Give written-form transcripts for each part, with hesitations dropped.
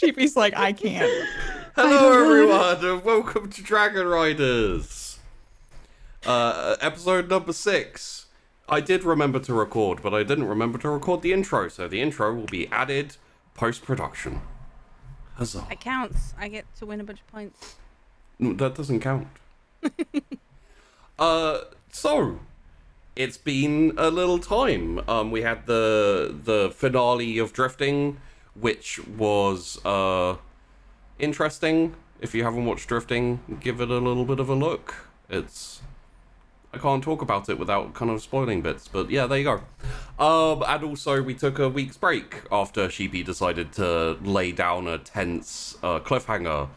Chiefy's like, I can't. Hello, everyone, and welcome to Dragon Riders. Episode number 6. I did remember to record, but I didn't remember to record the intro, so the intro will be added post-production. Huzzah. It counts. I get to win a bunch of points. That doesn't count. So, it's been a little time. We had the finale of Drifting, which was interesting. If you haven't watched Drifting, give it a little bit of a look. I can't talk about it without kind of spoiling bits, but yeah, there you go. And also, we took a week's break after Sheepy decided to lay down a tense cliffhanger.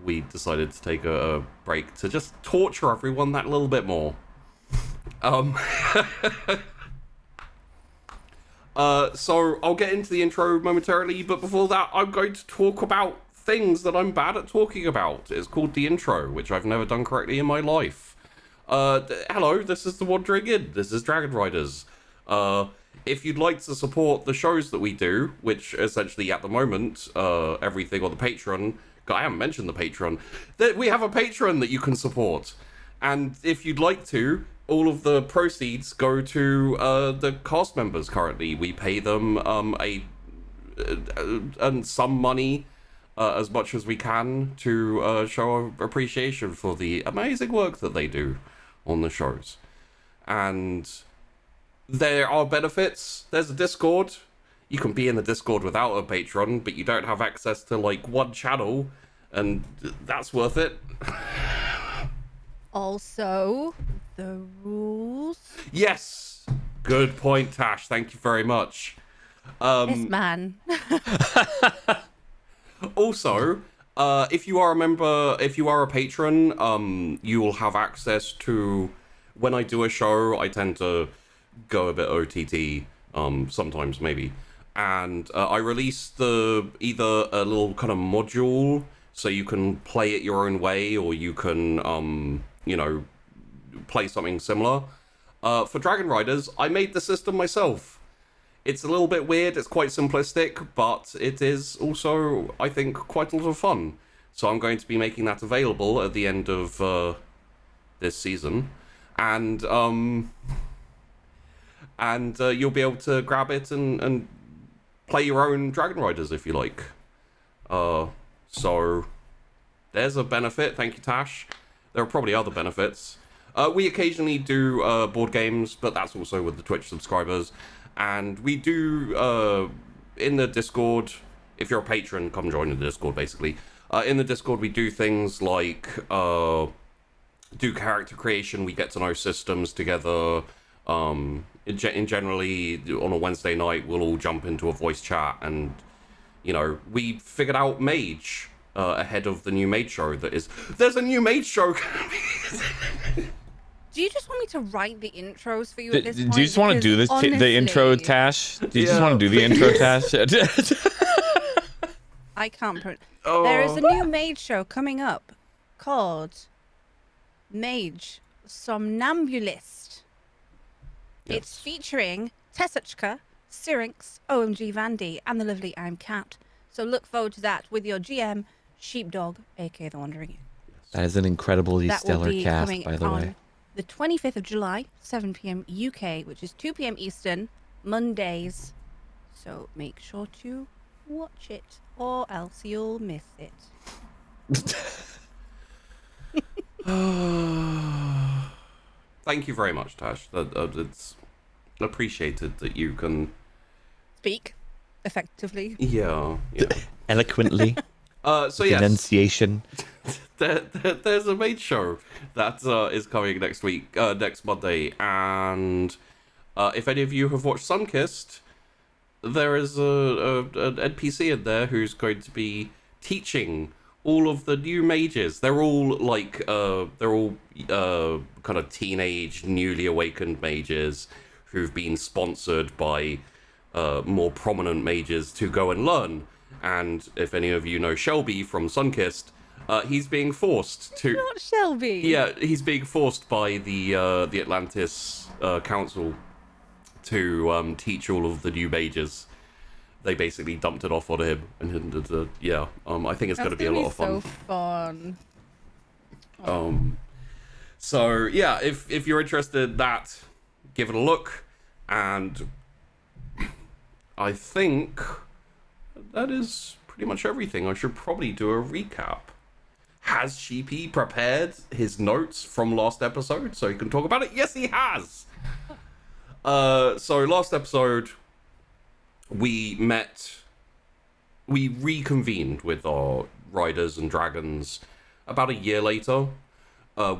We decided to take a break to just torture everyone that little bit more. So I'll get into the intro momentarily, but before that, I'm going to talk about things that I'm bad at talking about. It's called the intro, which I've never done correctly in my life. Hello, this is the Wandering Inn. This is Dragon Riders. If you'd like to support the shows that we do, which essentially at the moment, everything on the Patreon, I haven't mentioned the Patreon, that we have a Patreon that you can support. And if you'd like to, all of the proceeds go to the cast members currently. We pay them some money, as much as we can, to show our appreciation for the amazing work that they do on the shows. And there are benefits. There's a Discord. You can be in the Discord without a Patreon, but you don't have access to like one channel, and that's worth it. Also, the rules. Yes, good point, Tash. Thank you very much. Yes, man. Also, if you are a member, if you are a patron, you will have access to, when I do a show, I tend to go a bit OTT, sometimes maybe. And I release either a little kind of module, so you can play it your own way, or you can, you know, play something similar. For Dragon Riders, I made the system myself. It's a little bit weird, it's quite simplistic, but it is also, I think, quite a lot of fun. So I'm going to be making that available at the end of this season. And you'll be able to grab it and play your own Dragon Riders if you like. So there's a benefit. Thank you, Tash. There are probably other benefits. We occasionally do board games, but that's also with the Twitch subscribers. And we do, in the Discord, if you're a patron, come join the Discord, basically. In the Discord, we do things like do character creation. We get to know systems together. Generally, on a Wednesday night, we'll all jump into a voice chat. And, you know, we figured out Mage ahead of the new Mage show that is... There's a new Mage show! Do you just want me to write the intros for you at this point? Do you just want to do this, the intro, Tash? Do you just want to do the intro, Tash? I can't. There is a new Mage show coming up called Mage Somnambulist. Yes. It's featuring Tessuchka, Syrinx, OMG Vandy, and the lovely I'm Cat. So look forward to that with your GM, Sheepdog, aka The Wandering Inn. That is an incredibly stellar cast, by the way. The 25th of July, 7 p.m. UK, which is 2 p.m. Eastern, Mondays. So make sure to watch it, or else you'll miss it. Thank you very much, Tash. It's appreciated that you can speak effectively. Yeah. Eloquently. So yes. Enunciation. There's a Mage show that is coming next week, next Monday, and if any of you have watched Sunkissed, there is an NPC in there who's going to be teaching all of the new mages. They're all like kind of teenage, newly awakened mages who've been sponsored by more prominent mages to go and learn. And if any of you know Shelby from Sunkissed, he's being forced to... Not Shelby! Yeah, he's being forced by the Atlantis Council to teach all of the new mages. they basically dumped it off on him, and I think it's going to be a lot of fun. So fun. So yeah, if you're interested in that, give it a look, and I think that is pretty much everything. I should probably do a recap. Has Sheepy prepared his notes from last episode so he can talk about it? Yes, he has. So last episode, we reconvened with our riders and dragons about a year later.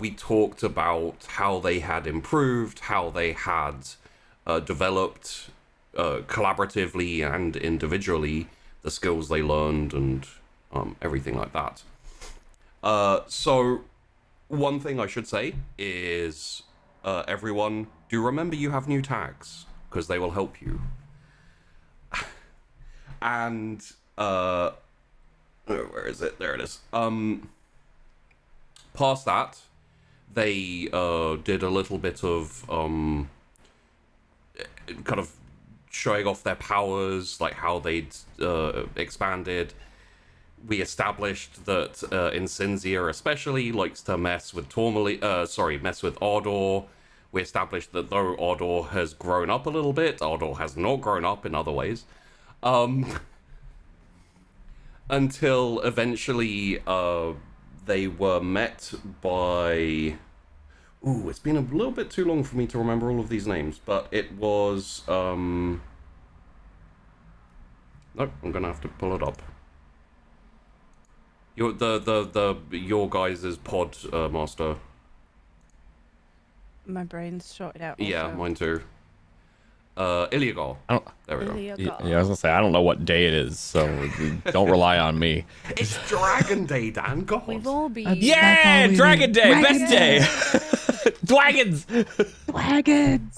We talked about how they had improved, how they had developed collaboratively and individually the skills they learned and everything like that. So one thing I should say is everyone, do remember you have new tags, because they will help you. And where is it? There it is. Past that, they did a little bit of kind of showing off their powers, like how they'd expanded. We established that Incensia especially likes to mess with mess with Ardor. We established that though Ardor has grown up a little bit, Ardor has not grown up in other ways. Until eventually they were met by... Ooh, it's been a little bit too long for me to remember all of these names, but it was... Nope, I'm gonna have to pull it up. Your guys' pod master. My brain's sorted out. Yeah, also. mine too. Iliagal. There we go. Yeah, I was gonna say I don't know what day it is, so don't rely on me. It's Dragon Day, Dan. God. We've all been. Yeah, Dragon Day, best day. Dragons. Oregon.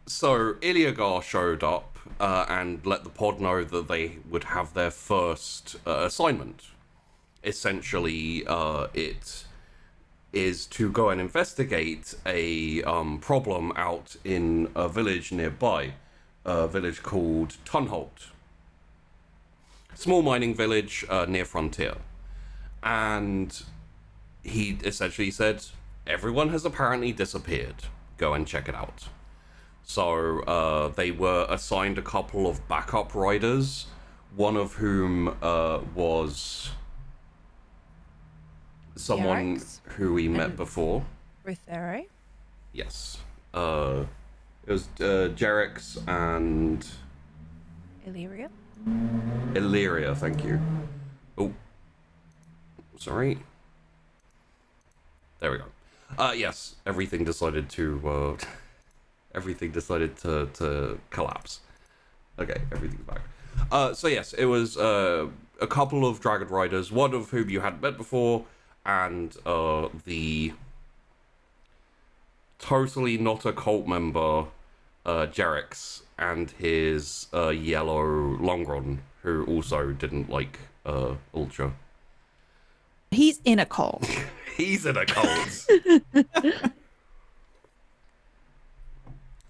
So Iliagar showed up and let the pod know that they would have their first assignment. Essentially, it is to go and investigate a problem out in a village nearby, a village called Tunholt. Small mining village near Frontier. And he essentially said, everyone has apparently disappeared. Go and check it out. So they were assigned a couple of backup riders, one of whom was someone who we met before. Ruthero? Yes. It was Jerix and... Illyria? Illyria, thank you. Oh. Sorry. There we go. Yes, everything decided to collapse. Okay, everything's back. So yes, it was a couple of dragon riders, one of whom you hadn't met before, and the totally not a cult member, Jerix, and his yellow Longron, who also didn't like Ultra. He's in a cult. He's in a cult.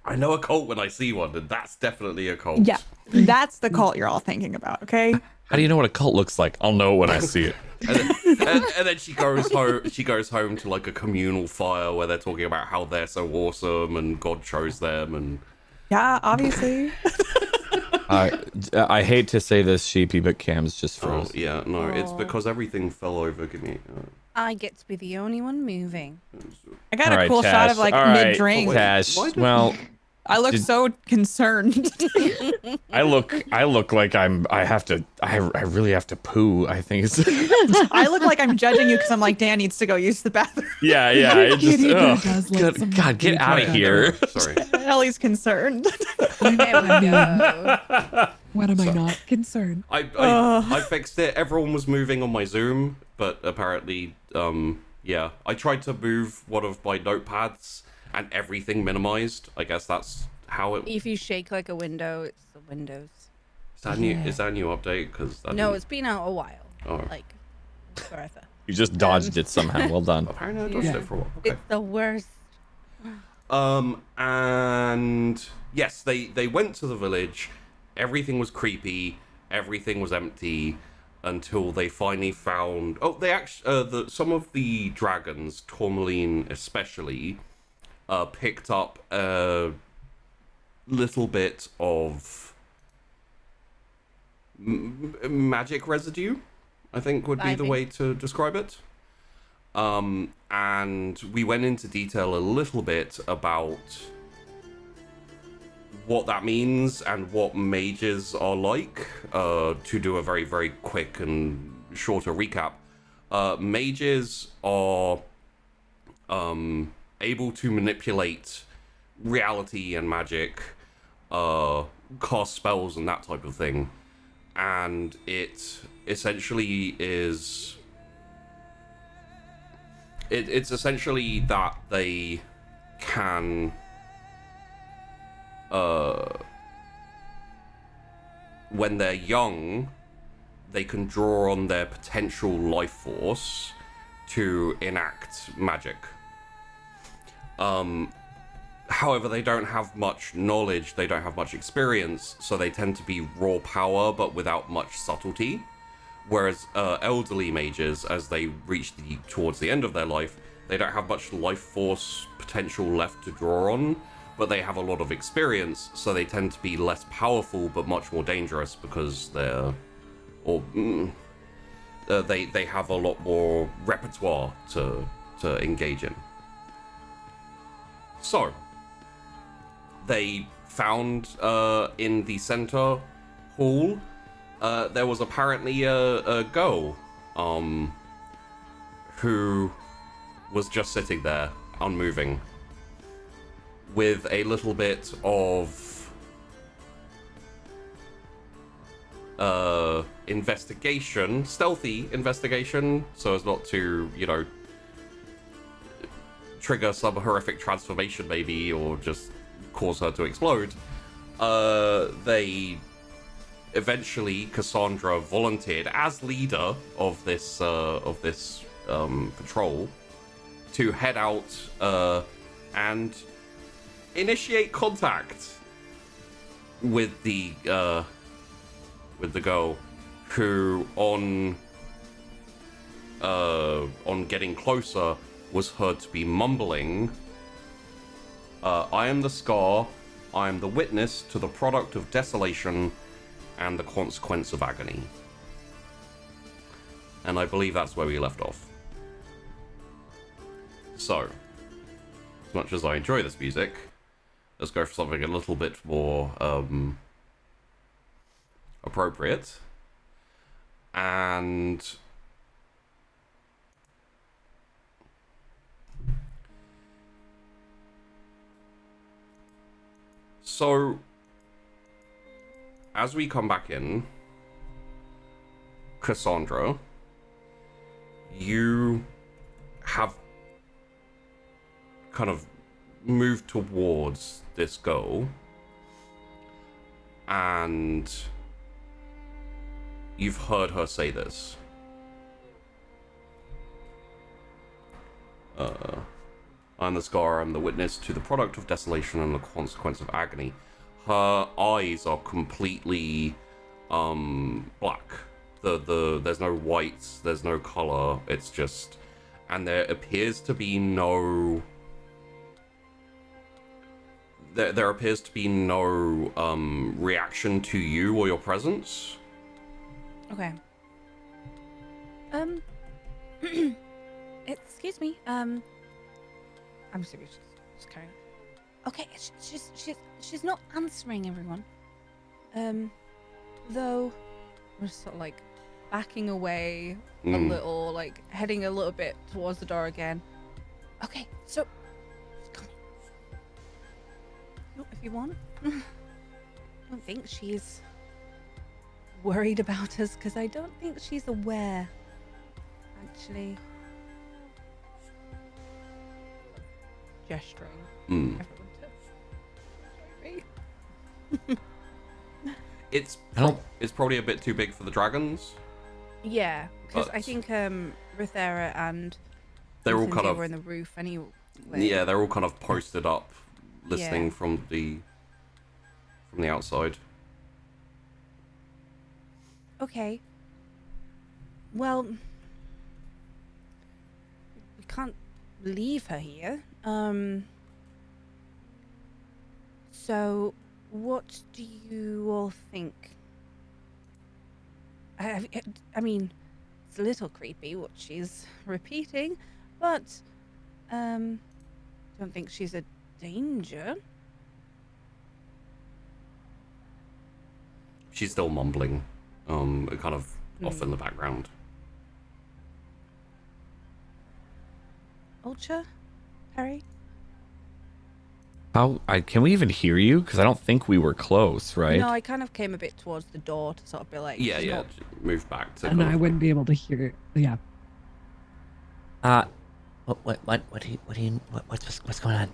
I know a cult when I see one, and that's definitely a cult. Yeah, that's the cult you're all thinking about, okay? How do you know what a cult looks like? I'll know when I see it. and then she goes home. She goes home to like a communal fire where they're talking about how they're so awesome and God chose them. And yeah, obviously. I hate to say this, Sheepy, but Cam's just froze. Oh, yeah, no, it's because everything fell over. Give me. I get to be the only one moving. I got a cool shot of like mid-drink. Tash, well, I look so concerned. I look like I really have to poo. I think it's. I look like I'm judging you because I'm like, Dan needs to go use the bathroom. Yeah. It just, God, get out of here. Sorry. Ellie's concerned. When am I not concerned? I fixed it. Everyone was moving on my Zoom, but apparently, yeah. I tried to move one of my notepads, and everything minimized. I guess that's how it... If you shake like a window, it's the windows. Is that a new update? No, it's been out a while. Oh. Like, forever. You just dodged it somehow. Well done. Apparently I dodged it for a while. Okay. It's the worst. And yes, they went to the village, everything was creepy, everything was empty, until they finally found. Oh, they actually some of the dragons, Tourmaline especially, picked up a little bit of magic residue, I think would be the way to describe it. And we went into detail a little bit about what that means and what mages are like, to do a very, very quick and shorter recap. Mages are able to manipulate reality and magic, cast spells and that type of thing. And it essentially is... It's essentially that they can... when they're young, they can draw on their potential life force to enact magic. However, they don't have much knowledge, they don't have much experience, so they tend to be raw power, but without much subtlety. Whereas elderly mages, as they reach towards the end of their life, they don't have much life force potential left to draw on, but they have a lot of experience, so they tend to be less powerful, but much more dangerous because they're... they have a lot more repertoire to engage in. So, they found in the center hall, there was apparently a girl who was just sitting there, unmoving, with a little bit of investigation, stealthy investigation, so as not to, you know, trigger some horrific transformation maybe, or just cause her to explode. They eventually, Cassandra volunteered as leader of this patrol to head out and initiate contact with the girl, who on getting closer was heard to be mumbling, "I am the scar, I am the witness to the product of desolation and the consequence of agony." And I believe that's where we left off. So, as much as I enjoy this music, let's go for something a little bit more appropriate. And so, as we come back in, Cassandra, you have kind of moved towards this girl, and you've heard her say this. I'm the scar, I'm the witness to the product of desolation and the consequence of agony. Her eyes are completely black. There's no whites, there's no color, it's just... And there appears to be no... There appears to be no reaction to you or your presence. Okay. Excuse me. I'm sorry. Just carry on. Okay, she's not answering everyone. Though we're sort of like backing away a little, like heading a little bit towards the door again. Okay, so come on. If you want. I don't think she's worried about us, because I don't think she's aware, actually. Gesturing. Everyone to It's probably a bit too big for the dragons. Yeah, because I think Rithera and they're all kind of were in the roof anyway. Yeah, they're all kind of posted up, listening from the outside. Okay. Well, we can't leave her here. So, what do you all think? I mean, it's a little creepy what she's repeating, but don't think she's a danger. She's still mumbling, kind of off in the background. Ultra? Harry? Can we even hear you? Because I don't think we were close, right? No, I kind of came a bit towards the door to sort of be like... Yeah, she's yeah. not- Move back to. And I wouldn't be able to hear. Yeah. What's going on?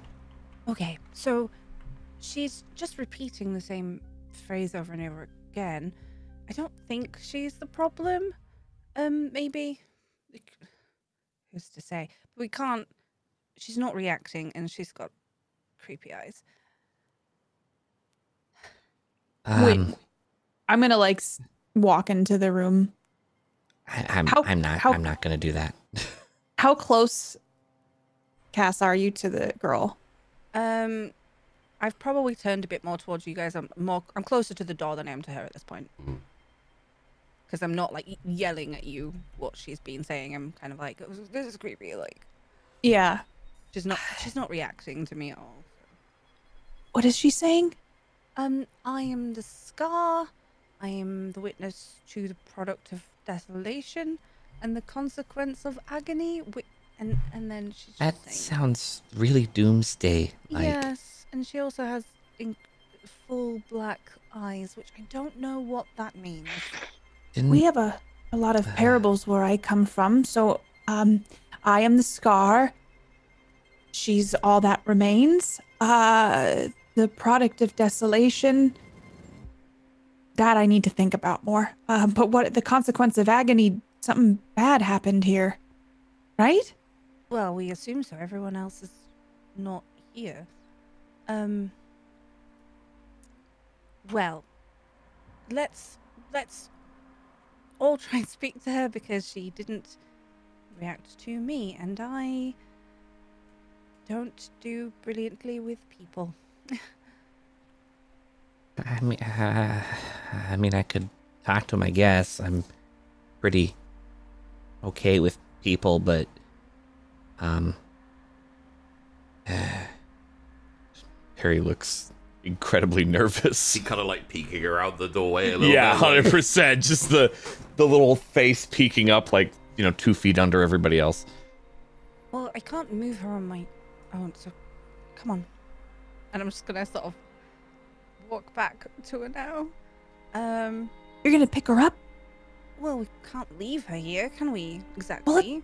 Okay, so she's just repeating the same phrase over and over again. I don't think she's the problem. Maybe. Who's to say? But we can't. She's not reacting, and she's got creepy eyes. Wait, I'm gonna like walk into the room. I'm not gonna do that. How close, Cass, are you to the girl? I've probably turned a bit more towards you guys. I'm closer to the door than I am to her at this point. Because I'm not like yelling at you what she's been saying. I'm kind of like, this is creepy. Like, Yeah. she's not reacting to me at all. What is she saying? I am the scar. I am the witness to the product of desolation and the consequence of agony. And then she's just That saying, sounds really doomsday like. yes, and she also has full black eyes, which I don't know what that means. We have a lot of parables where I come from. So, I am the scar. She's all that remains. The product of desolation. That I need to think about more. But what the consequence of agony? Something bad happened here, right? Well, we assume so. Everyone else is not here. Well, let's all try and speak to her because she didn't react to me, and I don't do brilliantly with people. I mean, I could talk to him. I guess I'm pretty okay with people, but Harry looks incredibly nervous. He kind of like peeking around the doorway a little Yeah, bit. 100%. Just the little face peeking up, like 2 feet under everybody else. Well, I can't move her on my own, so come on. And I'm just gonna sort of walk back to her now. You're gonna pick her up? Well, we can't leave her here, can we? Exactly.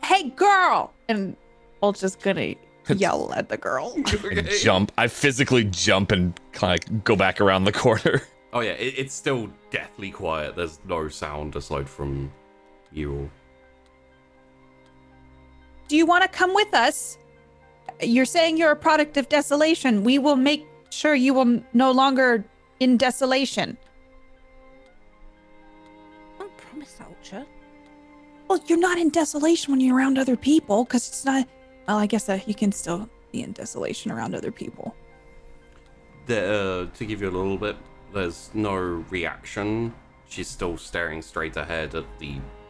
Hey, girl! And I'm just gonna yell at the girl. And jump. I physically jump and kind of go back around the corner. Oh yeah, it's still deathly quiet. There's no sound aside from you all. Do you want to come with us? You're saying you're a product of desolation. We will make sure you will no longer in desolation. Don't promise, Ultra. Well, you're not in desolation when you're around other people, because it's not... Well, I guess you can still be in desolation around other people. To give you a little bit, there's no reaction. She's still staring straight ahead at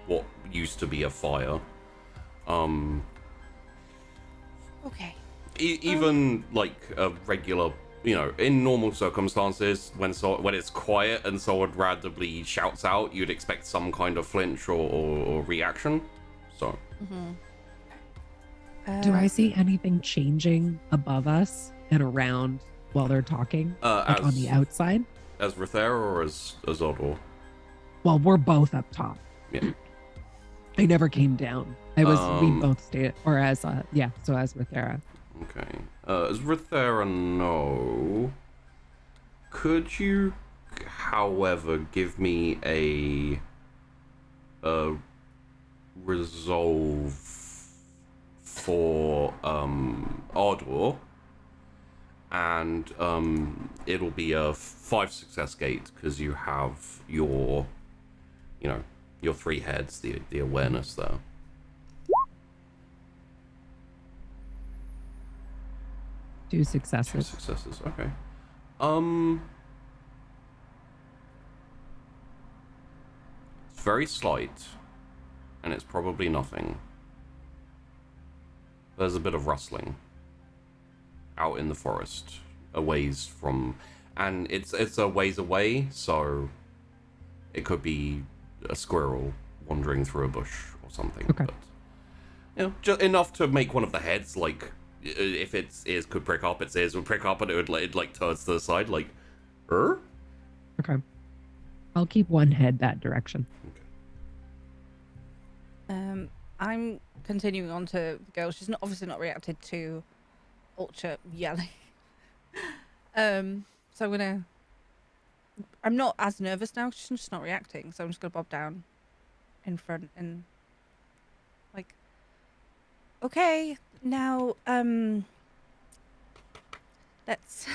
what used to be a fire. Okay. Even like a regular, in normal circumstances, when it's quiet and someone randomly shouts out, you'd expect some kind of flinch or reaction. So. Do I see anything changing above us and around while they're talking? Like on the outside? As Rethera or as Odor? Well, we're both up top. Yeah. I never came down. We both stayed, or as so as Rethera. Okay. As Rethera, no. Could you, however, give me a resolve for Ardor, and it'll be a 5 success gate because you have your you know, your 3 heads, the awareness there. 2 successes. 2 successes, okay. It's very slight, and it's probably nothing. There's a bit of rustling out in the forest, a ways from, and it's a ways away, so it could be a squirrel wandering through a bush or something. Okay. But, you know, just enough to make one of the heads, like, if its ears could prick up, its ears would prick up, and it like turns to the side, like, Okay. I'll keep one head that direction. I'm continuing on to the girl. She's obviously not reacted to Ultra yelling. So I'm not as nervous now. She's just not reacting. So I'm just gonna bob down in front and like, okay, now let's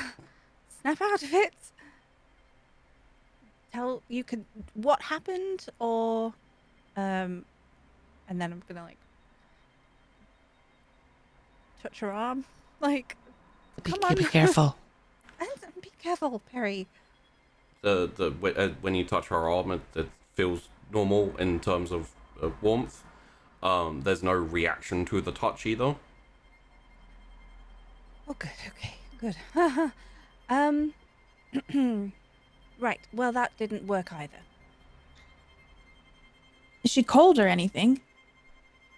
snap out of it. Tell you could what happened, or and then I'm gonna like touch her arm, like, come on. Be careful. Be careful, Perry. When you touch her arm, it feels normal in terms of warmth. There's no reaction to the touch either. Oh, good. Okay, good. Right. Well, that didn't work either. Is she cold or anything?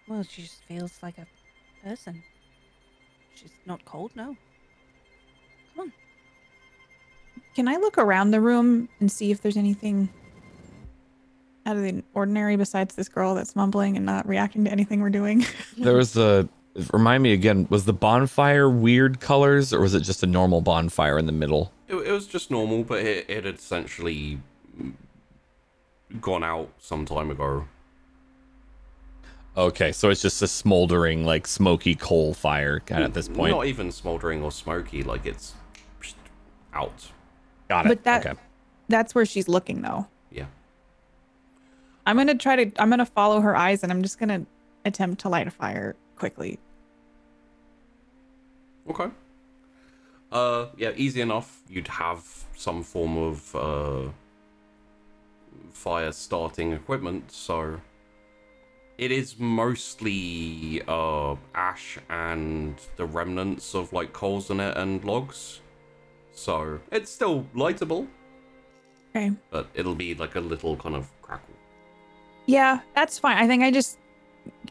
Well, she just feels like a person. She's not cold, no. Come on. Can I look around the room and see if there's anything out of the ordinary besides this girl that's mumbling and not reacting to anything we're doing? There was remind me again, was the bonfire weird colors, or was it just a normal bonfire in the middle? It was just normal, but it had essentially gone out some time ago. Okay, so it's just a smoldering, like, smoky coal fire kind of at this point. Not even smoldering or smoky, like it's out. Got it. But okay. that's where she's looking, though. Yeah. I'm gonna follow her eyes, and I'm just gonna attempt to light a fire quickly. Okay. Yeah, easy enough. You'd have some form of fire starting equipment, so it is mostly ash and the remnants of like coals in it and logs. So it's still lightable. Okay. But it'll be like a little kind of crackle. Yeah, that's fine. I think I just,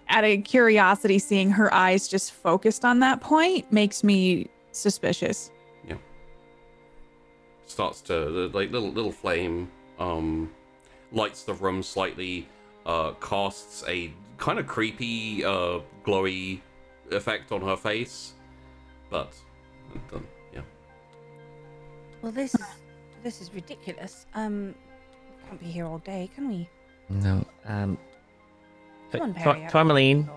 out of curiosity, seeing her eyes just focused on that point makes me suspicious. Yeah. Starts to like little flame lights the room slightly, casts a kind of creepy glowy effect on her face, but yeah. Well, this is ridiculous. We can't be here all day, can we? No. Come on, Perry. Tourmaline,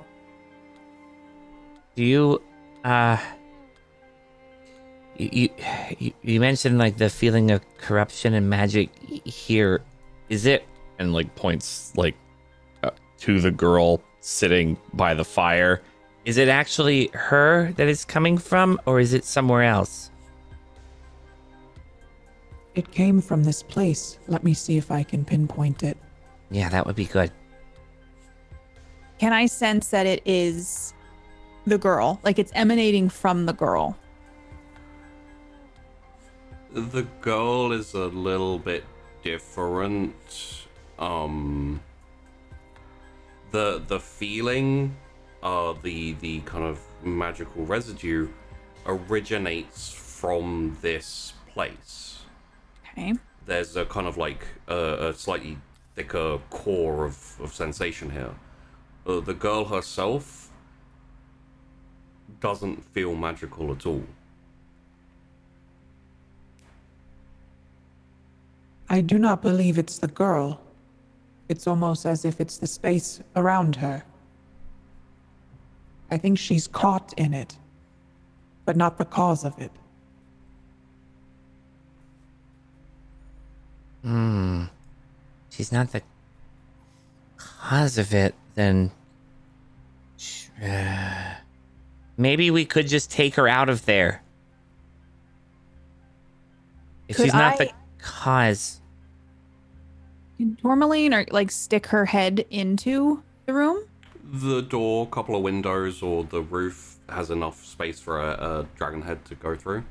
do you you mentioned like the feeling of corruption and magic here. Is it, and like points like to the girl sitting by the fire? is it actually her that it's coming from, or is it somewhere else? It came from this place. Let me see if I can pinpoint it. Yeah, that would be good. Can I sense that it is the girl? Like it's emanating from the girl? The girl is a little bit different. The feeling, the kind of magical residue originates from this place. Okay. There's a kind of like a slightly thicker core of sensation here. The girl herself doesn't feel magical at all. I do not believe it's the girl. It's almost as if it's the space around her. I think she's caught in it, but not the cause of it. She's not the cause of it, then maybe we could just take her out of there. If Could she's not I- the cause. Can Tourmaline or like stick her head into the room? The door, couple of windows, or the roof has enough space for a dragon head to go through.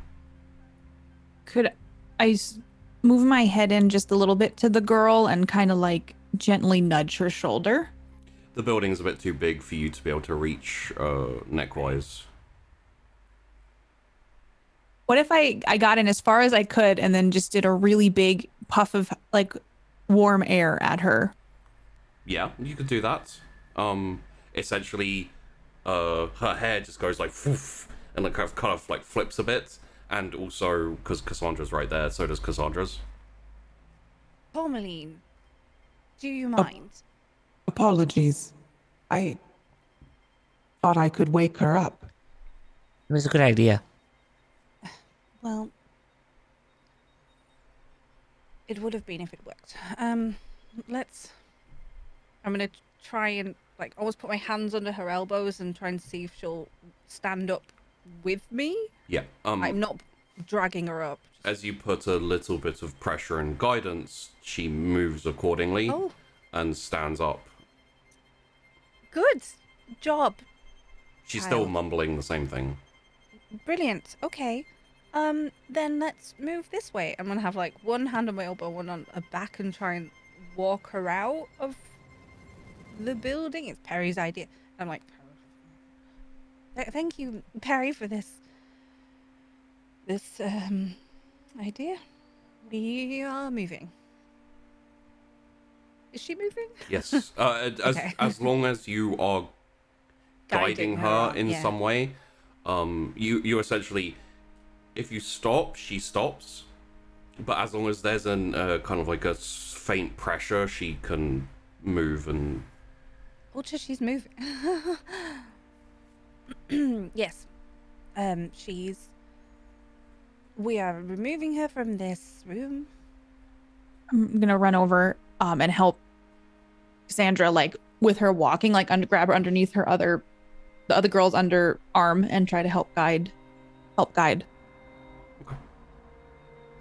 Could I move my head in just a little bit to the girl and kind of like gently nudge her shoulder? The building's a bit too big for you to be able to reach neck-wise. What if I got in as far as I could and then just did a really big puff of like warm air at her? Yeah, you could do that. Essentially, her hair just goes like woof, and like kind of like flips a bit, and also because Cassandra's right there, so does Cassandra's. Tourmaline, do you mind? Apologies. I thought I could wake her up. It was a good idea. Well, it would have been if it worked. I'm gonna try and like almost put my hands under her elbows and try and see if she'll stand up with me. Yeah. I'm not dragging her up. As you put a little bit of pressure and guidance, she moves accordingly Oh, and stands up. good job. She's still Child. mumbling the same thing. Brilliant. Okay. Then let's move this way. I'm gonna have like one hand on my elbow, one on her back, and try and walk her out of the building. It's Perry's idea. I'm like, thank you, Perry, for this idea. We are moving. Is she moving? Yes. Okay. As long as you are guiding her in yeah. some way, you essentially, if you stop, she stops. But as long as there's an kind of like a faint pressure, she can move and. Ultra, she's moving. Yes. We are removing her from this room. I'm gonna run over and help Cassandra like with her walking, like grab her underneath the other girl's underarm and try to help guide.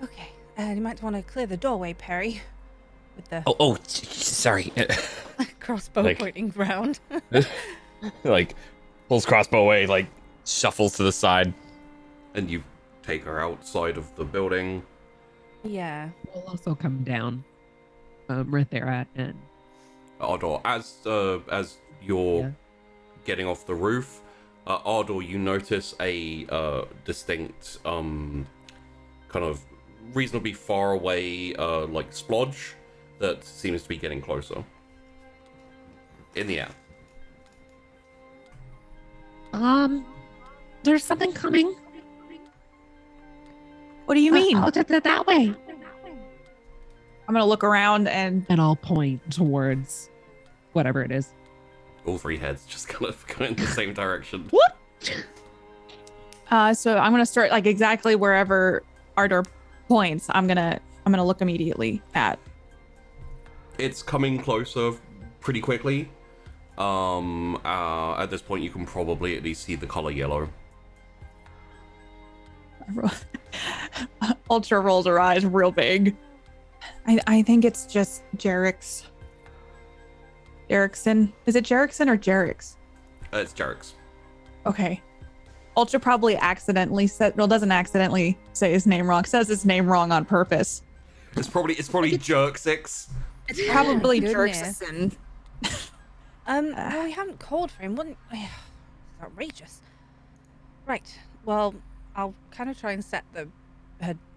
Okay. You might want to clear the doorway, Perry. With the Sorry. crossbow Like- pointing round. Like, pulls crossbow away, like, shuffles to the side. And you take her outside of the building. Yeah. We'll also come down, Rithera, and Ardor, as you're Yeah. getting off the roof, Ardor, you notice a distinct, kind of reasonably far away, like splodge that seems to be getting closer in the air. there's something coming. What do you mean? Oh, that way. I'm gonna look around and And I'll point towards whatever it is. All three heads just kind of go in the same direction. so I'm gonna start like exactly wherever Ardor points. I'm gonna look immediately at. It's coming closer pretty quickly. At this point, you can probably at least see the color yellow. Ultra rolls her eyes real big. I think it's just Jerix. Jerickson. Is it Jerickson or Jerix? It's Jarek's. Okay. Ultra probably doesn't accidentally say his name wrong. Says his name wrong on purpose. It's probably Jerk6. It's probably Goodness. Jerkson. Well, we haven't called for him, wouldn't we? It's outrageous. Right. Well, I'll kind of try and set her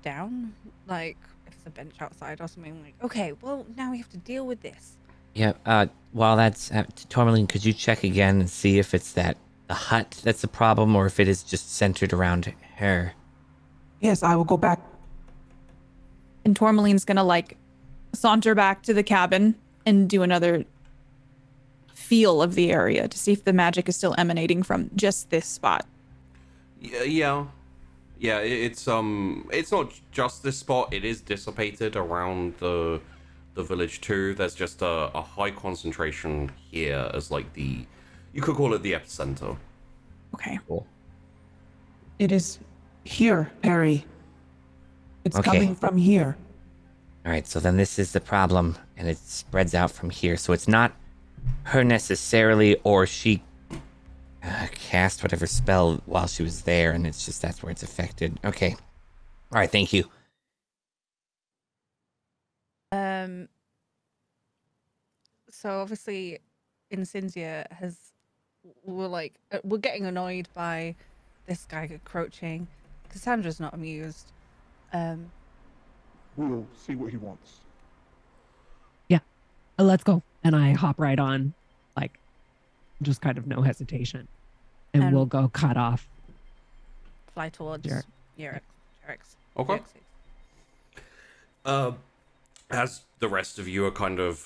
down, like if there's a bench outside or something. Like, okay, well, now we have to deal with this. Yeah, while that's... Tourmaline, could you check again and see if it's the hut that's the problem, or if it is just centered around her? Yes, I will go back. And Tourmaline's gonna like saunter back to the cabin and do another feel of the area to see if the magic is still emanating from just this spot. Yeah. It's not just this spot. It is dissipated around the the village too. There's just a high concentration here as like you could call it the epicenter. Okay. Cool. It is here, Perry. It's Okay. coming from here. All right, so then this is the problem, and it spreads out from here. So it's not her necessarily, or she cast whatever spell while she was there, and it's just that's where it's affected. Okay. All right, thank you. So obviously, Incinzia we're getting annoyed by this guy encroaching. Cassandra's not amused. We'll see what he wants. Yeah. Let's go. And I hop right on, like, just kind of no hesitation. And we'll go cut off. Fly towards Jarek. Jarek's. Okay. As the rest of you are kind of,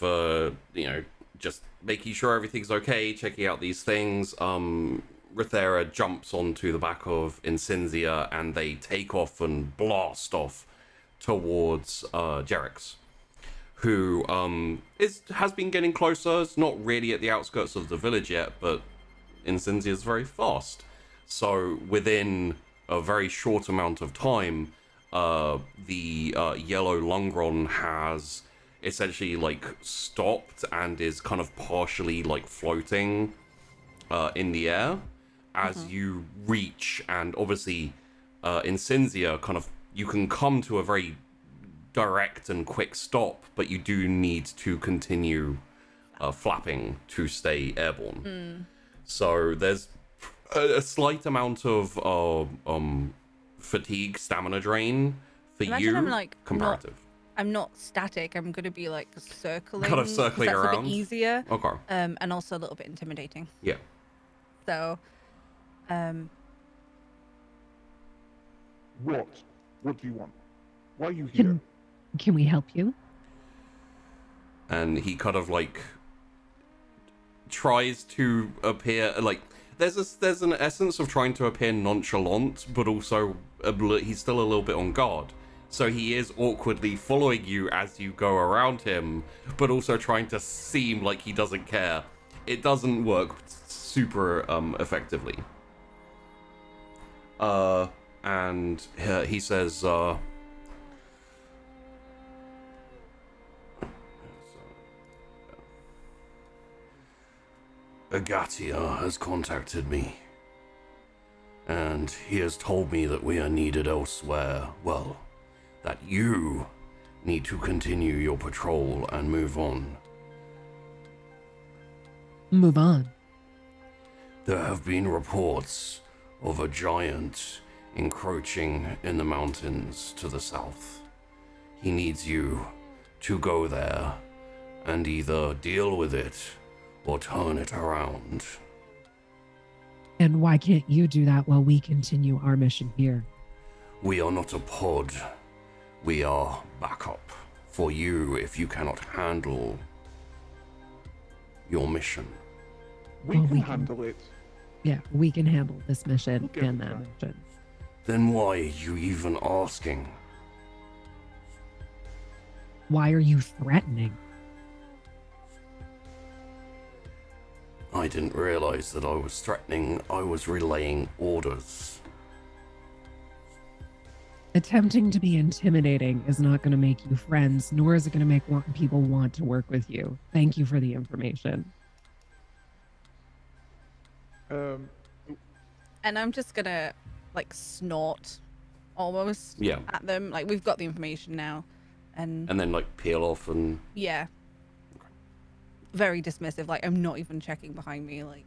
just making sure everything's okay, checking out these things, Rithera jumps onto the back of Incinzia and they take off and blast off towards Jarek's, who has been getting closer. It's not really at the outskirts of the village yet, but Incinzia is very fast. So within a very short amount of time, the yellow Lungron has essentially like stopped and is kind of partially like floating in the air as you reach, and obviously Incinzia kind of, you can come to a very direct and quick stop, but you do need to continue flapping to stay airborne. So there's a slight amount of fatigue, stamina drain for Imagine you. I'm like comparative. I'm not static. I'm gonna be like circling. Kind of circling 'cause that's around. a bit easier. Okay. And also a little bit intimidating. Yeah. So, What? What do you want? Why are you here? Can we help you? And he kind of like tries to appear like there's an essence of trying to appear nonchalant, but also he's still a little bit on guard. So he is awkwardly following you as you go around him, but also trying to seem like he doesn't care. It doesn't work super effectively. And he says, Agatia has contacted me, and he has told me that we are needed elsewhere. Well, that you need to continue your patrol and move on. Move on. There have been reports of a giant encroaching in the mountains to the south. He needs you to go there and either deal with it or turn it around. And why can't you do that while we continue our mission here? We are not a pod. We are backup for you if you cannot handle your mission. We Well, can we can- handle it. Yeah, we can handle this mission Okay, and that fine. mission. Then why are you even asking? Why are you threatening? I didn't realize that I was threatening. I was relaying orders. Attempting to be intimidating is not going to make you friends, nor is it going to make people want to work with you. Thank you for the information. and I'm just gonna like snort almost Yeah. at them. Like we've got the information now, and And then like peel off and yeah, very dismissive. Like I'm not even checking behind me. Like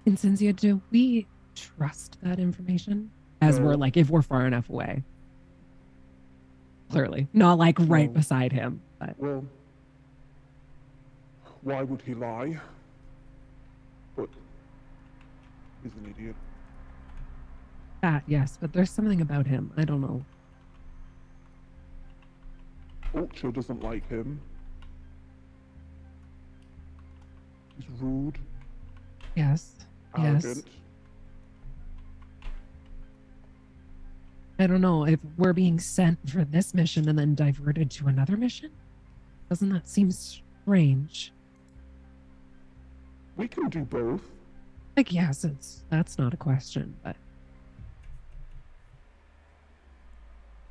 Incinzia, do we trust that information? As we're like, if we're far enough away. Clearly. Not like right No. beside him, but Well, why would he lie? But he's an idiot. that, yes, but there's something about him. I don't know. Ulcho doesn't like him. He's rude, Yes. Yes. arrogant. I don't know if we're being sent for this mission and then diverted to another mission. Doesn't that seem strange? We can do both. Like, yes, that's not a question, but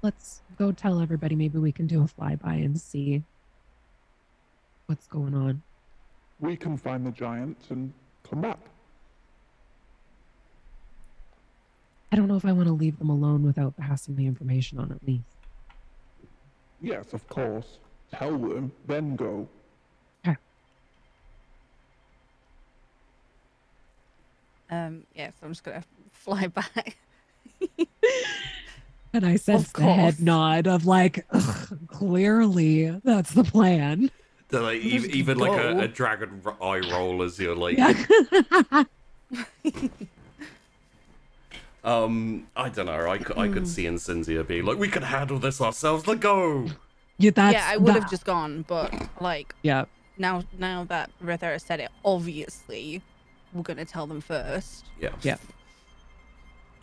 let's go tell everybody. Maybe we can do a flyby and see what's going on. We can find the giant and come back. I don't know if I want to leave them alone without passing the information on at least. Yes, of course. Tell them, then go. Okay. Yeah, so I'm just gonna fly back. And I sense the head nod of like, clearly that's the plan. So like, even like a dragon eye roll as you're like. Yeah. I don't know. I could see Incensia being like, we can handle this ourselves. Let go. Yeah, I would have just gone, but like, yeah. Now that Rethera said it, obviously, we're gonna tell them first. Yeah. Yeah.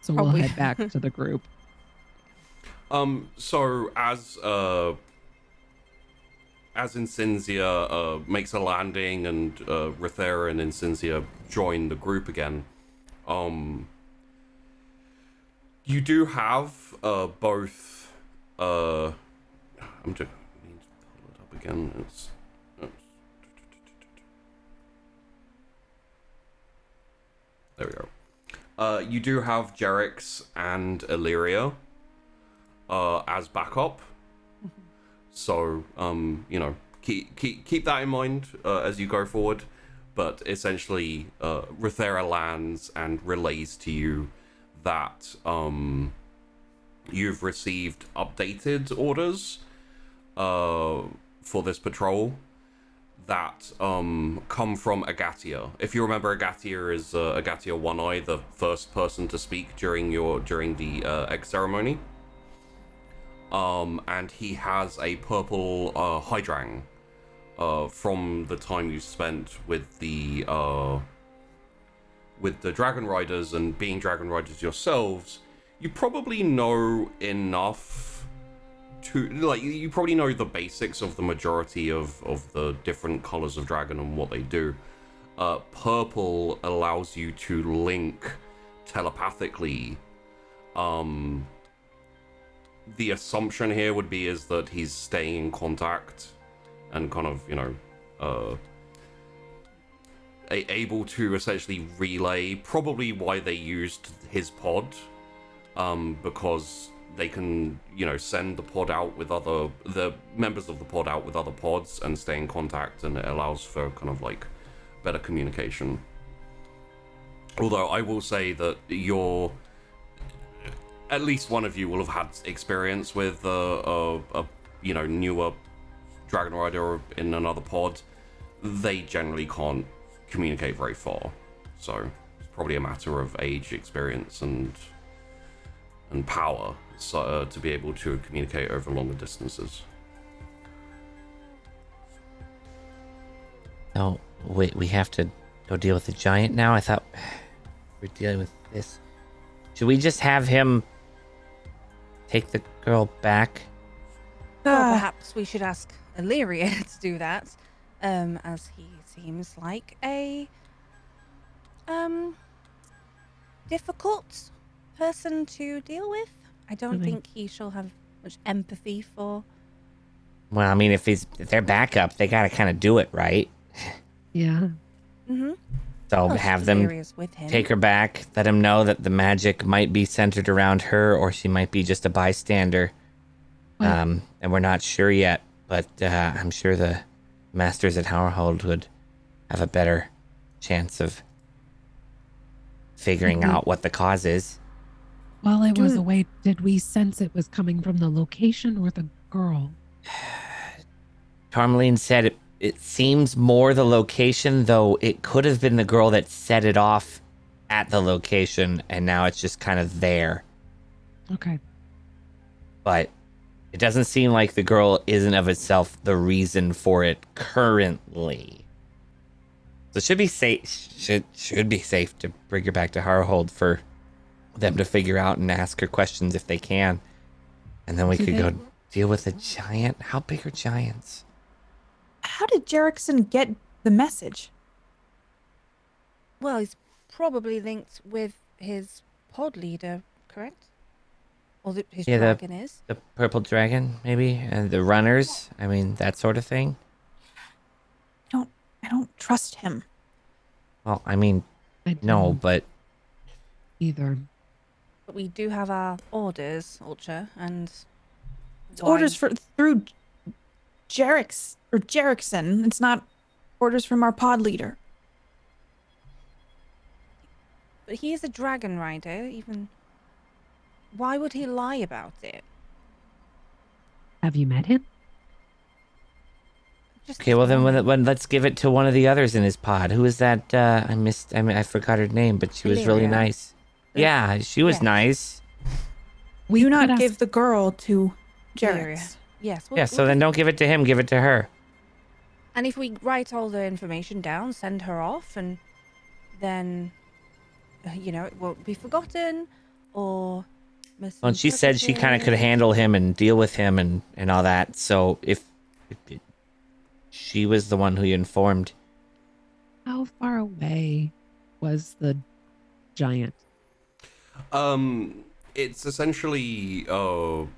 So Probably. we'll head back to the group. So as Incensia makes a landing and Rethera and Incensia join the group again, you do have both. I'm just need to pull it up again. There we go. You do have Jerix and Illyria as backup. So you know, keep that in mind as you go forward. But essentially, Rethera lands and relays to you that you've received updated orders for this patrol that come from Agatia. If you remember, Agatia is Agatia One Eye, the first person to speak during the egg ceremony. And he has a purple hydrang from the time you spent with the Dragon Riders and being Dragon Riders yourselves. You probably know enough to, like, you probably know the basics of the majority of the different colors of dragon and what they do. Purple allows you to link telepathically. The assumption here would be is that he's staying in contact and kind of, you know, able to essentially relay probably why they used his pod, because they can, you know, send the pod out with the members of the pod out with other pods and stay in contact, and it allows for kind of like better communication. Although I will say that at least one of you will have had experience with a you know, newer Dragon Rider in another pod. They generally can't communicate very far, so it's probably a matter of age, experience, and power, so to be able to communicate over longer distances. Oh, wait, we have to go deal with the giant now? I thought we're dealing with this. Should we just have him take the girl back? Well, perhaps we should ask Illyria to do that, as he seems like a difficult person to deal with. I don't think he shall have much empathy for. Well, I mean, if they're backup, they gotta kind of do it, right? Yeah. Mm-hmm. So have them take her back, let him know that the magic might be centered around her, or she might be just a bystander. And we're not sure yet, but I'm sure the masters at Howard would have a better chance of figuring out what the cause is. While I was away, did we sense it was coming from the location or the girl? Tourmaline said it seems more the location, though it could have been the girl that set it off at the location, and now it's just kind of there. Okay. But it doesn't seem like the girl isn't of itself the reason for it currently. So it should be safe. Should be safe to bring her back to Harhold for them to figure out and ask her questions if they can. And then we could go deal with a giant. How big are giants? How did Jerickson get the message? Well, he's probably linked with his pod leader, correct? Or his dragon is. The purple dragon, maybe? And the runners? I mean, that sort of thing? I don't trust him. Well, I mean, I no, don't but either. But we do have our orders, Ultra, and... It's orders through Jerickson. It's not orders from our pod leader. But he is a dragon rider, even... Why would he lie about it? Have you met him? Just okay. Well, then let's give it to one of the others in his pod. Who is that? I forgot her name, but she was really Illyria. nice. Yeah, she was Yes. nice. We Do could not ask- give the girl to Illyria. Jerick's. Yes. Yeah. So then don't give it to him. Give it to her. And if we write all the information down, send her off, and then, it won't be forgotten, or... Well, and she said she kind of could handle him and deal with him and all that. So if she was the one who you informed. How far away was the giant? It's essentially not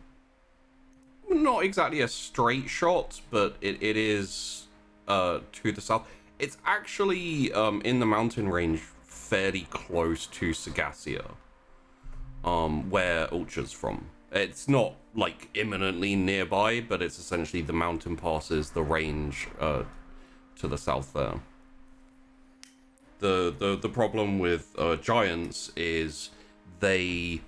exactly a straight shot, but it is to the south. It's actually in the mountain range, fairly close to Sagacia, where Ultra's from. It's not like imminently nearby, but it's essentially the mountain passes the range to the south there. The problem with giants is they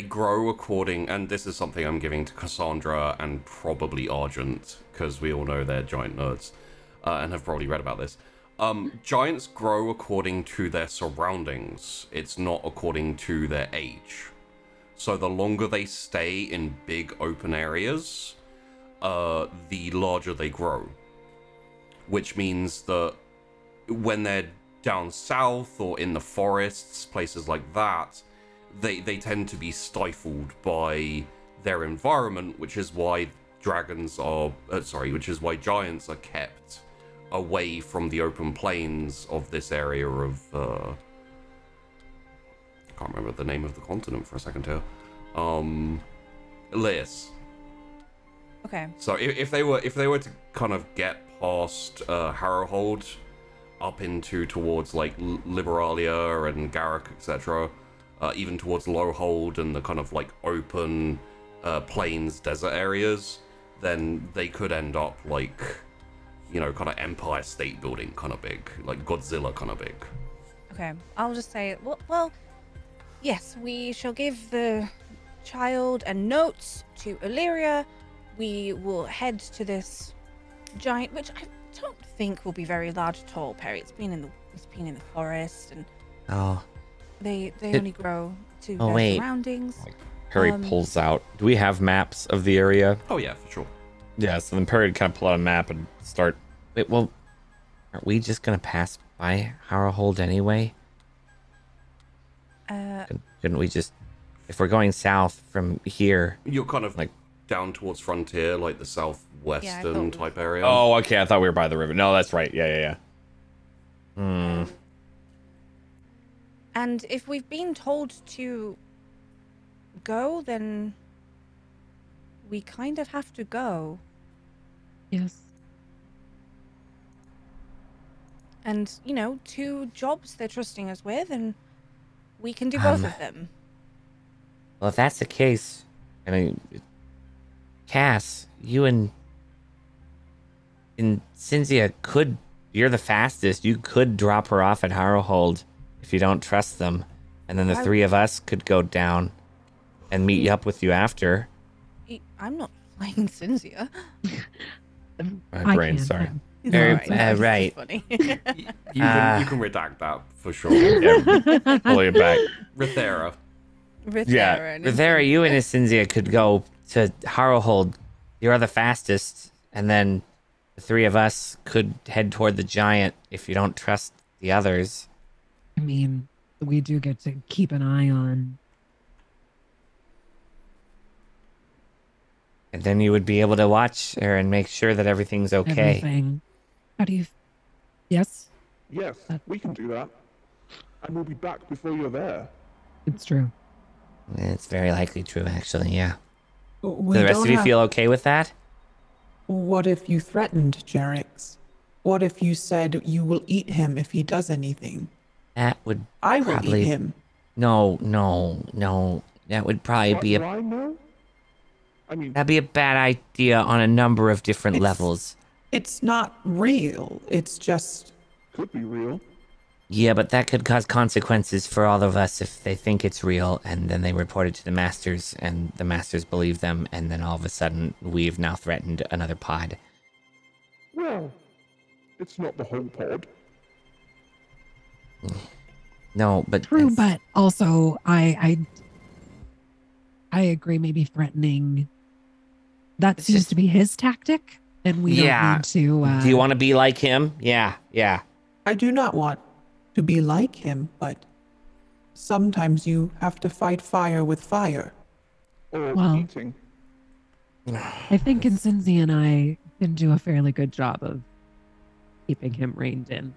grow according, and this is something I'm giving to Cassandra and probably Argent, because we all know they're giant nerds and have probably read about this. Giants grow according to their surroundings. It's not according to their age. So the longer they stay in big open areas, the larger they grow. Which means that when they're down south or in the forests, places like that, they tend to be stifled by their environment, which is why giants are kept away from the open plains of this area of I can't remember the name of the continent for a second here. Lais. Okay. So if they were to kind of get past Harrowhold up into towards like Liberalia and Garrick, etc., even towards Lowhold and the kind of like open plains desert areas, then they could end up like, kind of Empire State Building kind of big, like Godzilla kind of big. Okay. I'll just say, well, yes, we shall give the child a note to Illyria. We will head to this giant, which I don't think will be very large at all, Perry. It's been in the forest, and they only grow to their surroundings. Perry pulls out. Do we have maps of the area? Oh yeah, for sure. Yeah, so then Perry would kind of pull out a map and start. Wait, well, aren't we just gonna pass by Harrowhold anyway? Couldn't we just, if we're going south from here? You're kind of like down towards Frontier, like the southwestern type area. Oh, okay. I thought we were by the river. No, that's right. Yeah. And if we've been told to go, then we kind of have to go. Yes. And, 2 jobs they're trusting us with, and we can do both of them. Well, if that's the case, I mean, Cass, you and Cynthia you're the fastest. You could drop her off at Harrowhold if you don't trust them. And then the 3 of us could go down and meet up with you after. I'm not flying Cynthia. My brain, sorry. Right. Funny. You can redact that for sure. Yeah, pull it back. Rithera. Rithera, you and Cynthia could go to Harrowhold. You're the fastest. And then the 3 of us could head toward the giant if you don't trust the others. I mean, we do get to keep an eye on. And then you would be able to watch her and make sure that everything's okay. Everything. How do you? Yes, Yes, we can do that. And we'll be back before you're there. it's true. It's very likely true, actually, yeah. We Do the rest don't of you have- feel okay with that? What if you threatened Jerix? What if you said you will eat him if he does anything? That would I will probably... eat him. No. That would probably What, be do I know? I mean, that'd be a bad idea on a number of different levels. It's not real. It's just... could be real. Yeah, but that could cause consequences for all of us if they think it's real and then they report it to the masters and the masters believe them and then all of a sudden we've now threatened another pod. Well, it's not the whole pod. No, but True, it's- but also I agree. Maybe threatening. That It's seems just- to be his tactic, and we Yeah. don't need to. do you want to be like him? Yeah. I do not want to be like him, but sometimes you have to fight fire with fire. Or Well- eating. I think Incinzi and I can do a fairly good job of keeping him reined in.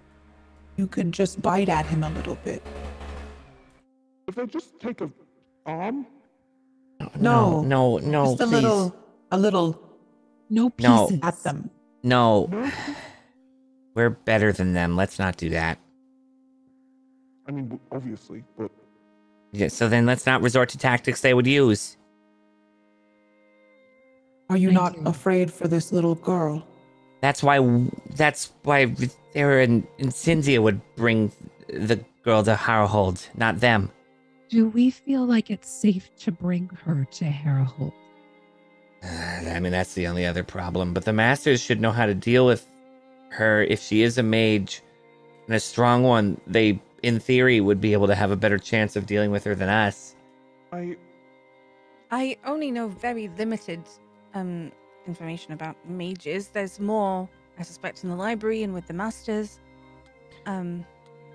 You could just bite at him a little bit. If they just take a arm, No. No, Just please. a little No No. pieces. at them. No, no? we're better than them. Let's not do that. I mean, obviously, but Yeah, so then let's not resort to tactics they would use. Are you Thank not you. afraid for this little girl? That's why Sarah and Cynthia would bring the girl to Harrowhold, not them. Do we feel like it's safe to bring her to Harrowhold? I mean, that's the only other problem. But the masters should know how to deal with her if she is a mage and a strong one. They, in theory, would be able to have a better chance of dealing with her than us. I only know very limited information about mages. There's more, I suspect, in the library and with the masters.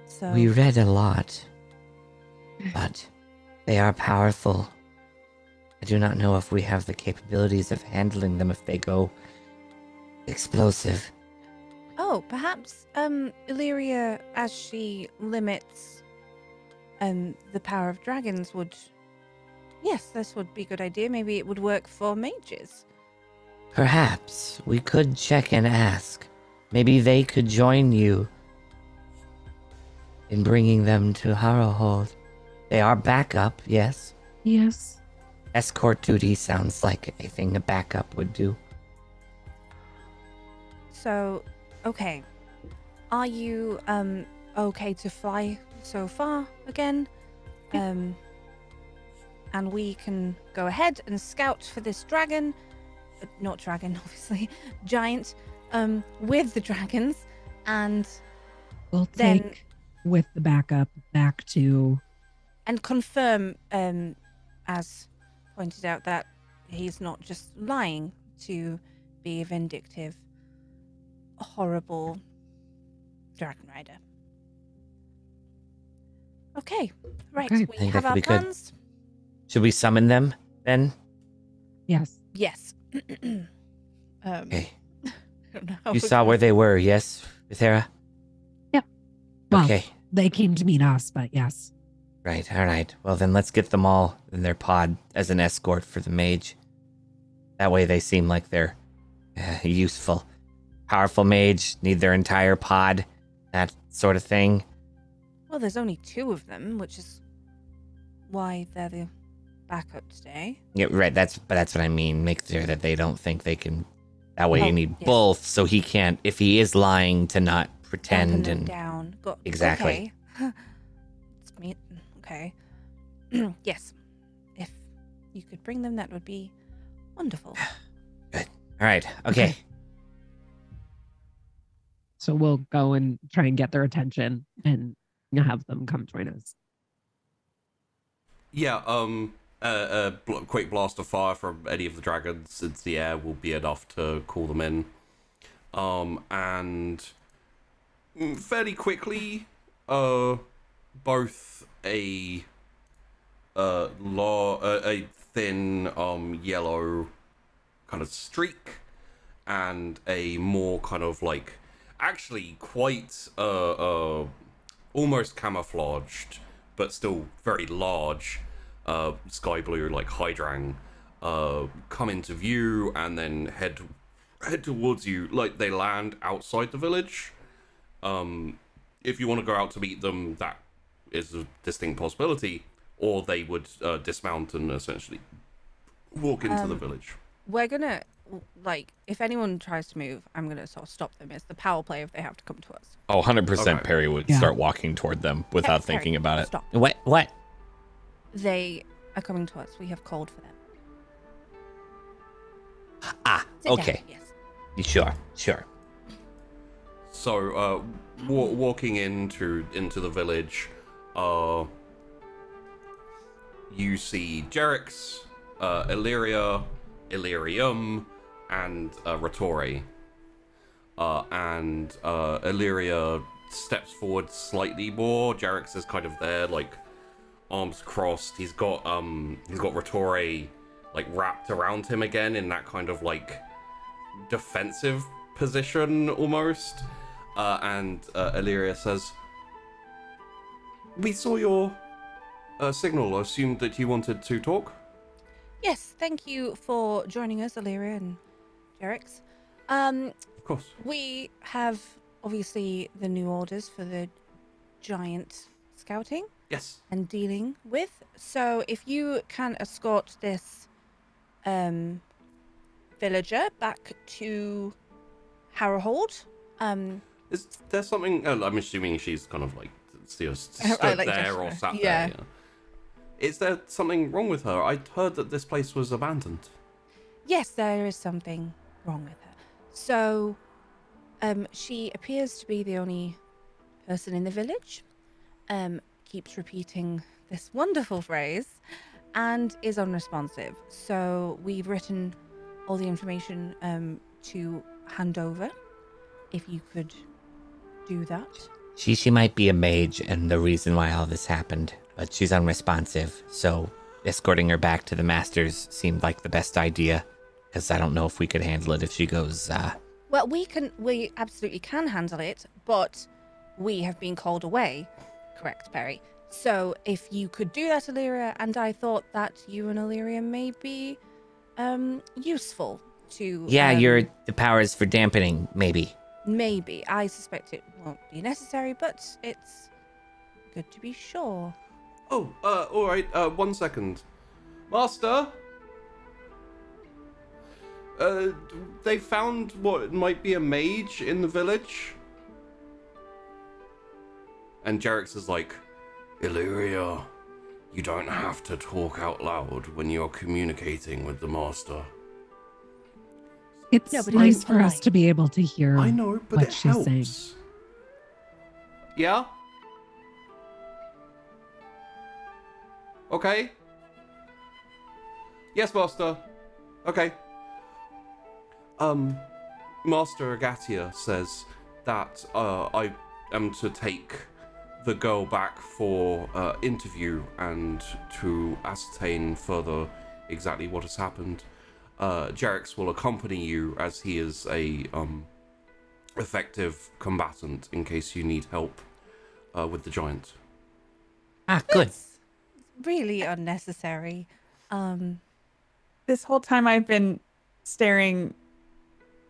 So We read a lot, but they are powerful. I do not know if we have the capabilities of handling them if they go explosive. Oh, perhaps Illyria, as she limits the power of dragons, would. Yes, this would be a good idea. Maybe it would work for mages. Perhaps we could check and ask. Maybe they could join you in bringing them to Harrowhold. They are backup, yes. Yes. Escort duty sounds like a thing a backup would do. So, okay. Are you okay to fly so far again? And we can go ahead and scout for this dragon. Not dragon, obviously. Giant. With the dragons. And We'll Then- take with the backup back to. and confirm, as pointed out, that he's not just lying to be a vindictive, horrible dragon rider. Okay, right. Okay. We I think have that could our be good. plans. Should we summon them then? Yes. Yes. Okay. I don't know how You we're saw gonna- where they were, yes, Vithera? Well, Okay. they came to meet us, but yes. Right, alright. Well, then let's get them all in their pod as an escort for the mage. That way they seem like they're useful. Powerful mage, need their entire pod, that sort of thing. Well, there's only 2 of them, which is why they're the backup today. Yeah, right, that's what I mean. Make sure that they don't think they can... That way Oh, you need yes. both, so he can't... If he is lying, to not pretend Dampen them and... down. Got Exactly. Okay. It's me. Okay. Yes. If you could bring them, that would be wonderful. Alright, okay. So we'll go and try and get their attention and have them come join us. Yeah, quick blast of fire from any of the dragons into the air will be enough to call them in. And fairly quickly, both a thin yellow kind of streak and a more kind of like actually quite almost camouflaged but still very large sky blue like hydrang come into view and then head towards you. Like they land outside the village. If you want to go out to meet them, that is a distinct possibility, or they would dismount and essentially walk into the village. We're gonna, like, if anyone tries to move, I'm gonna sort of stop them. It's the power play if they have to come to us. Oh, 100% Okay. Perry would Yeah. start walking toward them without Perry, thinking about it. Stop. What? They are coming to us. We have called for them. Ah, Sit down, okay. Yes. Sure. So, walking into the village, you see Jerix, Illyria, Illyrium, and Ratore. And Illyria steps forward slightly more. Jerix is kind of there, like arms crossed. He's got Ratore like wrapped around him again in that kind of like defensive position almost. And Illyria says, "We saw your signal. I assumed that you wanted to talk." Yes, thank you for joining us, Illyria and Jerix. Of course. We have obviously the new orders for the giant scouting Yes. and dealing with. So if you can escort this villager back to Harrowhold. Is there something? I'm assuming she's kind of like stood like there gesture. or sat Yeah. there. Yeah. Is there something wrong with her? I heard that this place was abandoned. Yes, there is something wrong with her. So, she appears to be the only person in the village. Keeps repeating this wonderful phrase, and is unresponsive. So we've written all the information to hand over. If you could do that. She might be a mage and the reason why all this happened, but she's unresponsive, so escorting her back to the masters seemed like the best idea, because I don't know if we could handle it if she goes, Well, we absolutely can handle it, but we have been called away. Correct, Perry. So if you could do that, Illyria, and I thought that you and Illyria may be useful to... Yeah, you're the powers for dampening, maybe. Maybe. I suspect it won't be necessary, but it's good to be sure. Oh, all right. 1 second, Master. They found what might be a mage in the village. And Jerix is like, Illyria, you don't have to talk out loud when you're communicating with the Master. It's No, but nice it's for us polite. to be able to hear I know, but what it she's helps. saying. Yeah? Okay. Yes, Master. Okay. Master Agatia says that I am to take the girl back for interview and to ascertain further exactly what has happened. Jerix will accompany you as he is a effective combatant in case you need help with the giant. Ah, good. It's really unnecessary. This whole time I've been staring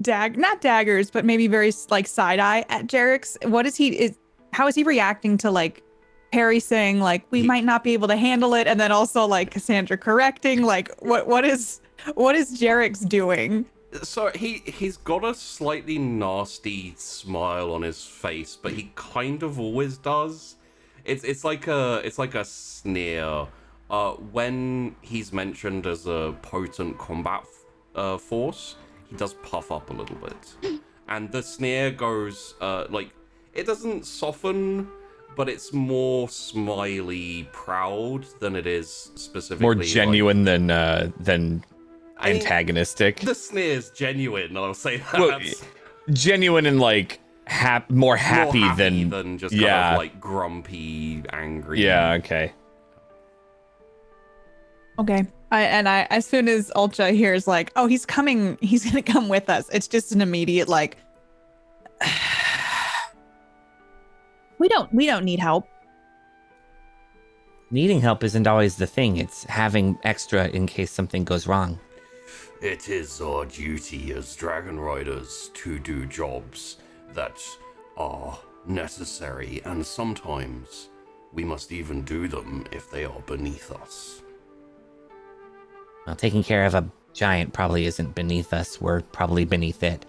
not daggers, but maybe very like side eye at Jerix. How is he reacting to like Perry saying like we might not be able to handle it, and then also like Cassandra correcting? Like what is Jerix doing? So he's got a slightly nasty smile on his face, but he kind of always does. It's like a sneer. When he's mentioned as a potent combat force, he does puff up a little bit, and the sneer goes like it doesn't soften, but it's more smiley, proud than it is specifically More like- genuine than I mean, antagonistic. the sneer's genuine. I'll say that. Well, genuine and like more happy than just kind of like grumpy, angry. Yeah. Okay. Okay. I as soon as Ulcha hears like, oh, he's coming, he's gonna come with us. It's just an immediate like, we don't need help. Needing help isn't always the thing. It's having extra in case something goes wrong. It is our duty as Dragon Riders to do jobs that are necessary, and sometimes we must even do them if they are beneath us. Well, taking care of a giant probably isn't beneath us. We're probably beneath it.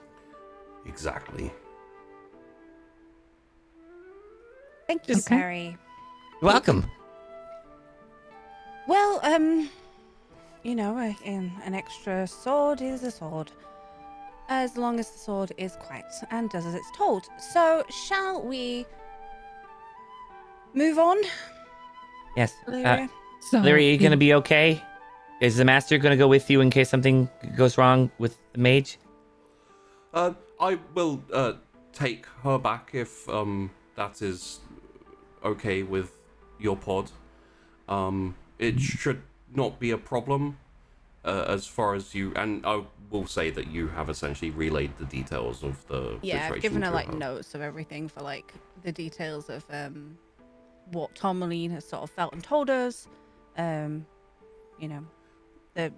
Exactly. Thank you, Harry. You're welcome. Well, you know, an extra sword is a sword. As long as the sword is quiet and does as it's told. So, shall we move on? Yes. Lyria? So, Larry, are you going to be okay? Is the master going to go with you in case something goes wrong with the mage? I will take her back if that is okay with your pod. It should not be a problem as far as you, and I will say that you have essentially relayed the details of the situation. I've given her to like notes of everything for like the details of what Tourmaline has sort of felt and told us. You know, the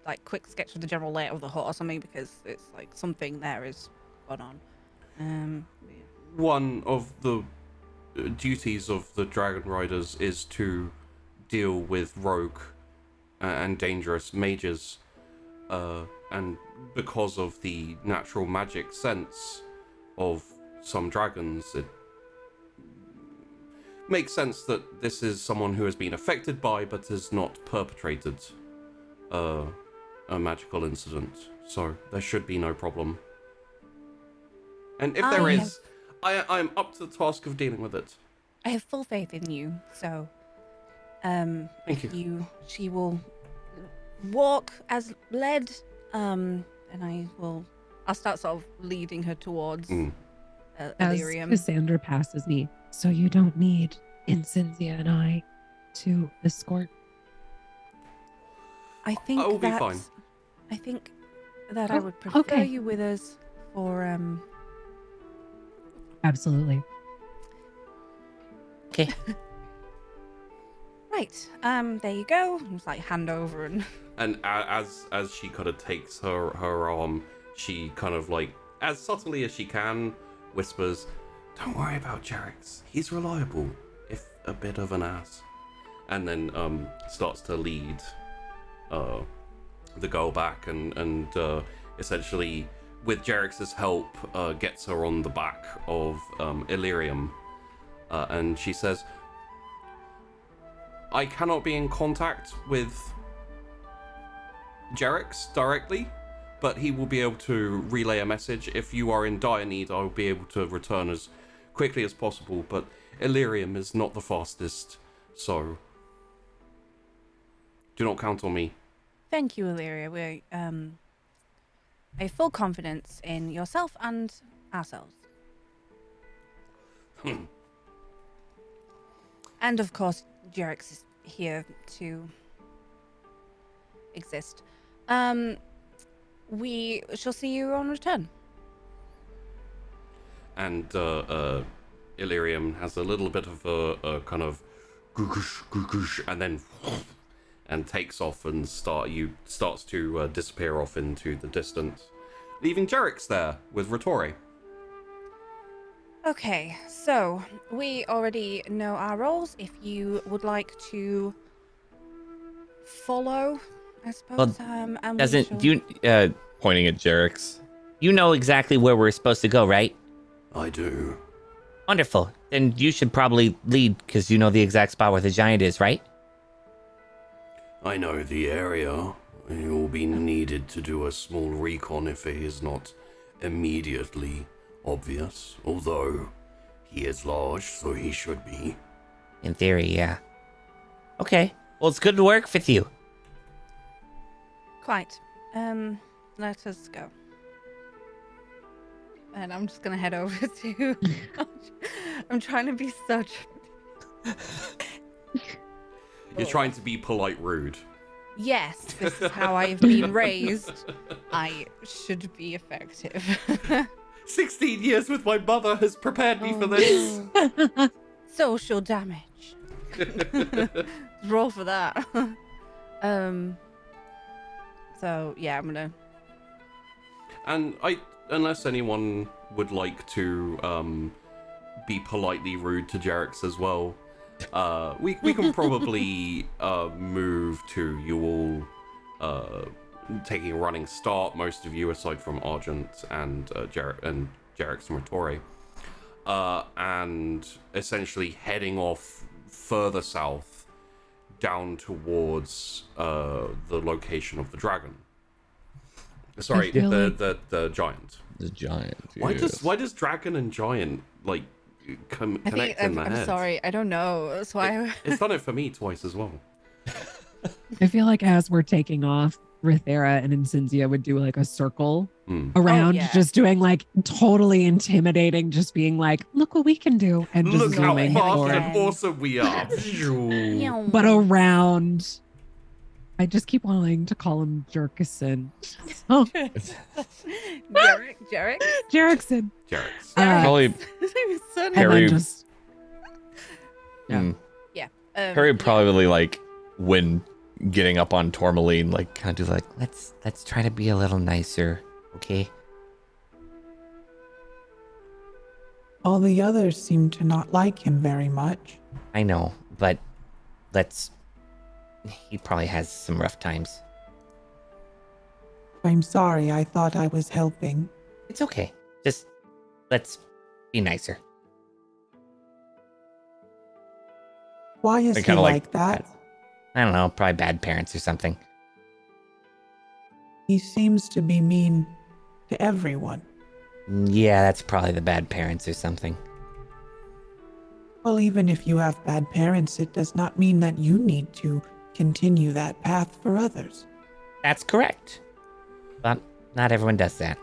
like quick sketch of the general layout of the hut or something, because it's like something there is going on. One of the duties of the Dragon Riders is to deal with rogue and dangerous mages, and because of the natural magic sense of some dragons, it makes sense that this is someone who has been affected by but has not perpetrated a magical incident, so there should be no problem. And if there is, I'm up to the task of dealing with it. I have full faith in you, so Thank you. She will walk as led, and I'll start sort of leading her towards as Illyrium. Cassandra passes me. So you don't need Incensia and I to escort. I think I will be fine. I think that I would prefer okay. you with us for Absolutely. Okay. Right. There you go. It's like hand over And as she kind of takes her arm, she kind of like, as subtly as she can, whispers, "Don't worry about Jarix. He's reliable, if a bit of an ass." And then starts to lead the girl back, and essentially, with Jarix's help, gets her on the back of Illyrium, and she says, "I cannot be in contact with Jarix directly, but he will be able to relay a message. If you are in dire need, I will be able to return as quickly as possible, but Illyrium is not the fastest, so do not count on me." Thank you, Illyria. We I have full confidence in yourself and ourselves. And of course, Jarix is here to exist. We shall see you on return. And Illyrium has a little bit of a kind of goosh, and then and takes off and starts to disappear off into the distance, leaving Jarix there with Ratori. Okay, so we already know our roles. If you would like to follow, I suppose. Well, and doesn't you Pointing at Jarix. you know exactly where we're supposed to go, right? I do. Wonderful. Then you should probably lead because you know the exact spot where the giant is, right? I know the area. You will be needed to do a small recon if it is not immediately obvious, although he is large, so he should be. In theory, yeah. Okay. Well, it's good to work with you. Quite. Let us go. And I'm just gonna head over to. I'm trying to be such. You're trying to be polite, rude. Yes, this is how I've been raised. I should be effective. 16 years with my mother has prepared me for this. No. Social damage. Roll for that. So yeah, I'm gonna. And unless anyone would like to be politely rude to Jerix as well, we can probably move to you all taking a running start. Most of you, aside from Argent and Jerix and Ratore, and essentially heading off further south down towards the location of the dragon. Sorry, the giant. The giant. Why yes. does dragon and giant like connect in my head? I'm sorry, I don't know. That's why It's done it for me twice as well. I feel like as we're taking off, Rithera and Incinzia would do like a circle around, just doing like totally intimidating, just being like, look what we can do. And just Look how zooming fast forward. and awesome we are. But around, I just keep wanting to call him Jerkison. So, Jarek? Jerkson. Jerix. Probably His name is so And Harry- then just, Harry would probably like when getting up on Tourmaline, like Kind of do like, let's try to be a little nicer, okay? All the others seem to not like him very much. I know, but he probably has some rough times. I'm sorry, I thought I was helping. It's okay. Just let's be nicer. Why is I he kinda like that? I don't know, probably bad parents or something. He seems to be mean to everyone. Yeah, that's probably the bad parents or something. Well, even if you have bad parents, it does not mean that you need to continue that path for others. That's correct. But not everyone does that.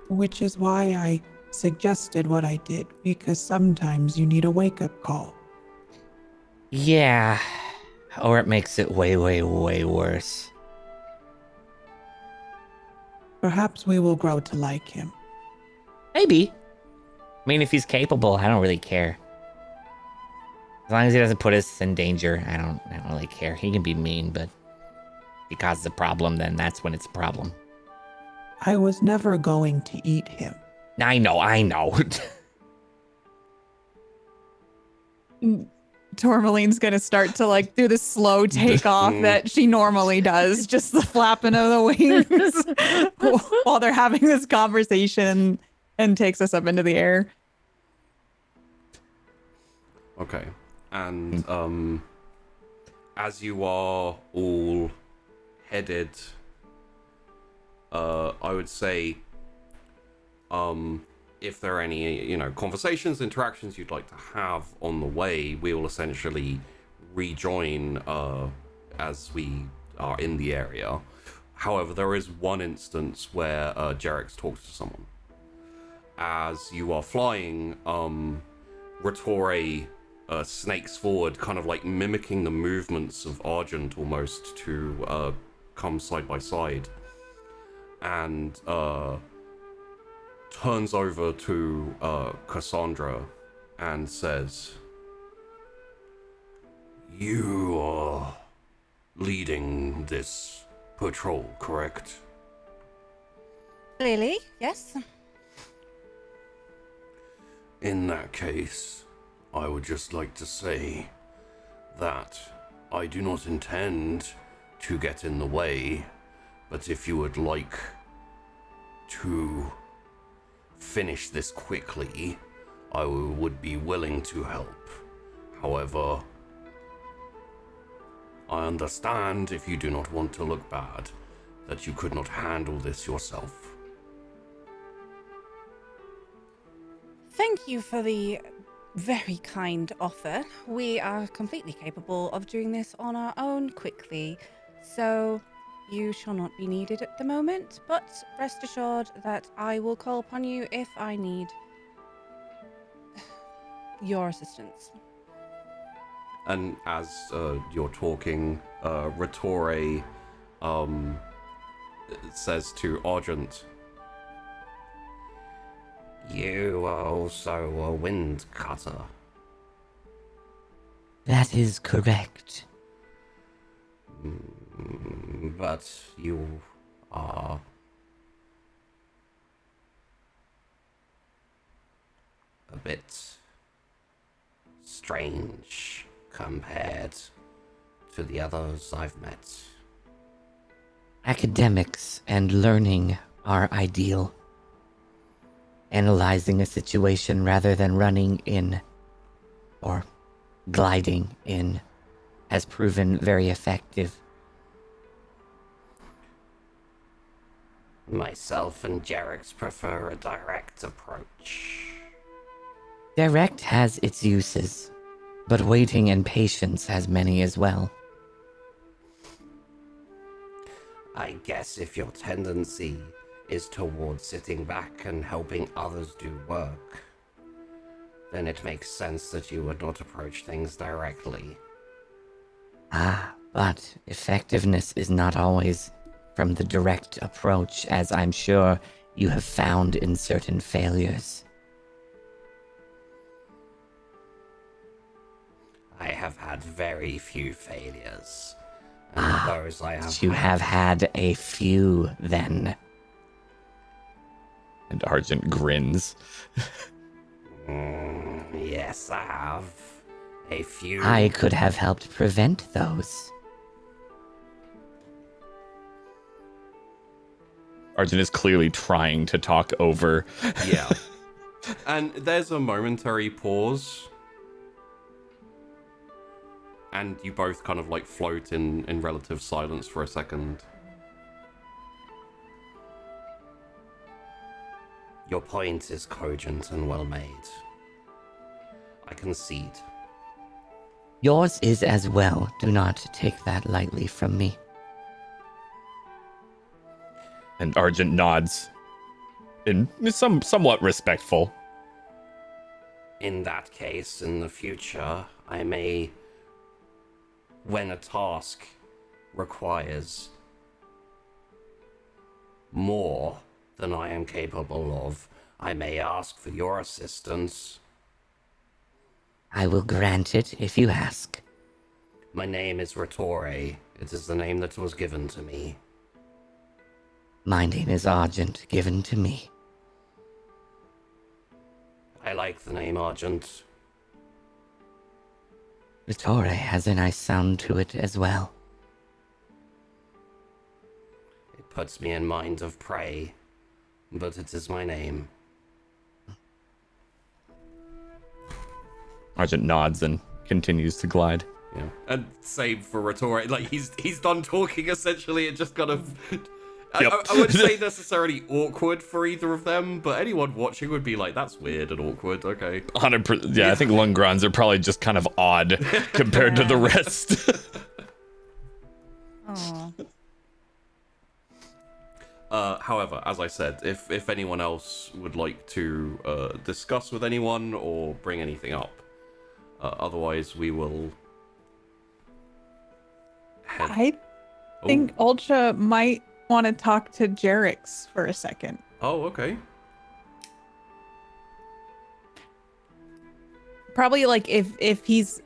Which is why I suggested what I did, because sometimes you need a wake-up call. Yeah, or it makes it way, way, way worse. Perhaps we will grow to like him. Maybe. I mean, if he's capable, I don't really care. As long as he doesn't put us in danger, I don't really care. He can be mean, but if he causes a problem, then that's when it's a problem. I was never going to eat him. I know. Tourmaline's gonna start to like do the slow takeoff that she normally does, just the flapping of the wings while they're having this conversation, and takes us up into the air. Okay. And as you are all headed, I would say, if there are any, conversations, interactions you'd like to have on the way, we will essentially rejoin as we are in the area. However, there is one instance where Jerix talks to someone. As you are flying, Ratore snakes forward, kind of like mimicking the movements of Argent almost to come side by side, and turns over to Cassandra and says, "You are leading this patrol, correct?" Clearly, yes. In that case, I would just like to say that I do not intend to get in the way, but if you would like to finish this quickly, I would be willing to help. However, I understand if you do not want to look bad, that you could not handle this yourself. Thank you for the very kind offer. We are completely capable of doing this on our own quickly. So, You shall not be needed at the moment, but rest assured that I will call upon you if I need your assistance. And as you're talking, Rattore says to Argent, "You are also a wind cutter." That is correct. But you are a bit strange compared to the others I've met. Academics and learning are ideal. Analyzing a situation rather than running in or gliding in has proven very effective. Myself and Jerix prefer a direct approach. Direct has its uses, but waiting and patience has many as well. I guess if your tendency is towards sitting back and helping others do work, then it makes sense that you would not approach things directly. But effectiveness is not always from the direct approach, as I'm sure you have found in certain failures. I have had very few failures. And those I have You have had a few, then. And Argent grins. Yes, I have. A few. I could have helped prevent those. Argent is clearly trying to talk over. Yeah. And there's a momentary pause. And you both kind of like float in relative silence for a second. Your point is cogent and well made. I concede. Yours is as well. Do not take that lightly from me. And Argent nods. In somewhat respectful. In that case, in the future, I may, when a task requires more than I am capable of, I may ask for your assistance. I will grant it if you ask. My name is Rattore. It is the name that was given to me. My name is Argent, given to me. I like the name Argent. Rattore has a nice sound to it as well. It puts me in mind of prey, but it is my name. Argent nods and continues to glide. Yeah. And same for Rattore. Like, he's done talking, essentially. It just kind of... Yep. I wouldn't say necessarily awkward for either of them, but anyone watching would be like, that's weird and awkward, okay. 100%. Yeah, I think Lungrons are probably just kind of odd compared to the rest. However, as I said, if anyone else would like to discuss with anyone or bring anything up, otherwise we will head... I think Ultra might want to talk to Jerix for a second. Oh, okay. Probably like if he's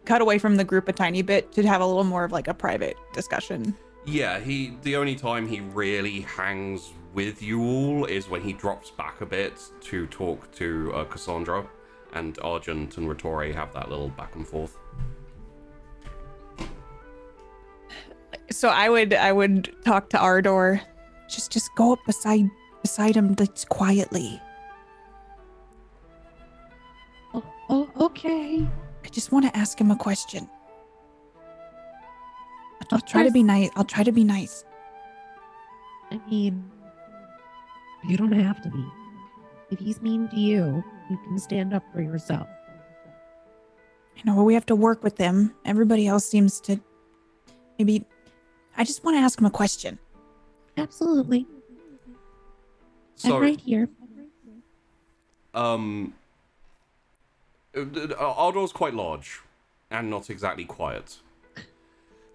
cut away from the group a tiny bit, to have a little more of like a private discussion. Yeah, the only time he really hangs with you all is when he drops back a bit to talk to Cassandra, and Argent and Rattore have that little back and forth. So I would talk to Ardor. Just go up beside him, like, quietly. Oh, okay. I just want to ask him a question. I'll try to be nice. I'll try to be nice. I mean, you don't have to be. If he's mean to you, you can stand up for yourself. You know, we have to work with them. Everybody else seems to maybe I just want to ask him a question. Absolutely. So, I'm right here. Our door's quite large and not exactly quiet.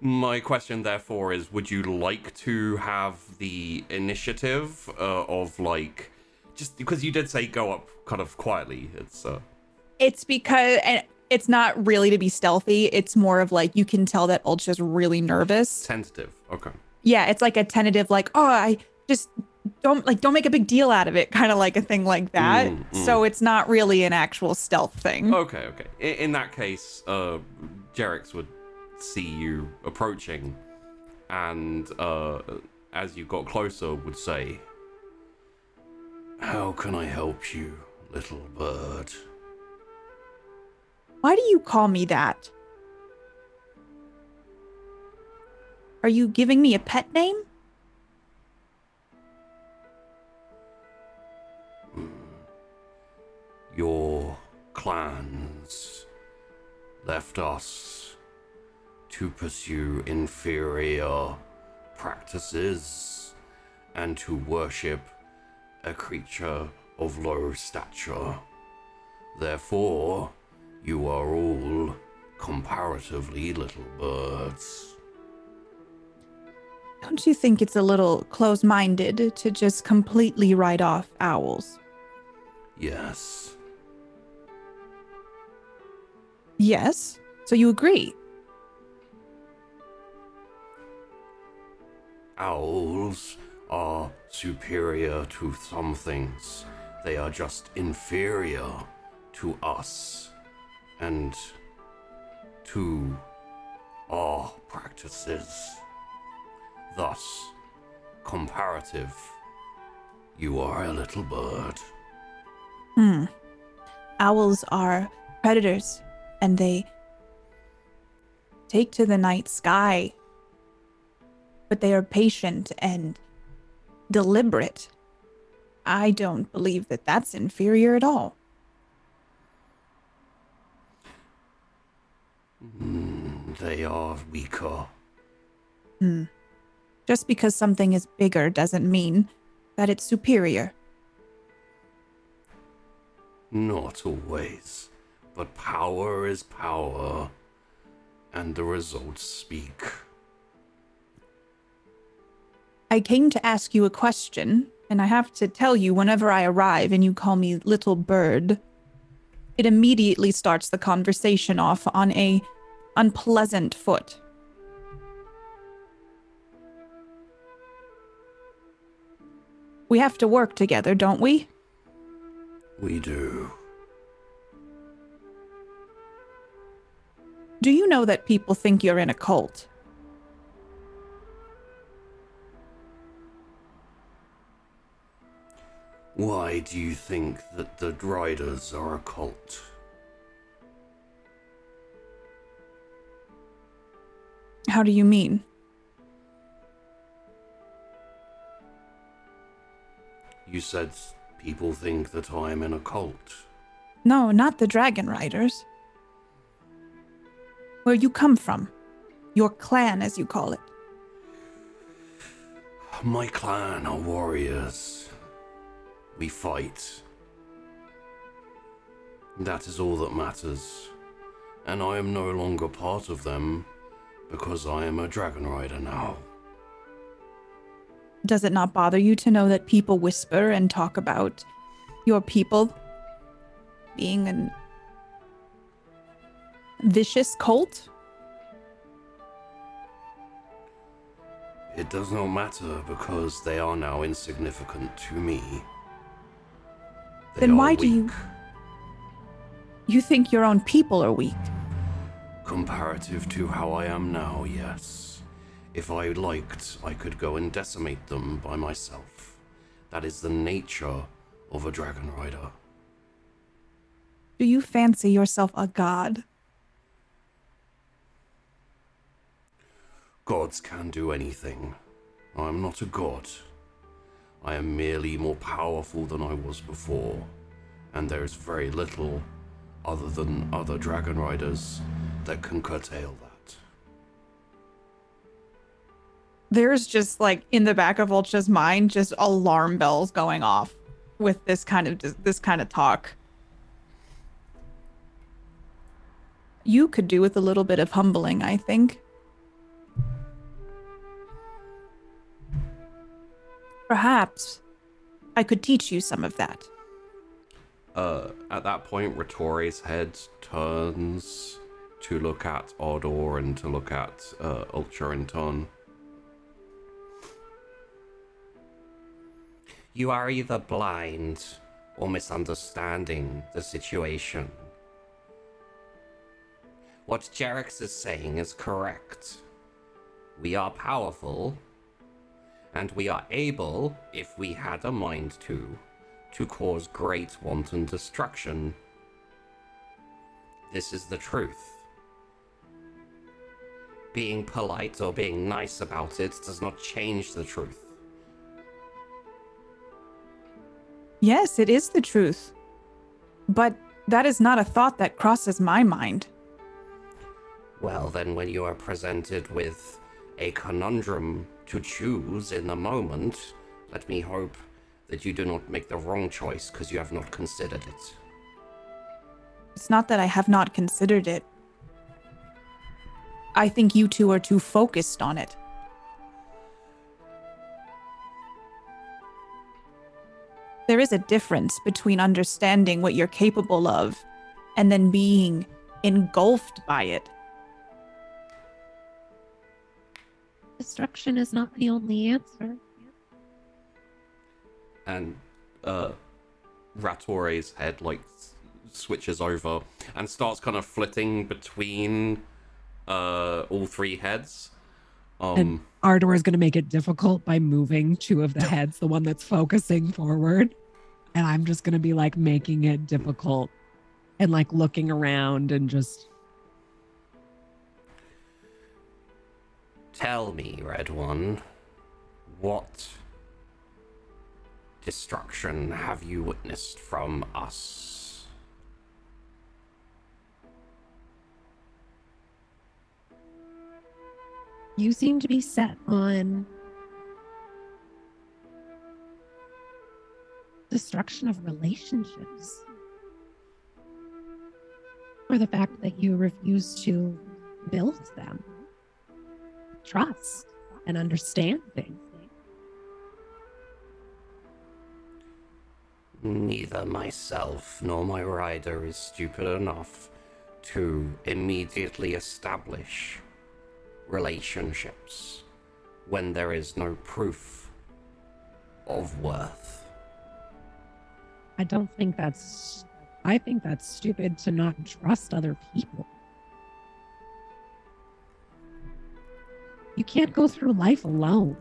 My question, therefore, is: would you like to have the initiative of like, just because you did say go up kind of quietly? It's because, and it's not really to be stealthy. It's more of like you can tell that Ultra's really nervous. Tentative. Okay. Yeah, it's like a tentative, like, oh, I just don't make a big deal out of it, kind of like a thing like that. So it's not really an actual stealth thing. Okay. In that case, Jerix would see you approaching, and as you got closer, would say, "How can I help you, little bird?" Why do you call me that? Are you giving me a pet name? Your clans left us to pursue inferior practices and to worship a creature of low stature. Therefore, you are all comparatively little birds. Don't you think it's a little close-minded to just completely write off owls? Yes. Yes? So you agree? Owls are superior to some things. They are just inferior to us and to our practices. Thus, comparative, you are a little bird. Owls are predators, and they take to the night sky. But they are patient and deliberate. I don't believe that that's inferior at all. They are weaker. Just because something is bigger doesn't mean that it's superior. Not always, but power is power, and the results speak. I came to ask you a question, and I have to tell you, whenever I arrive and you call me little bird, it immediately starts the conversation off on a unpleasant foot. We have to work together, don't we? We do. Do you know that people think you're in a cult? Why do you think that the Riders are a cult? How do you mean? You said people think that I'm in a cult. No, not the Dragon Riders. Where you come from. Your clan, as you call it. My clan are warriors. We fight. That is all that matters. And I am no longer part of them because I am a Dragon Rider now. Does it not bother you to know that people whisper and talk about your people being a vicious cult? It does not matter because they are now insignificant to me. They Then are why do weak. you think your own people are weak? Comparative to how I am now, yes. If I liked, I could go and decimate them by myself. That is the nature of a Dragon Rider. Do you fancy yourself a god? Gods can do anything. I am not a god. I am merely more powerful than I was before, and there is very little, other than other Dragon Riders, that can curtail that. There's just like in the back of Ulcha's mind, just alarm bells going off with this kind of talk. You could do with a little bit of humbling, I think. Perhaps I could teach you some of that. At that point, Ratore's head turns to look at Ardor and to look at Ultra in turn. You are either blind or misunderstanding the situation. What Jerix is saying is correct. We are powerful, and we are able, if we had a mind to cause great wanton destruction. This is the truth. Being polite or being nice about it does not change the truth. Yes, it is the truth. But that is not a thought that crosses my mind. Well, then when you are presented with a conundrum to choose in the moment, let me hope that you do not make the wrong choice because you have not considered it. It's not that I have not considered it. I think you two are too focused on it. There is a difference between understanding what you're capable of and then being engulfed by it. Destruction is not the only answer. And Ratore's head like switches over and starts kind of flitting between all three heads. And Ardor is going to make it difficult by moving two of the heads, the one that's focusing forward. And I'm just going to be like making it difficult and like looking around and just. Tell me, Red One, what destruction have you witnessed from us? You seem to be set on destruction of relationships. Or the fact that you refuse to build them. Trust and understanding. Neither myself nor my rider is stupid enough to immediately establish relationships when there is no proof of worth. I think that's stupid to not trust other people. You can't go through life alone.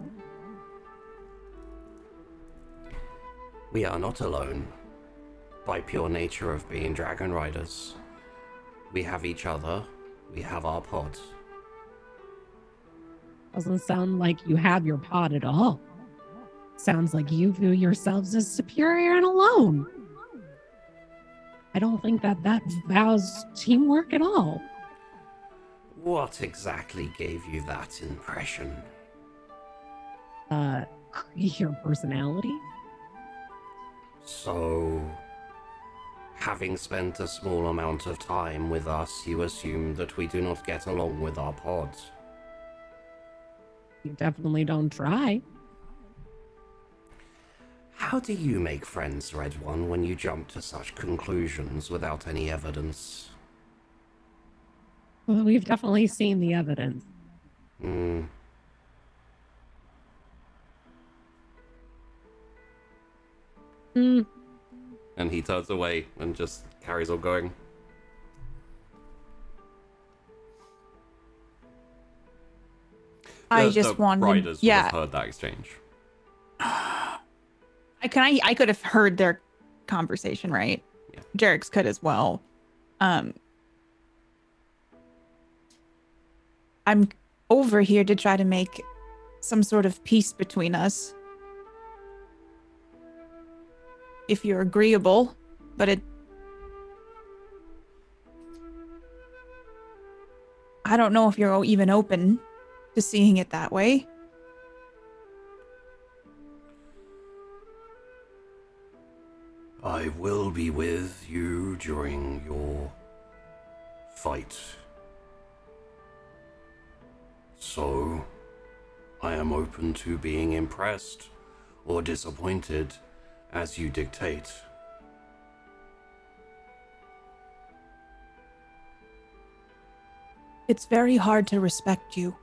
We are not alone by pure nature of being dragon riders. We have each other, we have our pod. Doesn't sound like you have your pod at all. Sounds like you view yourselves as superior and alone. I don't think that vows teamwork at all. What exactly gave you that impression? Your personality? So, having spent a small amount of time with us, you assume that we do not get along with our pods. You definitely don't try. How do you make friends, Red One, when you jump to such conclusions without any evidence? Well, we've definitely seen the evidence. And he turns away and just carries on going. I just wanted, riders would have heard that exchange. I could have heard their conversation, right? Yeah. Jerix could as well. I'm over here to try to make some sort of peace between us. If you're agreeable, but I don't know if you're even open to seeing it that way. will be with you during your fight. So, I am open to being impressed or disappointed as you dictate. It's very hard to respect you.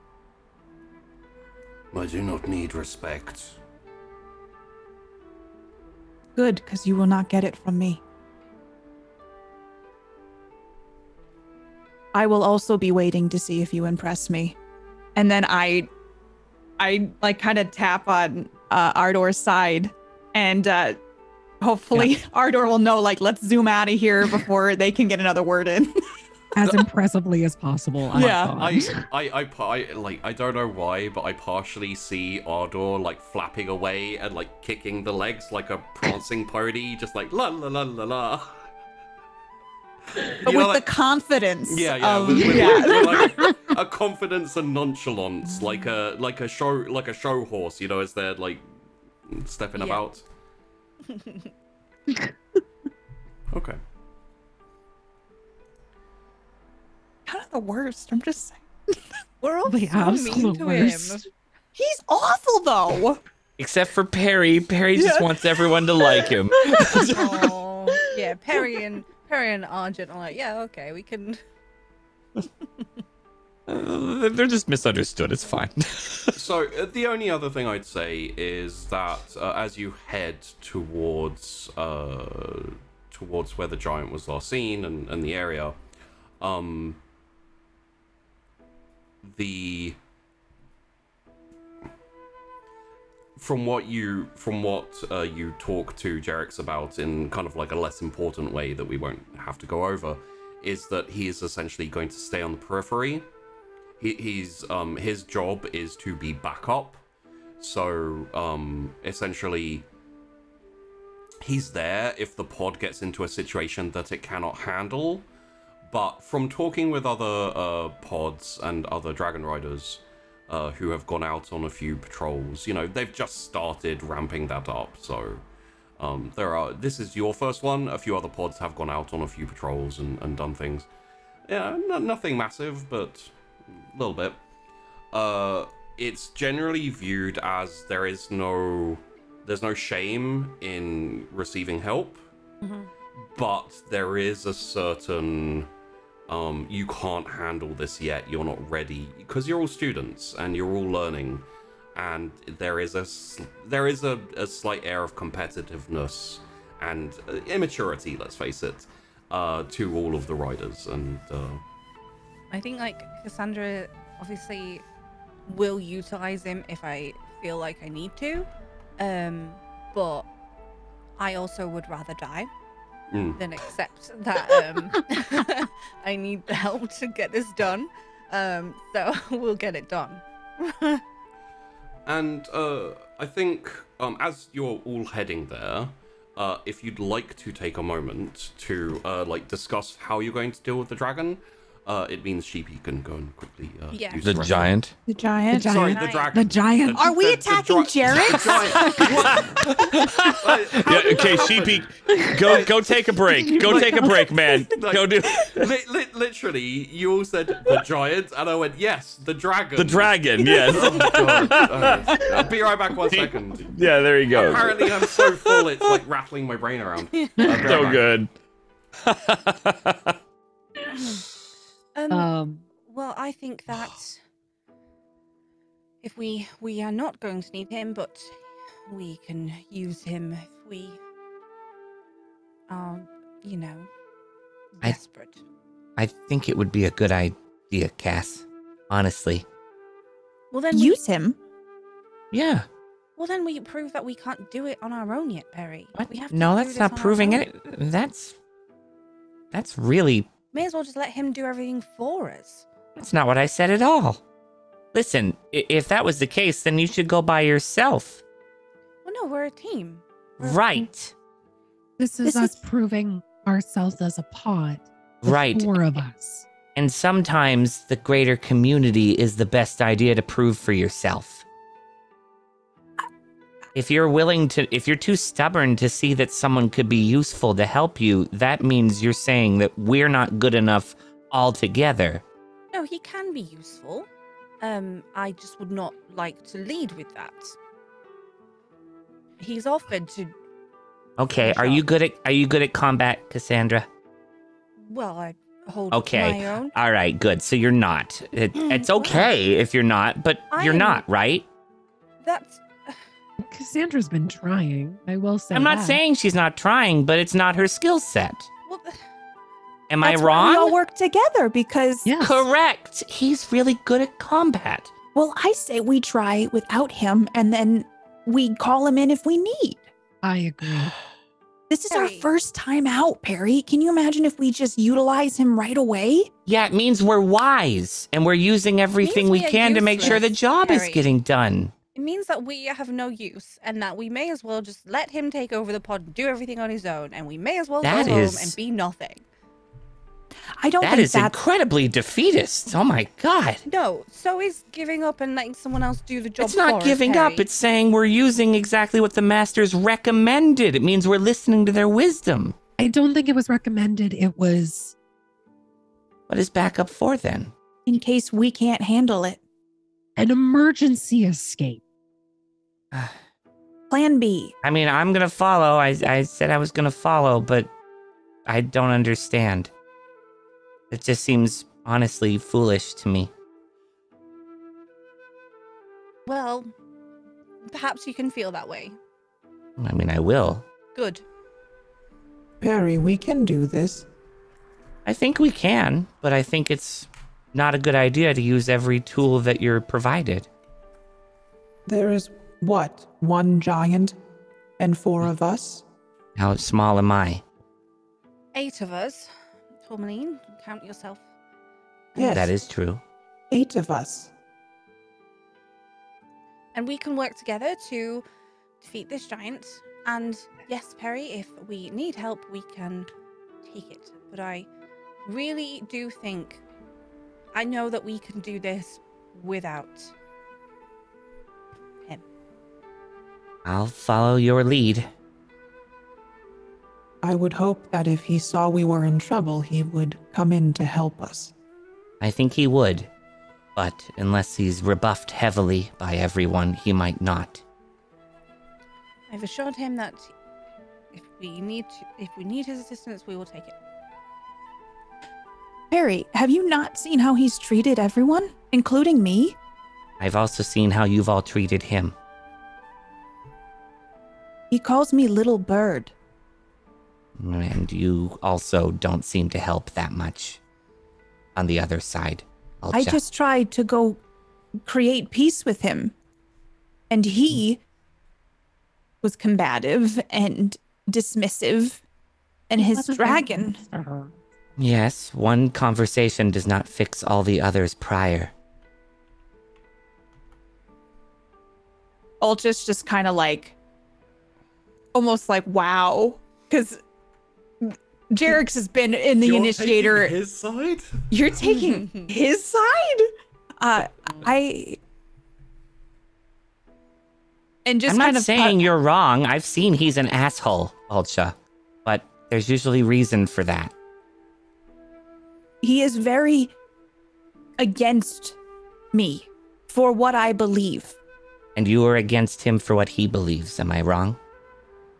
I do not need respect. Good, because you will not get it from me. I will also be waiting to see if you impress me. And then I like kind of tap on Ardor's side, and hopefully Ardor will know, like, let's zoom out of here before they can get another word in. As impressively as possible. I don't know why, but I partially see Ardor like flapping away and like kicking the legs like a prancing pony, just like la la la la la. But with the confidence. With like a confidence and nonchalance, like a show horse, you know, as they're like stepping about. Okay. Kind of the worst. I'm just saying. We're all The so absolute mean to him. worst. He's awful, though. Except for Perry. Perry just wants everyone to like him. Oh, yeah, Perry and Argent are like, yeah, okay, we can. They're just misunderstood. It's fine. So the only other thing I'd say is that as you head towards where the giant was last seen and the area, from what you talk to Jerick's about in kind of like a less important way that we won't have to go over, is that he is essentially going to stay on the periphery. His job is to be backup. So essentially he's there if the pod gets into a situation that it cannot handle. But from talking with other pods and other Dragon Riders who have gone out on a few patrols, you know, they've just started ramping that up. So this is your first one. A few other pods have gone out on a few patrols and done things. Yeah, nothing massive, but a little bit. It's generally viewed as there's no shame in receiving help, but there is a certain you can't handle this yet, you're not ready, because you're all students and you're all learning, and there is a slight air of competitiveness and immaturity, let's face it, to all of the riders. And I think like Cassandra obviously will utilize him if I feel like I need to, but I also would rather die than accept that I need the help to get this done. So we'll get it done. And I think as you're all heading there, if you'd like to take a moment to like discuss how you're going to deal with the dragon, it means Sheepy can go and quickly use The giant. The giant. Sorry, the dragon. The giant. Are we attacking Jarek? Yeah, okay, Sheepy, go take a break. Go take a break, man. Go do. Literally, you all said the giant, and I went, yes, the dragon. The dragon, yes. Oh, God. I'll be right back 1 second. Yeah, there you go. Apparently, I'm so full, it's like rattling my brain around. So good. Well, I think that if we are not going to need him, but we can use him if we are, you know, desperate. I think it would be a good idea, Cass. Honestly. Well, then Use him. Yeah. Well, then we prove that we can't do it on our own yet, Perry. What? We have to No, do that's this not on our proving own. it. That's really. May as well just let him do everything for us. That's not what I said at all. Listen, if that was the case, then you should go by yourself. Well, no, we're a team. Right. This is us proving ourselves as a pod. The Right. 4 of us. And sometimes the greater community is the best idea to prove for yourself. If you're too stubborn to see that someone could be useful to help you, that means you're saying that we're not good enough altogether. No, he can be useful. I just would not like to lead with that. He's offered to. Okay, are you good at combat, Cassandra? Well, I hold okay. my own. All right, good. So you're not. It's okay if you're not, but you're not, right? That's. Cassandra's been trying. I will say. I'm not saying she's not trying, but it's not her skill set. Well, Am I That's wrong? why we all work together because. Yes. Correct. He's really good at combat. Well, I say we try without him and then we call him in if we need. I agree. This is our Perry. first time out, Perry. Can you imagine if we just utilize him right away? Yeah, it means we're wise and we're using everything we we are can to make sure the useless, job is Perry. getting done. It means that we have no use, and that we may as well just let him take over the pod and do everything on his own, and we may as well That go home is- and be nothing. I don't That think is that's incredibly defeatist. Oh my god. No, so is giving up and letting someone else do the job. It's not for us, giving up. Perry. It's saying we're using exactly what the masters recommended. It means we're listening to their wisdom. I don't think it was recommended. It was What is backup for then? in case we can't handle it. an emergency escape. Plan B. I mean, I'm going to follow. I said I was going to follow, but I don't understand. It just seems honestly foolish to me. Well, perhaps you can feel that way. I mean, I will. Good. Perry, we can do this. I think we can, but I think it's not a good idea to use every tool that you're provided. There is, what, one giant and 4 of us? How small am I? 8 of us. Tourmaline, count yourself. Yes, That is true. 8 of us. And we can work together to defeat this giant. And yes, Perry, if we need help, we can take it. But I really do think I know that we can do this without him. I'll follow your lead. I would hope that if he saw we were in trouble, he would come in to help us. I think he would, but unless he's rebuffed heavily by everyone, he might not. I've assured him that if we need his assistance, we will take it. Perry, have you not seen how he's treated everyone, including me? I've also seen how you've all treated him. He calls me Little Bird. And you also don't seem to help that much on the other side. I just tried to go create peace with him. And he was combative and dismissive. And his dragon. Yes, one conversation does not fix all the others prior. Ultra's just kind of like, almost like, wow. Because Jarek's has been in the initiator. Taking his side? You're taking his side? And just I'm kind not of saying you're wrong. I've seen he's an asshole, Ulcha. But there's usually reason for that. he is very against me for what I believe. And you are against him for what he believes, am I wrong?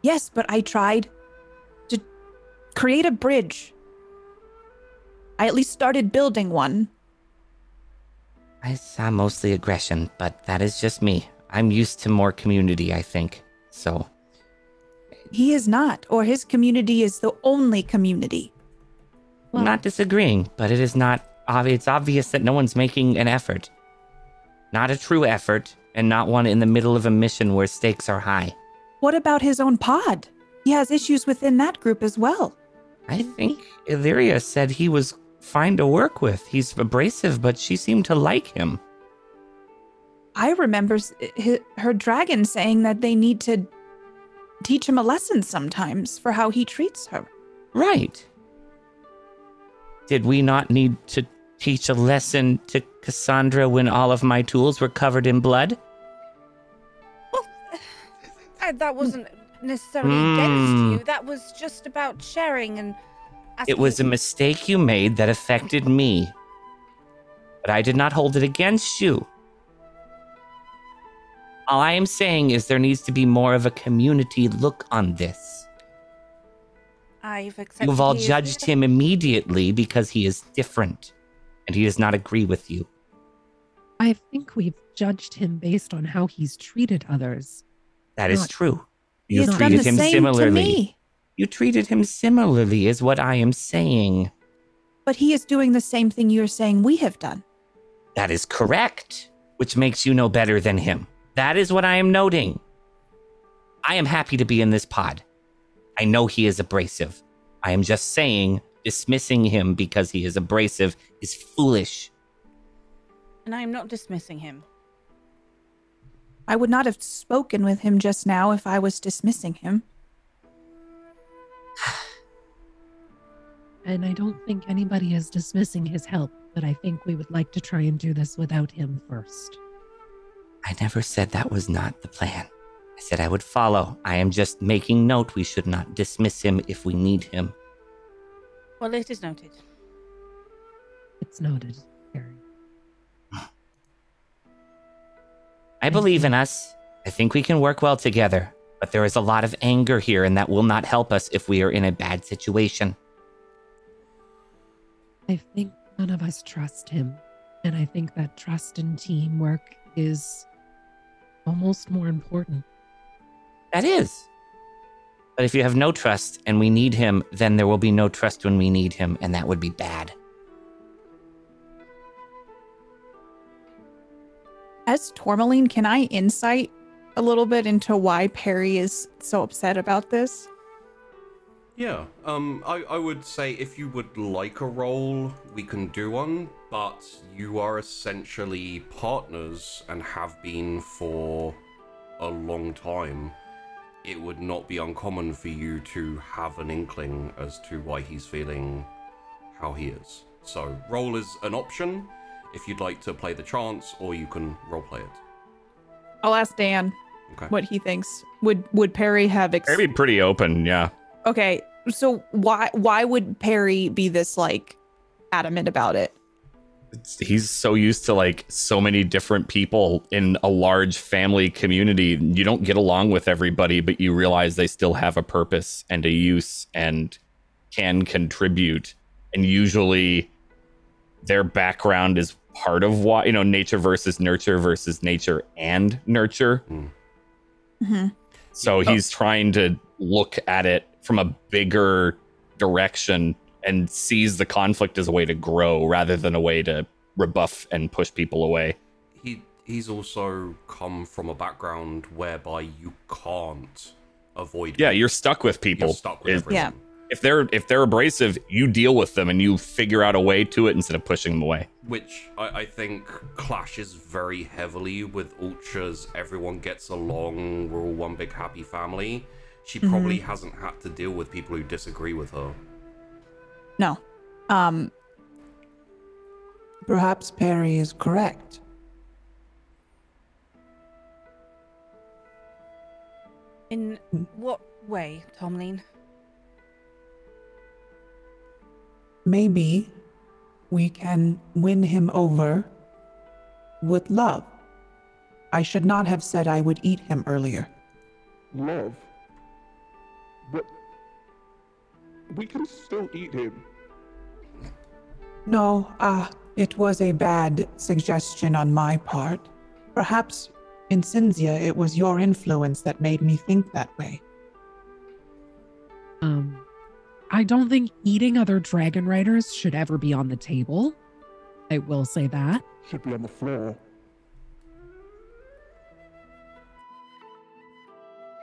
Yes, but I tried to create a bridge. I at least started building one. I saw mostly aggression, but that is just me. I'm used to more community, I think. So, He is not, or his community is the only community. I'm not disagreeing, but it is not it's obvious that no one's making an effort. Not a true effort, and not one in the middle of a mission where stakes are high. What about his own pod? He has issues within that group as well. I think Illyria said he was fine to work with. He's abrasive, but she seemed to like him. I remember her dragon saying that they need to teach him a lesson sometimes for how he treats her. Right. Did we not need to teach a lesson to Cassandra when all of my tools were covered in blood? That wasn't necessarily against you. That was just about sharing and asking. It was a mistake you made that affected me. But I did not hold it against you. All I am saying is there needs to be more of a community look on this. I've accepted. You've all judged him immediately because he is different, and he does not agree with you. I think we've judged him based on how he's treated others. That is true. He You has done treated the him same similarly. to me. You treated him similarly, is what I am saying. But he is doing the same thing you're saying we have done. That is correct, which makes you no better than him. That is what I am noting. I am happy to be in this pod. I know he is abrasive. I am just saying dismissing him because he is abrasive is foolish. And I am not dismissing him. I would not have spoken with him just now if I was dismissing him. And I don't think anybody is dismissing his help, but I think we would like to try and do this without him first. I never said that was not the plan. I said I would follow. I am just making note we should not dismiss him if we need him. Well, it is noted. It's noted, Harry. I believe in us. I think we can work well together. But there is a lot of anger here, and that will not help us if we are in a bad situation. I think none of us trust him. And I think that trust and teamwork is almost more important. That is. But if you have no trust and we need him, then there will be no trust when we need him, and that would be bad. As Tourmaline, can I insight a little bit into why Perry is so upset about this? Yeah, I would say if you would like a role, we can do one, but you are essentially partners and have been for a long time. It would not be uncommon for you to have an inkling as to why he's feeling how he is. So, role is an option if you'd like to play the chance, or you can roleplay it. I'll ask Dan what he thinks. Would Perry have... Perry pretty open, yeah. Okay, so why would Perry be this, like, adamant about it? He's so used to, like, so many different people in a large family community. You don't get along with everybody, but you realize they still have a purpose and a use and can contribute. And usually their background is part of why, nature versus nature and nurture. Mm-hmm. So he's trying to look at it from a bigger direction and sees the conflict as a way to grow rather than a way to rebuff and push people away. He's also come from a background whereby you can't avoid. Yeah, you're stuck with people. You're stuck with everything. Yeah. If they're abrasive, you deal with them and you figure out a way to it instead of pushing them away. Which I think clashes very heavily with Ultra's everyone gets along, we're all one big happy family. She probably hasn't had to deal with people who disagree with her. No. Perhaps Perry is correct. In what way, Tomlin? Maybe we can win him over with love. I should not have said I would eat him earlier. Love? But we can still eat him. No, it was a bad suggestion on my part. Perhaps in Cinzia, it was your influence that made me think that way. I don't think eating other dragon riders should ever be on the table. I will say that. Should be on the floor.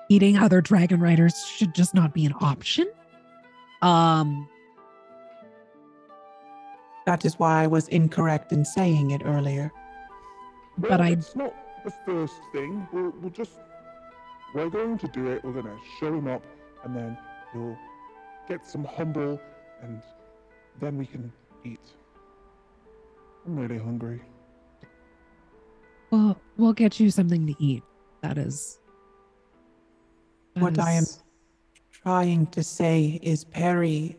Eating other dragon riders should just not be an option. That is why I was incorrect in saying it earlier. Well, it's not the first thing. We're going to do it. We're going to show him up, and then he'll get some humble, and then we can eat. I'm really hungry. Well, we'll get you something to eat. That is What I am trying to say is Perry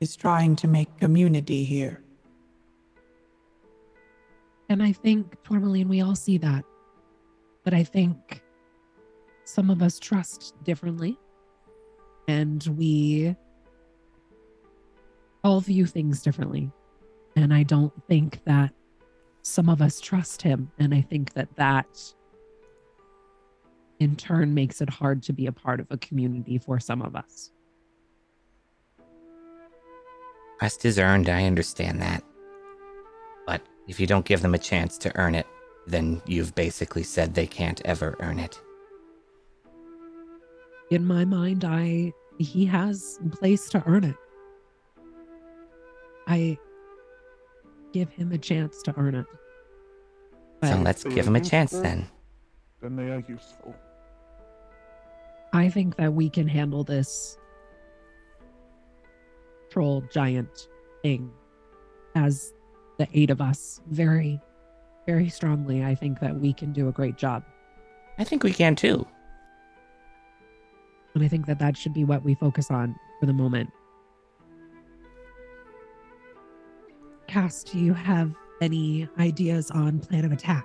is trying to make community here. And I think, Tourmaline, we all see that. But I think some of us trust differently. And we all view things differently. And I don't think that some of us trust him. And I think that that in turn makes it hard to be a part of a community for some of us. Trust is earned, I understand that. But if you don't give them a chance to earn it, then you've basically said they can't ever earn it. In my mind, he has a place to earn it. I give him a chance to earn it. So But let's give him a chance then. Then they are useful. I think that we can handle this troll giant thing as the 8 of us very, very strongly. I think that we can do a great job. I think we can too. And I think that that should be what we focus on for the moment. Cass, do you have any ideas on plan of attack?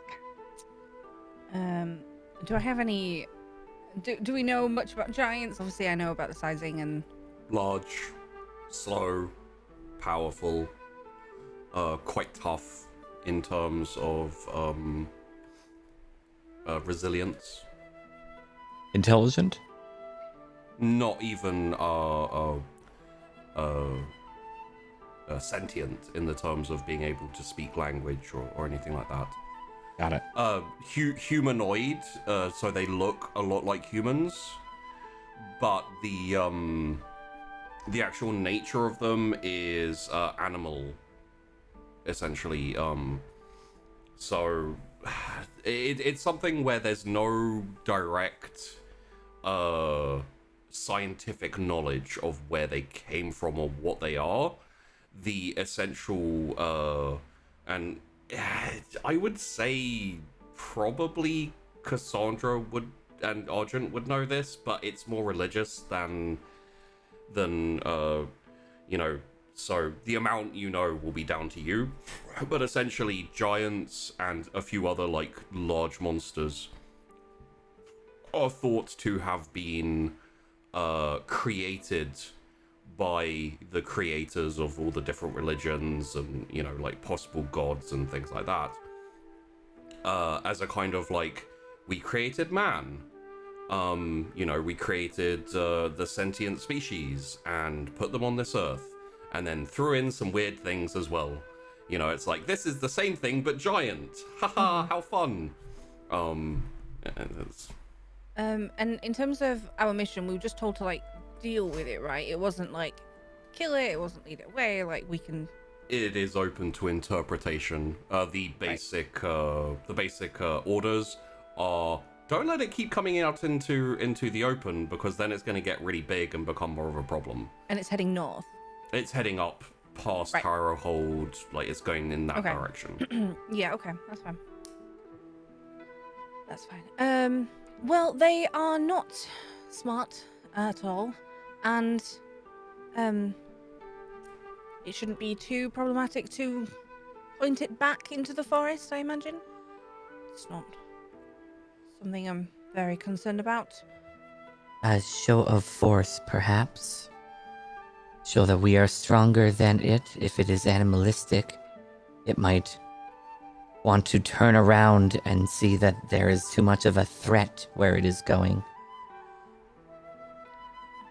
Do I have any... Do we know much about giants? Obviously, I know about the sizing and... Large, slow, powerful, quite tough in terms of resilience. Intelligent? Not even sentient in the terms of being able to speak language or anything like that. Got it. Humanoid, so they look a lot like humans, but the actual nature of them is animal, essentially. So it's something where there's no direct scientific knowledge of where they came from or what they are. The essential and I would say probably Cassandra would and Argent would know this, but it's more religious than you know, so the amount you know will be down to you. But essentially giants and a few other like large monsters are thought to have been created by the creators of all the different religions and, you know, like possible gods and things like that, as a kind of like, we created man, you know, we created the sentient species and put them on this earth and then threw in some weird things as well. You know, it's like, this is the same thing but giant. Haha, how fun. And in terms of our mission, we were just told to like deal with it, right? It wasn't like kill it, it wasn't lead it away, like we can... It is open to interpretation. The basic orders are, don't let it keep coming out into the open, because then it's going to get really big and become more of a problem. And it's heading north. It's heading up past Harrow Hold, like it's going in that direction. Yeah, okay, that's fine. That's fine. Well, they are not smart at all, and it shouldn't be too problematic to point it back into the forest, I imagine. It's not something I'm very concerned about. A show of force, perhaps. Show that we are stronger than it. If it is animalistic, it might want to turn around and see that there is too much of a threat where it is going.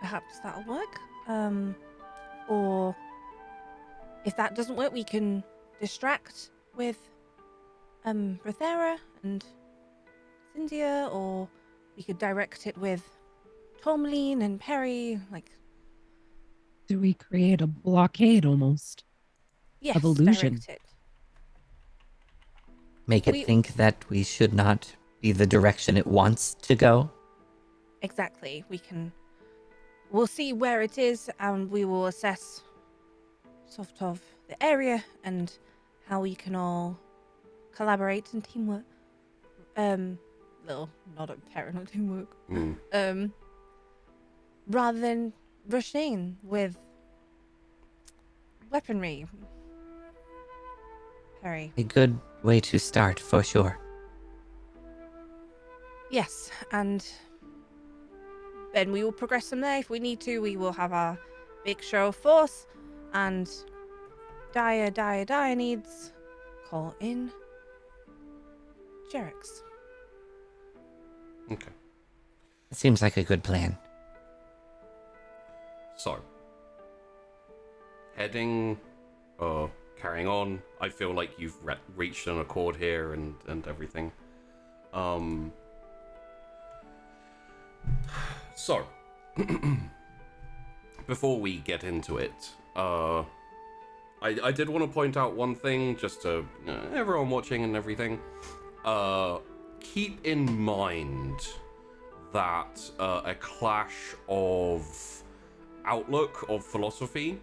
Perhaps that'll work. Or if that doesn't work, we can distract with Rethera and Cynthia, or we could direct it with Tourmaline and Perry, like... Do we create a blockade almost? Yes, of illusion? direct it. Make it think that we should not be the direction it wants to go? Exactly. We'll see where it is, and we will assess sort of the area and how we can all collaborate and teamwork. Little nod at Terra, not teamwork. rather than rush in with weaponry. Perry. A good way to start, for sure. Yes, and then we will progress from there. If we need to, we will have our big show of force, and dire needs call in Jerix. Okay. It seems like a good plan. So, carrying on. I feel like you've reached an accord here and everything. So, before we get into it, I did want to point out one thing, just to everyone watching and everything. Keep in mind that a clash of outlook, of philosophy,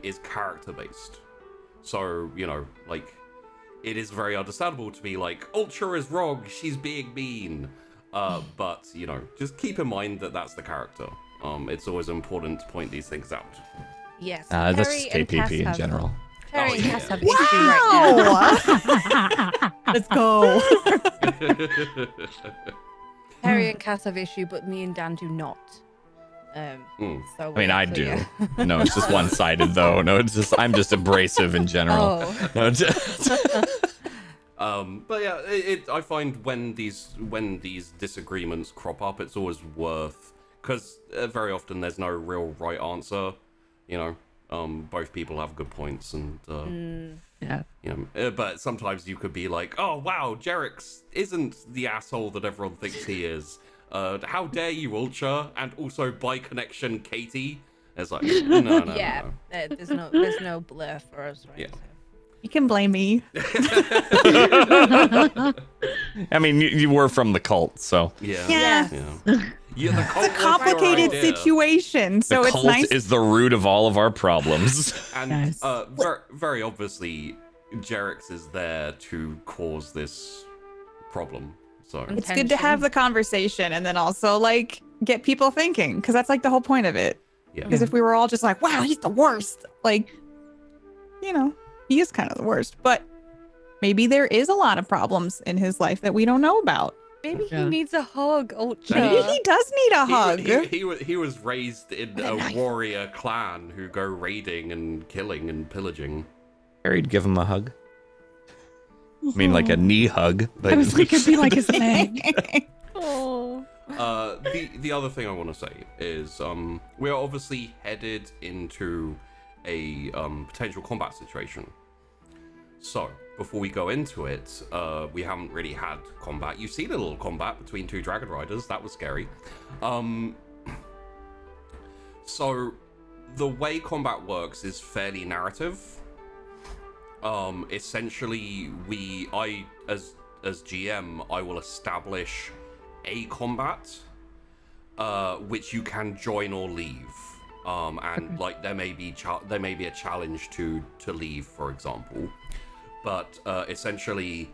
is character-based. So, like, it is very understandable to be like, Ultra is wrong, she's being mean. But, just keep in mind that that's the character. It's always important to point these things out. Yes. That's just KPP in general. Perry and Cass have Wow! issue right now. Let's go. Perry and Cass have issue, but me and Dan do not. So I mean, I do. Yeah. No, it's just one-sided though. No, it's just I'm just abrasive in general. Oh. No, But yeah, I find when these disagreements crop up, it's always worth, because very often there's no real right answer. Both people have good points, and Yeah. but sometimes you could be like, oh wow, Jerix isn't the asshole that everyone thinks he is. How dare you, Ultra? And also, by connection, Katie. It's like, no. Yeah, there's no blur for us, right? Yeah. So. You can blame me. I mean, you were from the cult, so Yeah. Yeah. Yeah, the cult It's a was your complicated idea. situation, so the it's cult nice. is the root of all of our problems. And Yes. very obviously, Jerix is there to cause this problem. So It's good to have the conversation and then also like get people thinking, because that's like the whole point of it. yeah. Because if we were all just like, wow, he's the worst, like, he is kind of the worst, but maybe there is a lot of problems in his life that we don't know about. Maybe he Yeah. needs a hug, Ultra. Maybe he does need a hug. He was raised in a warrior clan who go raiding and killing and pillaging. Harry'd give him a hug. I mean, like a knee hug, but I was like, it'd be like his leg. Oh. The other thing I want to say is we are obviously headed into a potential combat situation. So before we go into it, we haven't really had combat. You've seen a little combat between two dragon riders. That was scary. So the way combat works is fairly narrative. Essentially, as GM, I will establish a combat, which you can join or leave. And like there may be a challenge to leave, for example. But essentially,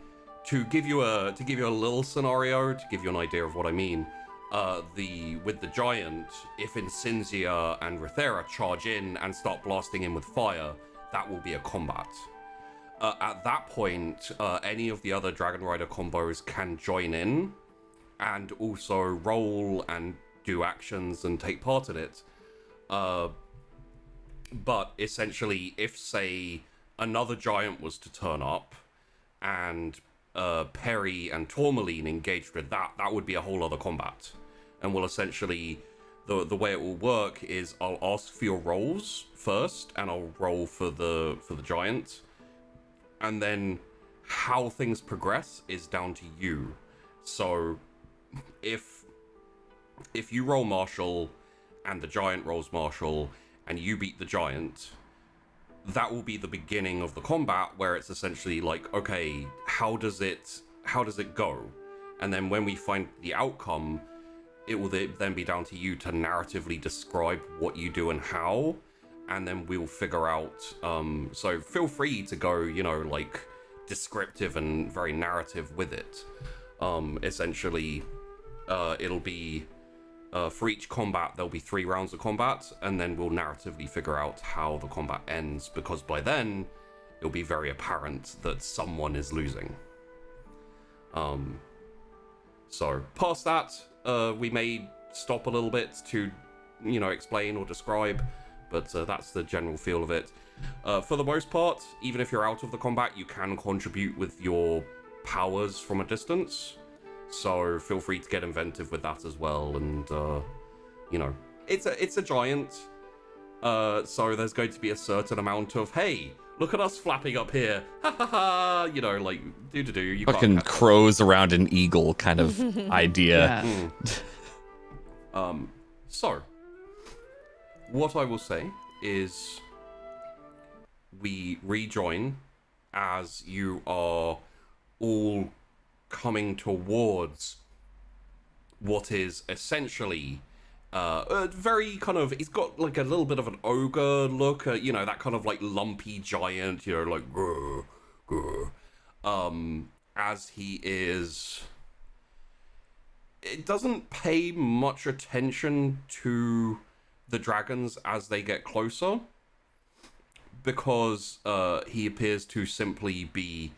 to give you a little scenario, to give you an idea of what I mean, with the giant, if Incinzia and Rithera charge in and start blasting him with fire, that will be a combat. At that point, any of the other Dragon Rider combos can join in and also roll and do actions and take part in it. But essentially, if, say, another giant was to turn up and Perry and Tourmaline engaged with that would be a whole other combat. And will essentially, the way it will work is I'll ask for your rolls first, and I'll roll for the giant. And then how things progress is down to you. So if you roll martial and the giant rolls martial and you beat the giant, that will be the beginning of the combat, where it's essentially like, okay, how does it go? And then when we find the outcome, it will then be down to you to narratively describe what you do and how, and then we'll figure out, so feel free to go, like descriptive and very narrative with it. Essentially, it'll be For each combat, there'll be 3 rounds of combat, and then we'll narratively figure out how the combat ends, because by then, it'll be very apparent that someone is losing. So, past that, we may stop a little bit to, explain or describe, but that's the general feel of it. For the most part, even if you're out of the combat, you can contribute with your powers from a distance. So feel free to get inventive with that as well. And, it's a giant. So there's going to be a certain amount of, hey, look at us flapping up here. Ha ha ha. Like, do. You fucking crows around an eagle kind of idea. So, what I will say is we rejoin as you are all coming towards what is essentially very kind of, he's got like a little bit of an ogre look, that kind of like lumpy giant, like grr, grr. As he is, it doesn't pay much attention to the dragons as they get closer, because he appears to simply be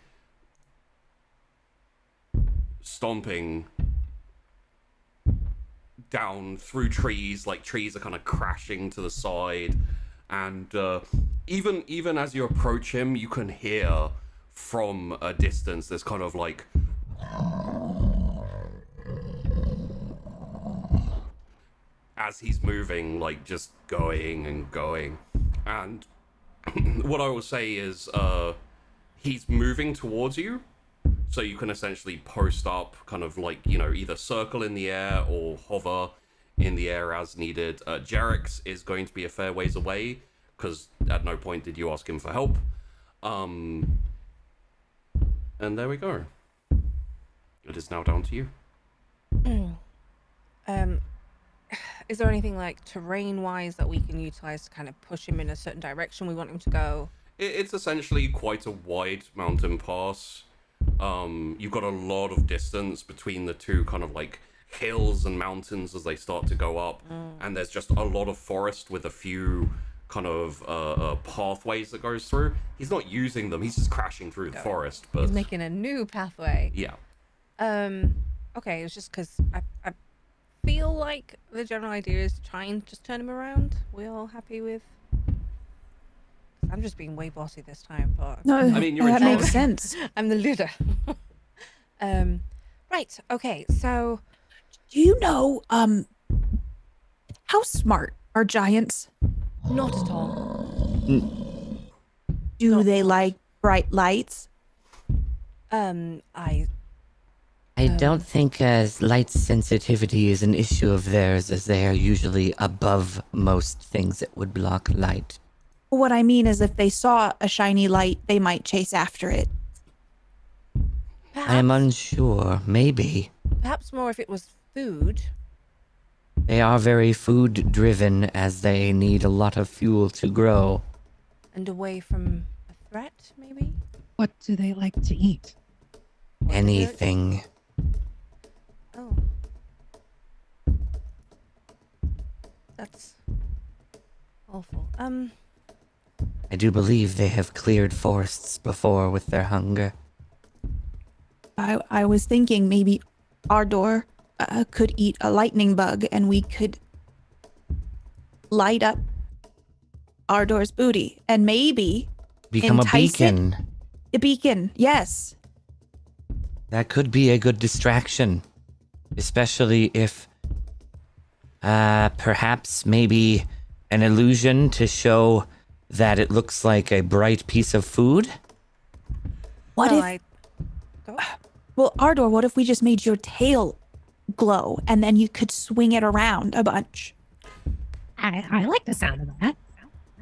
stomping down through trees, like trees are kind of crashing to the side, and even as you approach him, you can hear from a distance this kind of like as he's moving, like just going and going. And what I will say is he's moving towards you, so you can essentially post up, kind of like, either circle in the air or hover in the air as needed. Jerix is going to be a fair ways away, because at no point did you ask him for help. And there we go. It is now down to you. Is there anything like terrain-wise that we can utilize to kind of push him in a certain direction we want him to go? It's essentially quite a wide mountain pass. You've got a lot of distance between the two kind of like hills and mountains as they start to go up, and there's just a lot of forest with a few kind of pathways that goes through. He's not using them, he's just crashing through the forest, but he's making a new pathway. Yeah. Okay, it's just because I feel like the general idea is to try and just turn him around. We all happy with? I'm just being way bossy this time, but no, I mean, that makes sense. I'm the leader. Right. Okay. So, do you know how smart are giants? Not at all. Do they like bright lights? I don't think light sensitivity is an issue of theirs, as they are usually above most things that would block light. What I mean is, if they saw a shiny light, they might chase after it. Perhaps, I am unsure. Maybe. Perhaps more if it was food. They are very food-driven, as they need a lot of fuel to grow. And away from a threat, maybe? What do they like to eat? Anything. Oh. That's awful. I do believe they have cleared forests before with their hunger. I was thinking maybe Ardor could eat a lightning bug, and we could light up Ardor's booty, and maybe become a beacon. A beacon, yes. That could be a good distraction, especially if perhaps maybe an illusion to show that it looks like a bright piece of food. Well, Ardor, what if we just made your tail glow, and then you could swing it around a bunch? I like the sound of that.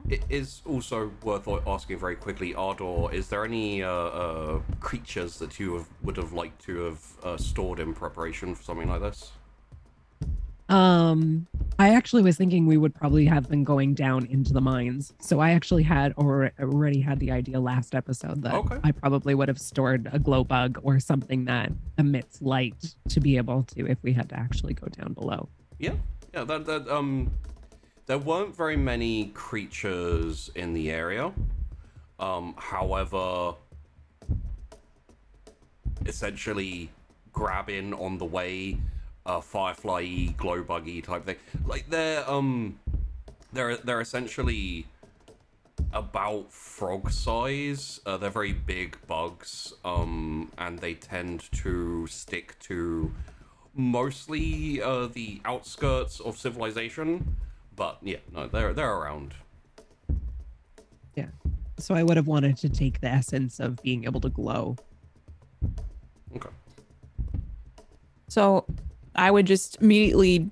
It is also worth asking very quickly, Ardor, is there any creatures that you would have liked to have stored in preparation for something like this? I actually was thinking we would probably have been going down into the mines. So I actually had already had the idea last episode that I probably would have stored a glow bug or something that emits light to be able to, if we had to actually go down below. Yeah, Yeah, there weren't very many creatures in the area. However, essentially grabbing on the way, firefly, glow buggy type thing. Like they're essentially about frog size. They're very big bugs, and they tend to stick to mostly the outskirts of civilization. But yeah, no, they're around. Yeah. So I would have wanted to take the essence of being able to glow. Okay. So I would just immediately,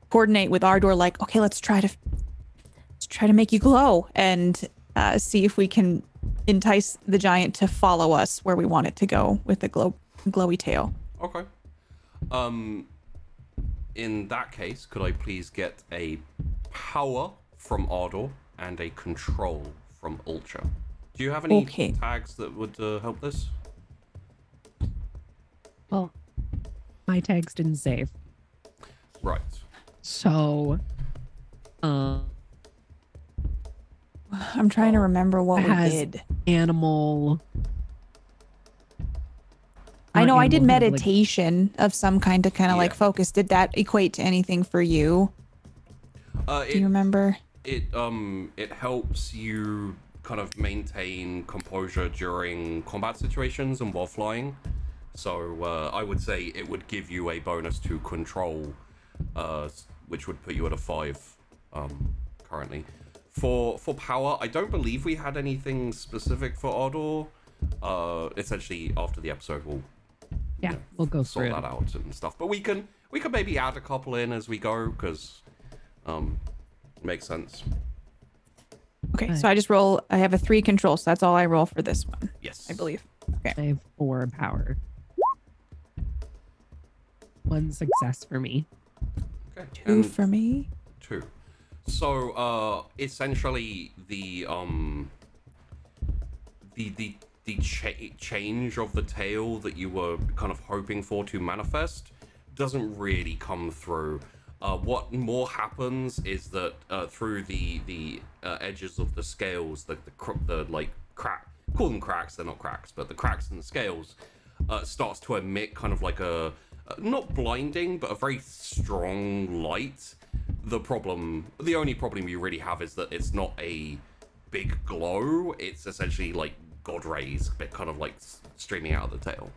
coordinate with Ardor, like, okay, let's try to make you glow and see if we can entice the giant to follow us where we want it to go with the glowy tail. Okay. In that case, could I please get a power from Ardor and a control from Ultra? Do you have any tags that would help this? Well, my tags didn't save. Right. So, I'm trying to remember what we did. Animal. I know I did meditation of some kind to kind of like focus. Did that equate to anything for you? Do you remember? It helps you kind of maintain composure during combat situations and while flying. So I would say it would give you a bonus to control, which would put you at a 5 currently. For power, I don't believe we had anything specific for Ardor. Essentially, after the episode, we'll we'll go sort through that out and stuff. But we can maybe add a couple in as we go because makes sense. Okay, so I have a 3 control, so that's all I roll for this one. Yes, I believe. Okay, I have 4 power. 1 success for me. Okay. 2 for me. 2. So essentially the change of the tail that you were kind of hoping for to manifest doesn't really come through. What more happens is that through the edges of the scales, the like crack, call them cracks, they're not cracks, but the cracks in the scales starts to emit kind of like a not blinding, but a very strong light. The only problem you really have is that it's not a big glow. It's essentially like god rays, but kind of like streaming out of the tail.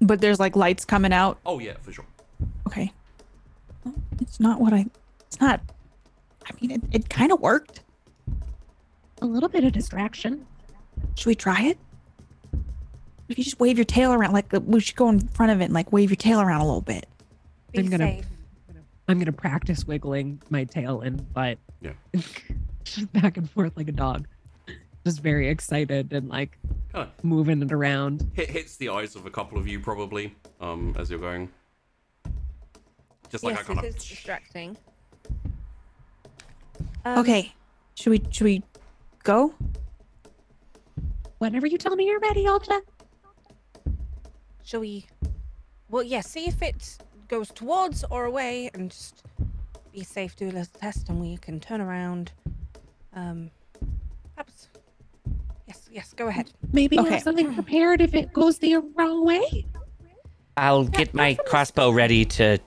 But there's like lights coming out. Oh yeah, for sure. Okay. It's not. I mean, it kind of worked. A little bit of distraction. Should we try it? If you just wave your tail around, like we should go in front of it and like wave your tail around a little bit. Be safe. I'm gonna practice wiggling my tail and butt. Yeah. Just back and forth like a dog. Just very excited and like moving it around. Hits the eyes of a couple of you probably as you're going. Just like yes, I kind it of is distracting. Okay, should we go? Whenever you tell me you're ready, Ulta. Shall we? Well, yeah. See if it goes towards or away, and just be safe. Do a little test, and we can turn around. Perhaps. Yes. Go ahead. Maybe have something prepared if it goes the wrong way. I'll get my crossbow ready to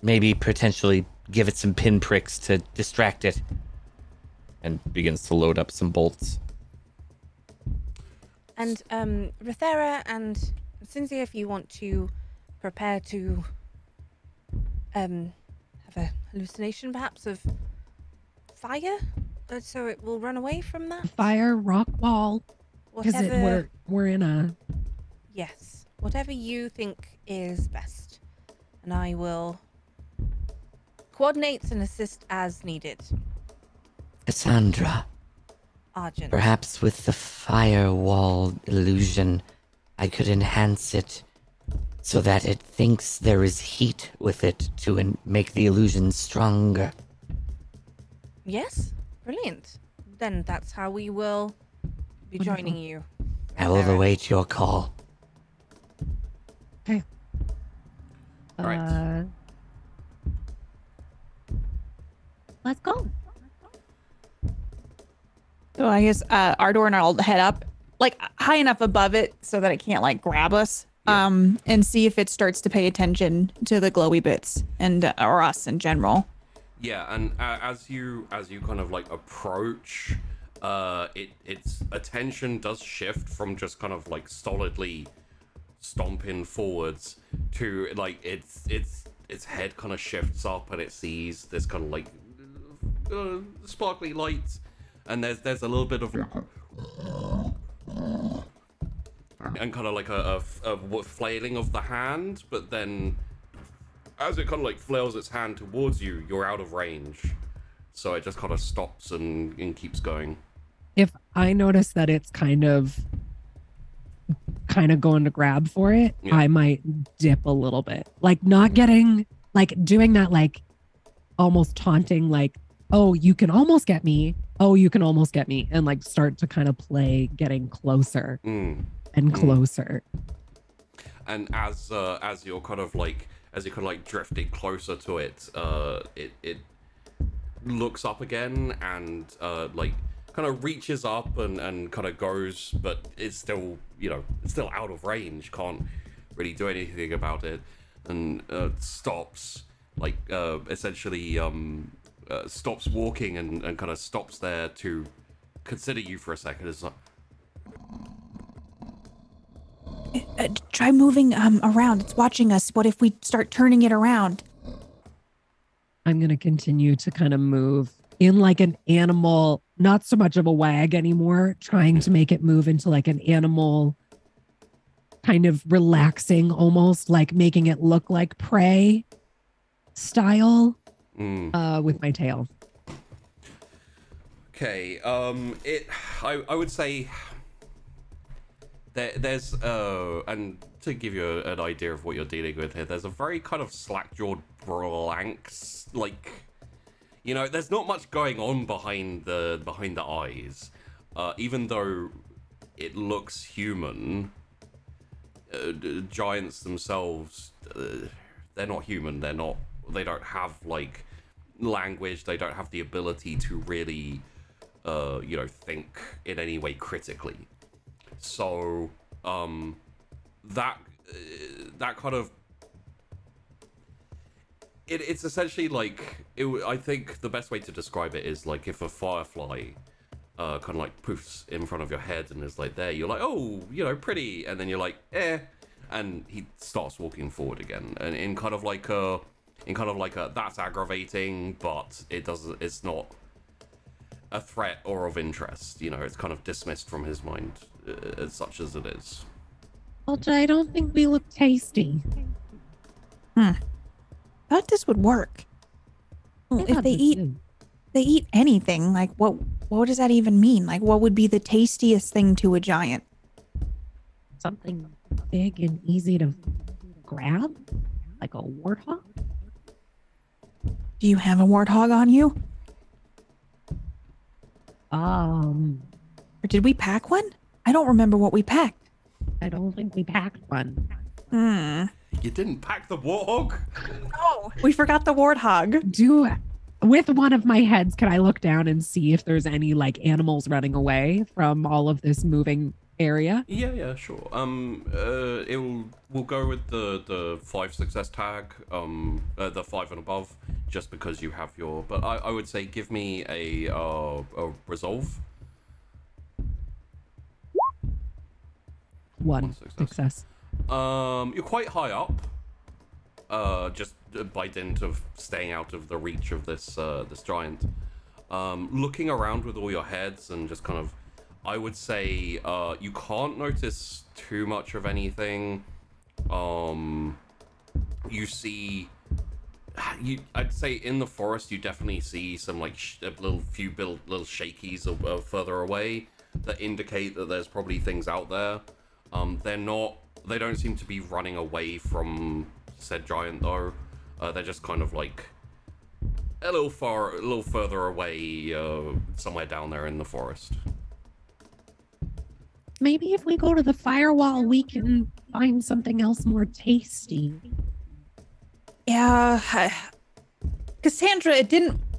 maybe potentially give it some pinpricks to distract it. And begins to load up some bolts. And Rithera and Cynthia, if you want to prepare to have a hallucination perhaps of fire, so it will run away from that. Fire, rock wall. Because we're in a... Yes. Whatever you think is best. And I will coordinate and assist as needed. Cassandra. Argent. Perhaps with the firewall illusion, I could enhance it so that it thinks there is heat with it to make the illusion stronger. Yes? Brilliant. Then that's how we will be joining you. I will await your call. Okay. Right. Let's go. So I guess Ardor and I'll head up, like high enough above it so that it can't like grab us. Yeah. And see if it starts to pay attention to the glowy bits and or us in general. Yeah, and as you kind of like approach, its attention does shift from just kind of like solidly stomping forwards to like its head kind of shifts up and it sees this kind of like sparkly lights, and there's a little bit of and kind of like a flailing of the hand, but then as it kind of like flails its hand towards you, you're out of range, so it just kind of stops and keeps going. If I notice that it's kind of going to grab for it, Yeah. I might dip a little bit, like not getting, like doing that, like almost taunting, like, oh, you can almost get me. Oh, you can almost get me. And like start to kind of play getting closer and closer. And as you're kind of like drifting closer to it, it looks up again and like kind of reaches up and kind of goes, but it's still, it's still out of range, can't really do anything about it, and stops, like essentially stops walking and kind of stops there to consider you for a second. It's like, Try moving around. It's watching us. What if we start turning it around? I'm going to continue to kind of move in like an animal, not so much of a wag anymore, trying to make it move into like an animal, kind of relaxing, almost like making it look like prey style with my tail. okay, I would say there's and to give you an idea of what you're dealing with here, there's a very kind of slack-jawed blanks, like, there's not much going on behind the eyes, even though it looks human. Giants themselves, they're not human. They don't have like language. They don't have the ability to really think in any way critically. So that kind of it's essentially like I think the best way to describe it is like if a firefly kind of like poofs in front of your head and is like there, you're like, oh, pretty, and then you're like, and he starts walking forward again, and in kind of like a that's aggravating, but it's not a threat or of interest. It's kind of dismissed from his mind as such as it is. Well, I don't think we look tasty. Thought this would work. Well, Yeah, if they but eat anything, like what does that even mean? Like what would be the tastiest thing to a giant? something big and easy to grab, like a warthog. Do you have a warthog on you? Or did we pack one? I don't remember what we packed. I don't think we packed one. You didn't pack the warthog? No, we forgot the warthog. With one of my heads, can I look down and see if there's any like animals running away from all of this moving area? Yeah, sure. We'll go with the 5 success tag, the 5 and above, just because you have your. But I would say give me a resolve. One success. You're quite high up. Just by dint of staying out of the reach of this giant. Looking around with all your heads and just kind of, I would say you can't notice too much of anything. You see, I'd say in the forest you definitely see some like little shakies further away that indicate that there's probably things out there. They don't seem to be running away from said giant though. They're just kind of like a little further away, somewhere down there in the forest. Maybe if we go to the firewall, we can find something else more tasty. Yeah, Cassandra, it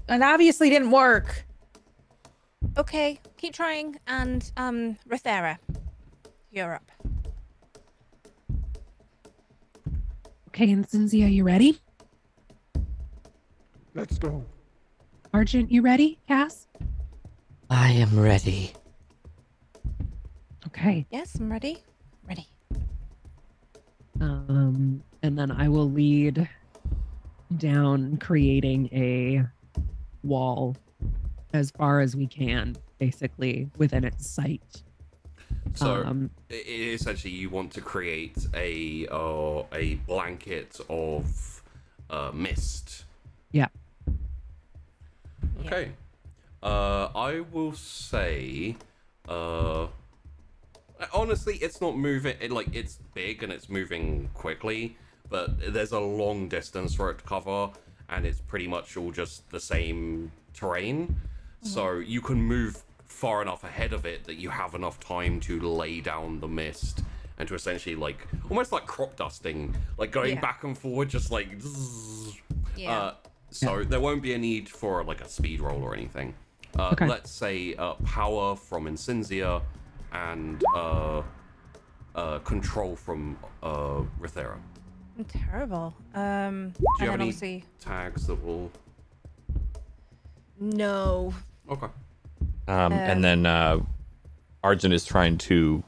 obviously didn't work. Okay, keep trying. And Rethera, you're up. Okay, and Cynthia, you ready? Let's go. Argent, you ready? Cass? I am ready. Okay. Yes, I'm ready. Ready. And then I will lead down creating a wall as far as we can, basically within its sight. So essentially, you want to create a blanket of mist. Yeah. Okay. I will say, honestly, it's not moving. It's big and it's moving quickly, but there's a long distance for it to cover, and it's pretty much all just the same terrain. So you can move far enough ahead of it that you have enough time to lay down the mist and to essentially almost like crop dusting, going back and forward, just zzz. So there won't be a need for a speed roll or anything. Okay. Let's say power from Incinzia and control from Rethera. Terrible. Do you have any obviously... tags that will? No. Okay. And then Arjun is trying to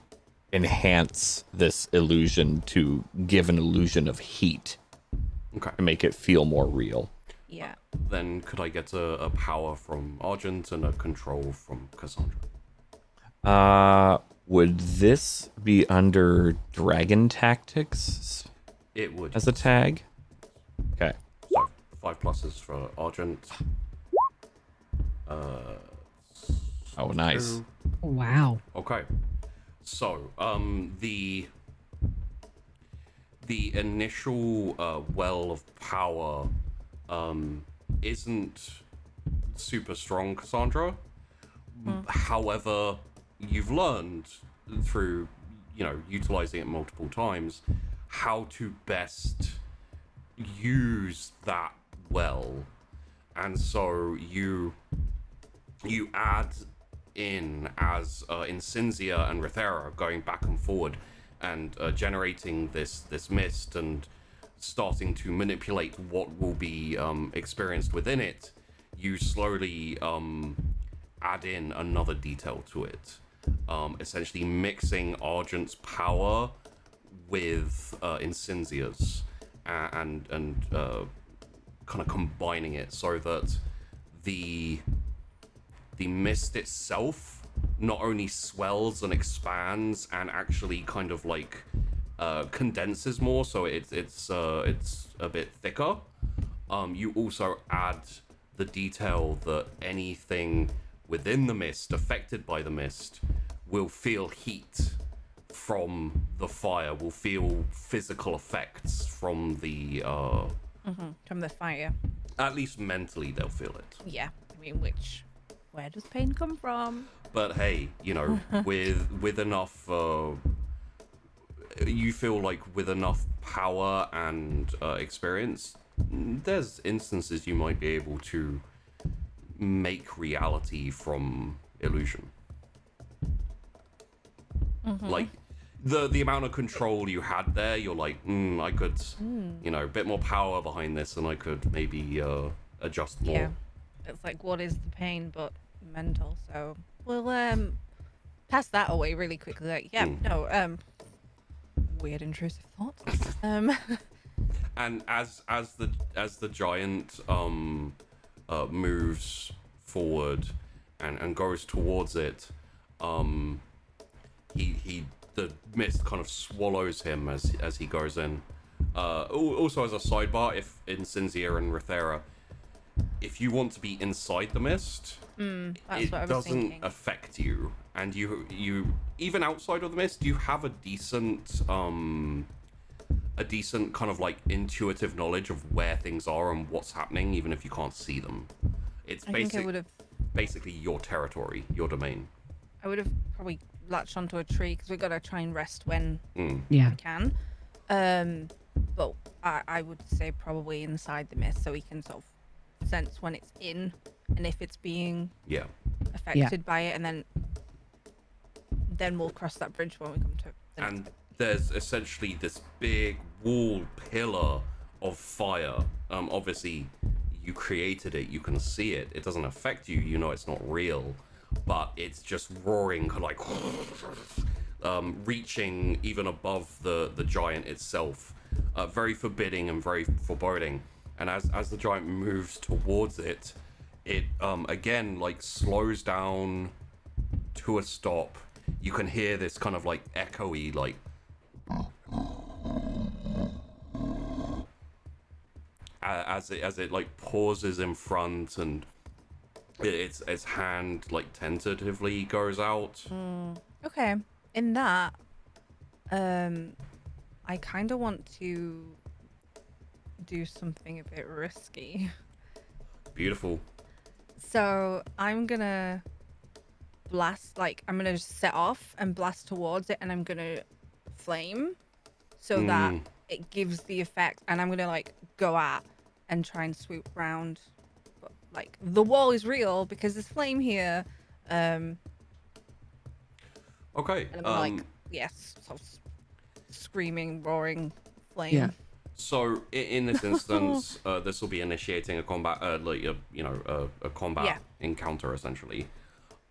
enhance this illusion to give an illusion of heat. Okay. To make it feel more real. Yeah. Then could I get a power from Argent and a control from Cassandra? Would this be under Dragon Tactics It would. as a tag? Okay. So 5 pluses for Argent. Oh, nice. Wow. Okay. So, the initial well of power isn't super strong, Cassandra. However, you've learned through, utilizing it multiple times how to best use that well. And so you add in as Incinzia and Rethera going back and forward and generating this mist and starting to manipulate what will be experienced within it. You slowly add in another detail to it, essentially mixing Argent's power with Incinzia's and kind of combining it so that the mist itself not only swells and expands and actually kind of condenses more, so it's a bit thicker. You also add the detail that anything within the mist affected by the mist will feel heat from the fire, will feel physical effects from the From the fire. at least mentally they'll feel it. Yeah. I mean, where does pain come from? But hey, with enough you feel like with enough power and experience, there's instances you might be able to make reality from illusion. Like the amount of control you had there, you're like, I could, a bit more power behind this, and I could maybe adjust more. Yeah. It's like, what is the pain but mental? So we'll pass that away really quickly. Weird intrusive thoughts. And as the giant moves forward and goes towards it, the mist kind of swallows him as he goes in. Also, as a sidebar, if Incinzia and Rethera, if you want to be inside the mist, it doesn't affect you, and you even outside of the mist, you have a decent kind of intuitive knowledge of where things are and what's happening, even if you can't see them. It's basically your territory, your domain. I would have probably latched onto a tree because we've got to try and rest when Yeah. we can. but I would say probably inside the mist, so we can sort of sense when it's in and if it's being affected by it, and then we'll cross that bridge when we come to it. And there's essentially this big wall pillar of fire. Obviously, you created it. You can see it. It doesn't affect you. You know it's not real, but it's just roaring, like reaching even above the giant itself. Very forbidding and very foreboding. And as the giant moves towards it, it again like slows down to a stop. You can hear this kind of like echoey like as it like pauses in front, and its hand like tentatively goes out. Okay, in that, I kind of want to do something a bit risky. Beautiful. So I'm gonna blast, like I'm gonna set off and blast towards it, and I'm gonna flame so that it gives the effect, and I'm gonna like go at and try and swoop round, but like the wall is real because there's flame here. Okay. And I'm like, yes, so screaming, roaring flame. Yeah. So in this instance, this will be initiating a combat, a combat encounter essentially.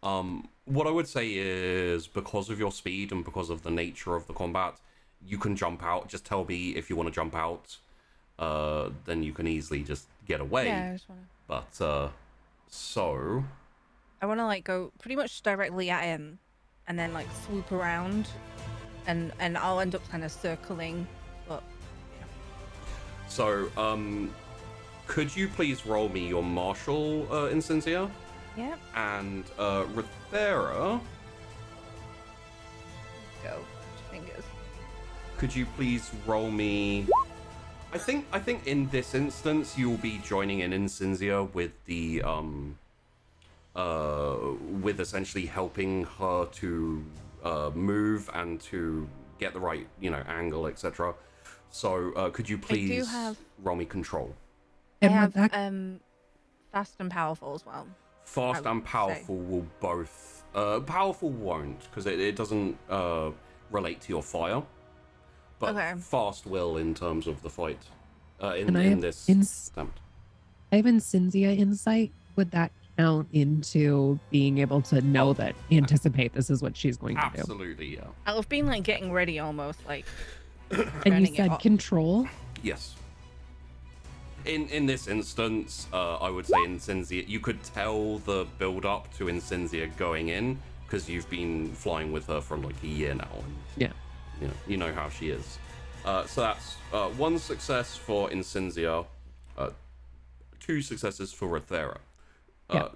What I would say is, because of your speed and because of the nature of the combat, you can jump out. Just tell me if you want to jump out. Then you can easily just get away. Yeah, I just wanna... But so I want to like go pretty much directly at him, and then like swoop around, and I'll end up kind of circling. But so could you please roll me your martial, Incensia? yeah, And Rithera, go fingers. could you please roll me? I think in this instance you'll be joining in Incensia with the with essentially helping her to move and to get the right angle, etc. So could you please roll me control? I have fast and powerful as well. Fast and powerful will both. Powerful won't, because it doesn't relate to your fire. But fast will in terms of the fight. In this attempt. I have Incensia insight. Would that count into being able to know that, anticipate this is what she's going to do? Absolutely, yeah. I've been like getting ready almost, like. And you said control? Yes. In this instance, I would say Incensia, you could tell the build up to Incensia going in, because you've been flying with her for like a year now. And, yeah. You know how she is. So that's 1 success for Incensia, 2 successes for Rithera.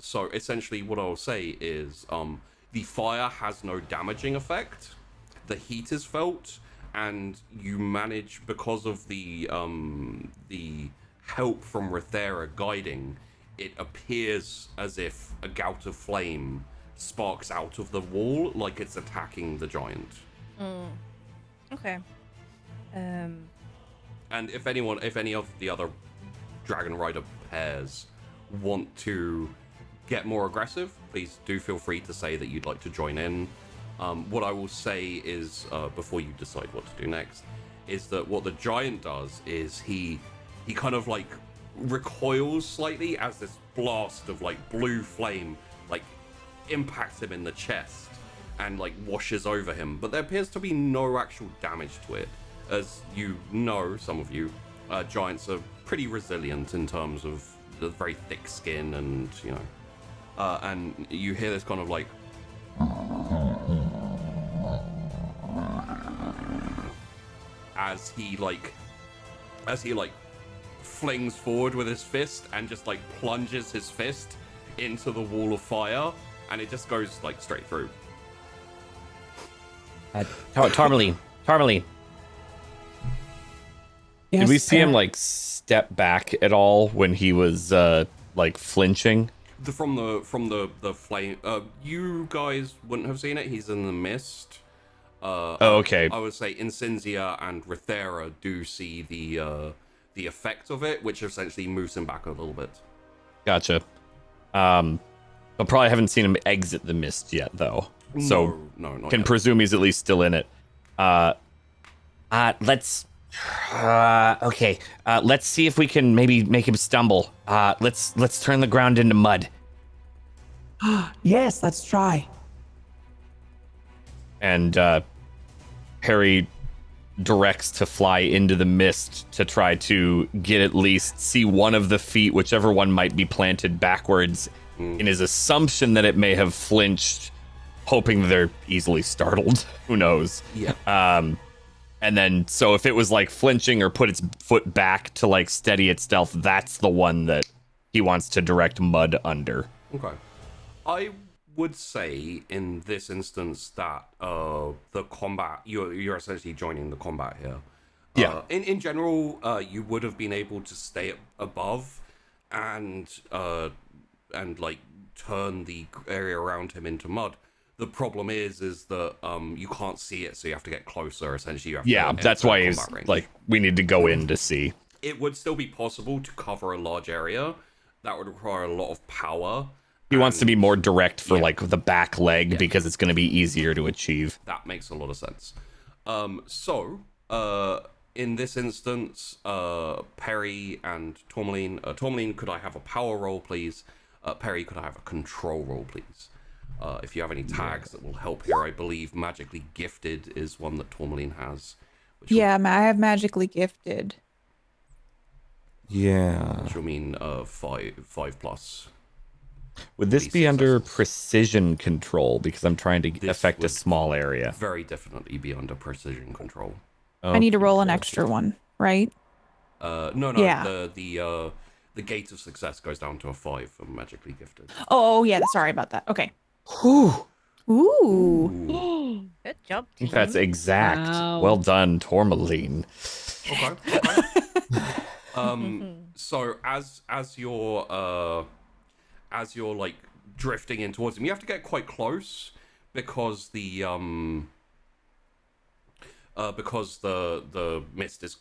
So essentially what I'll say is the fire has no damaging effect. The heat is felt, and you manage, because of the help from Rithera guiding, it appears as if a gout of flame sparks out of the wall, like it's attacking the giant. Okay. And if any of the other Dragon Rider pairs want to get more aggressive, please do feel free to say that you'd like to join in. What I will say is, before you decide what to do next, is that what the giant does is he kind of like recoils slightly as this blast of like blue flame like impacts him in the chest and like washes over him, but there appears to be no actual damage to it. As you know, some of you, giants are pretty resilient in terms of the very thick skin, and and you hear this kind of like as he flings forward with his fist and just like plunges his fist into the wall of fire, and it just goes like straight through. Tourmaline. Yes, Did we see him like step back at all when he was like flinching? From the flame, you guys wouldn't have seen it. He's in the mist. Okay. I would say Incinzia and Rithera do see the effect of it, which essentially moves him back a little bit. Gotcha. But probably haven't seen him exit the mist yet, though. So no, not can yet. presume he's at least still in it. Let's see if we can maybe make him stumble. Let's turn the ground into mud. Yes, let's try. And Perry directs to fly into the mist to try to get at least see one of the feet, whichever one might be planted backwards, in his assumption that it may have flinched, hoping they're easily startled. Who knows? Yeah. And then, so if it was like flinching or put its foot back to like steady itself, that's the one that he wants to direct mud under. Okay. I would say in this instance that the combat, you're essentially joining the combat here. Yeah. In general, you would have been able to stay above and like turn the area around him into mud. The problem is that you can't see it, so you have to get closer. Essentially, you have to that's why he's range. like, we need to go in to see. It would still be possible to cover a large area. That would require a lot of power. He wants to be more direct for like the back leg because it's going to be easier to achieve. That makes a lot of sense. In this instance, Perry and Tourmaline. Tourmaline, could I have a power roll, please? Perry, could I have a control roll, please? If you have any tags that will help here, I believe magically gifted is one that Tourmaline has. Yeah, I have magically gifted. Yeah. Which will mean 5 plus. Would this be under precision control? Because I'm trying to affect a small area. Very definitely be under precision control. I need to roll an extra one, right? No. Yeah. The gate of success goes down to a 5 for magically gifted. Oh yeah, sorry about that. Okay. Whew. Ooh. Good job. I think that's exact. Wow. Well done, Tourmaline. Okay. So as you're like drifting in towards him, you have to get quite close because the mist is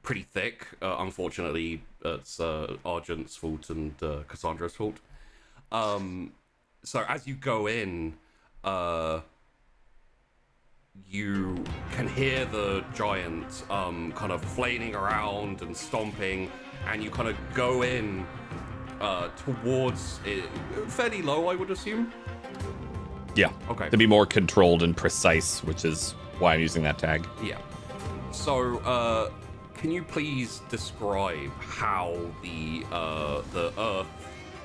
pretty thick. Unfortunately, it's Argent's fault and Cassandra's fault. So as you go in, you can hear the giant kind of flailing around and stomping, and you kind of go in towards it, fairly low, I would assume. Yeah. Okay. To be more controlled and precise, which is why I'm using that tag. Yeah. So, can you please describe how the earth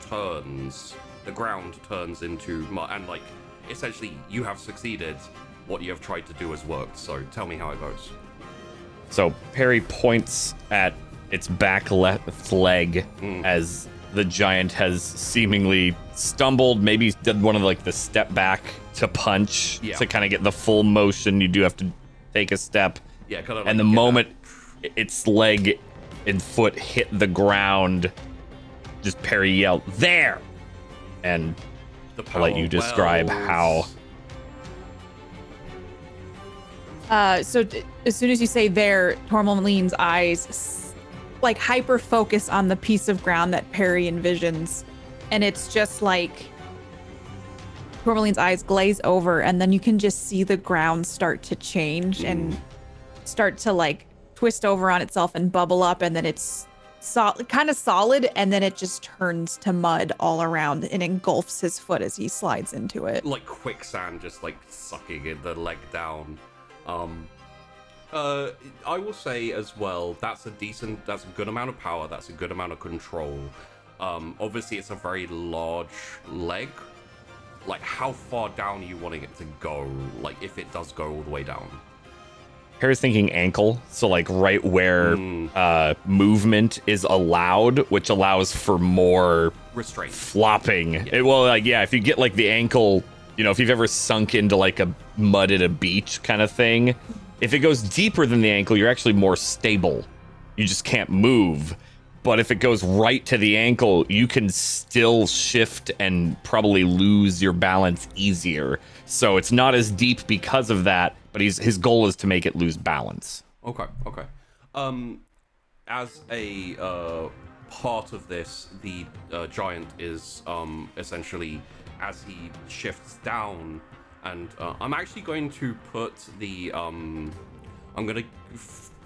turns, the ground turns into mud, and like essentially you have succeeded. What you have tried to do has worked. So tell me how it goes. So Perry points at its back left leg as the giant has seemingly stumbled, maybe did one of like the step back to punch to kind of get the full motion. You do have to take a step. Yeah, kind of. And the moment its leg and foot hit the ground, just Perry yelled, "There!" And I'll let you describe how. So as soon as you say there, Tourmaline's eyes like hyper focus on the piece of ground that Perry envisions, and it's just like Tourmaline's eyes glaze over, and then you can just see the ground start to change and start to like twist over on itself and bubble up, and then it's kind of solid, and then it just turns to mud all around and engulfs his foot as he slides into it. Like quicksand, just like sucking the leg down. I will say as well, that's a good amount of power, that's a good amount of control. Obviously it's a very large leg. Like, how far down are you wanting it to go? Like, if it does go all the way down? Harry's thinking ankle, so like right where movement is allowed, which allows for more restraint, flopping. If you get like the ankle, you know, if you've ever sunk into like a mud at a beach kind of thing, if it goes deeper than the ankle, you're actually more stable. You just can't move. But if it goes right to the ankle, you can still shift and probably lose your balance easier. So it's not as deep because of that, but his goal is to make it lose balance. Okay. As a part of this, the giant is essentially, as he shifts down, and I'm actually going to put the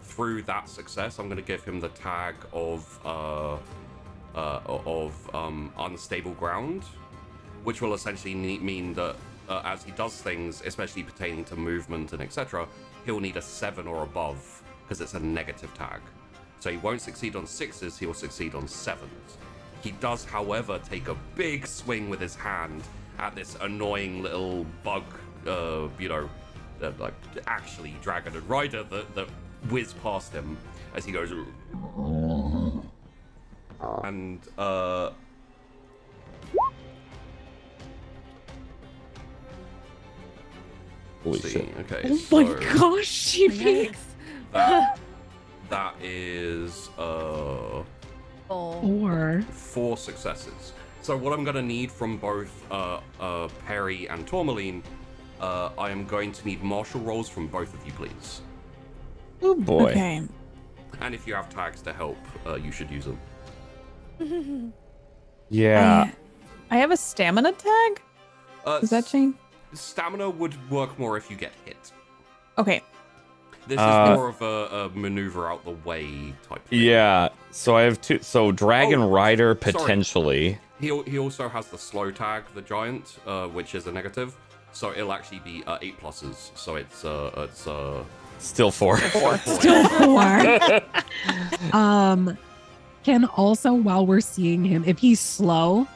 through that success, I'm gonna give him the tag of unstable ground, which will essentially mean that as he does things, especially pertaining to movement and etc., he'll need a 7 or above because it's a negative tag. So he won't succeed on 6s, he will succeed on 7s. He does, however, take a big swing with his hand at this annoying little bug, like actually dragon and rider that whiz past him as he goes. And Holy shit. Okay. Oh so my gosh, Chibi. that is 4 successes. So what I'm gonna need from both Perry and Tourmaline, I am going to need martial rolls from both of you, please. Oh boy. Okay. And if you have tags to help, you should use them. Yeah. I have a stamina tag. Does that change? Stamina would work more if you get hit. Okay. This is more of a maneuver out the way type thing. Yeah. So I have 2. So Dragon Rider sorry. potentially. He also has the slow tag, the giant, which is a negative. So it'll actually be 8 pluses. So it's Still 4. Still 4. Can also, while we're seeing him, if he's slow,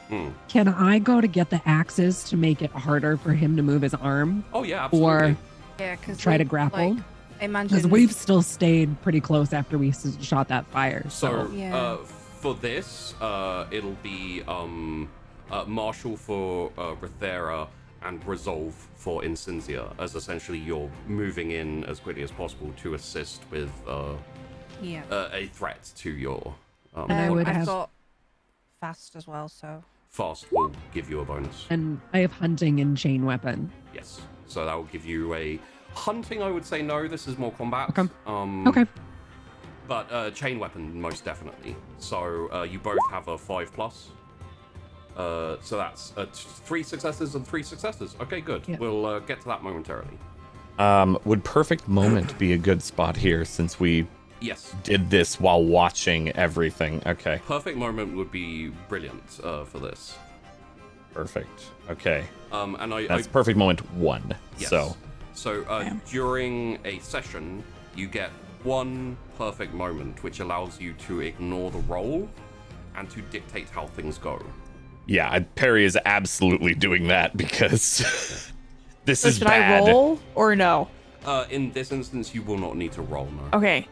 can I go to get the axes to make it harder for him to move his arm? Oh yeah, absolutely. Or because try to grapple? Like, imagine because we've still stayed pretty close after we shot that fire. So Yeah. for this, it'll be martial for Rithera and resolve for Incinzia, as essentially you're moving in as quickly as possible to assist with a threat to your. I've got fast as well, so Fast will give you a bonus. And I have hunting and chain weapon. Yes, so that will give you a hunting. I would say no. This is more combat. Okay. Okay. But chain weapon most definitely. So you both have a 5+. So that's 3 successes and 3 successes. Okay, good. Yeah. We'll get to that momentarily. Would perfect moment be a good spot here since we Yes. did this while watching everything? Okay. Perfect moment would be brilliant for this. Perfect. Okay. And That's perfect moment 1. Yes. So during a session, you get 1 perfect moment, which allows you to ignore the roll and to dictate how things go. yeah, Perry is absolutely doing that because this is should bad. I roll or no? In this instance, you will not need to roll, no. Okay.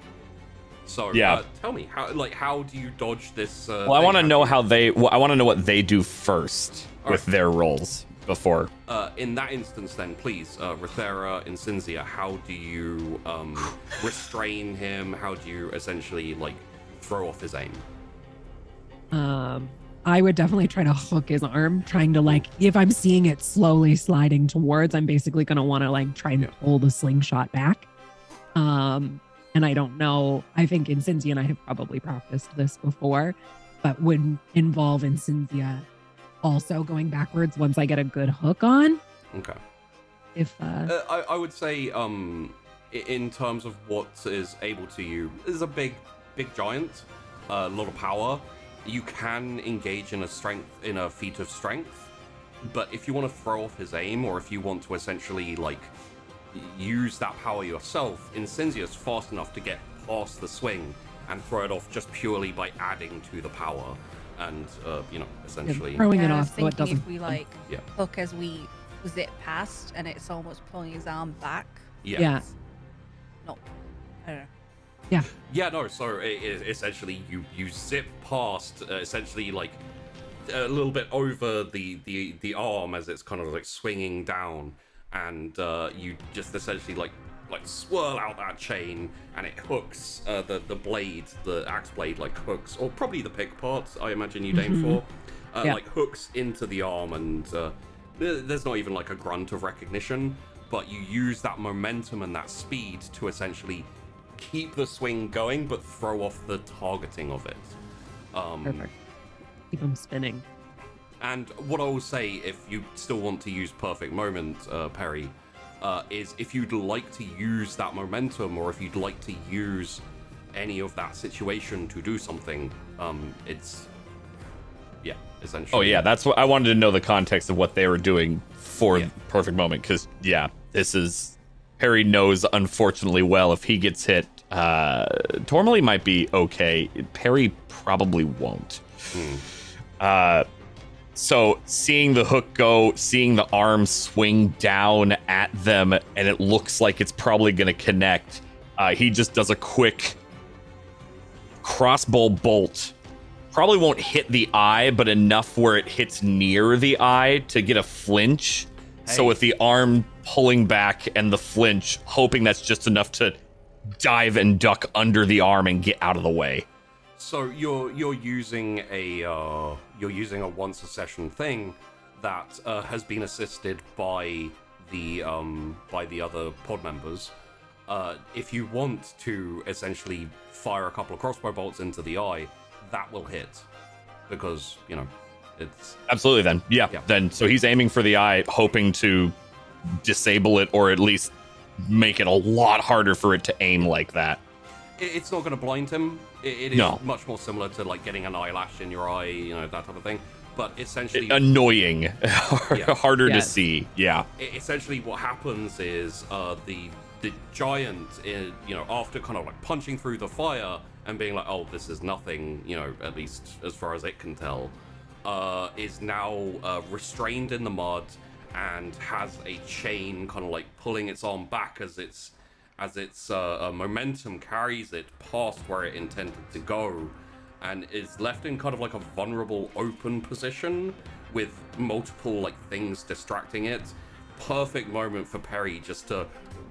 So Yeah. tell me, how do you dodge this? Well, I want to know how they. Well, I want to know what they do first with their rolls before. In that instance, then please, Rithera, Incinzia, how do you restrain him? How do you essentially throw off his aim? I would definitely try to hook his arm, trying to if I'm seeing it slowly sliding towards, I'm basically gonna want to try and pull the slingshot back. And I don't know. I think Incinzia and I have probably practiced this before, but would involve Incinzia also going backwards once I get a good hook on. Okay. If I would say, in terms of what is able to you, this is a big giant, a lot of power. You can engage in a feat of strength, but if you want to throw off his aim, or if you want to essentially use that power yourself, Incinzia is fast enough to get past the swing and throw it off just purely by adding to the power and essentially throwing it I was off so it thinking doesn't. if we hook as we zip past and it's almost pulling his arm back. Yeah. Not, I don't know. Yeah, no, so essentially you zip past essentially a little bit over the arm as it's kind of swinging down, and you just essentially swirl out that chain, and it hooks the blade, the axe blade hooks, or probably the pick part I imagine you'd aim for, hooks into the arm, and there's not even a grunt of recognition. but you use that momentum and that speed to essentially keep the swing going, but throw off the targeting of it. Perfect. Keep them spinning. And what I will say, if you still want to use Perfect Moment, Perry, is if you'd like to use that momentum, or if you'd like to use any of that situation to do something, it's, yeah, essentially. Oh yeah, that's what I wanted to know, the context of what they were doing for Perfect Moment, because this is, Perry knows unfortunately well if he gets hit, Tormally might be okay. Perry probably won't. So seeing the hook go, seeing the arm swing down at them, and it looks like it's probably going to connect, he just does a quick crossbow bolt. Probably won't hit the eye, but enough where it hits near the eye to get a flinch. Hey. So with the arm pulling back and the flinch, hoping that's just enough to dive and duck under the arm and get out of the way. So you're using a once a session thing that has been assisted by the other pod members. If you want to essentially fire a couple of crossbow bolts into the eye, that will hit, because it's absolutely then. Yeah. Then so he's aiming for the eye, hoping to disable it, or at least make it a lot harder for it to aim like that. It's not going to blind him. It is much more similar to like getting an eyelash in your eye, that type of thing. But essentially, annoying, harder to see. Yeah. Essentially, what happens is the giant, after kind of like punching through the fire and being like, oh, this is nothing, at least as far as it can tell, is now restrained in the mud and has a chain kind of like pulling its arm back as its momentum carries it past where it intended to go, and is left in kind of like a vulnerable open position with multiple like things distracting it. Perfect moment for Perry just to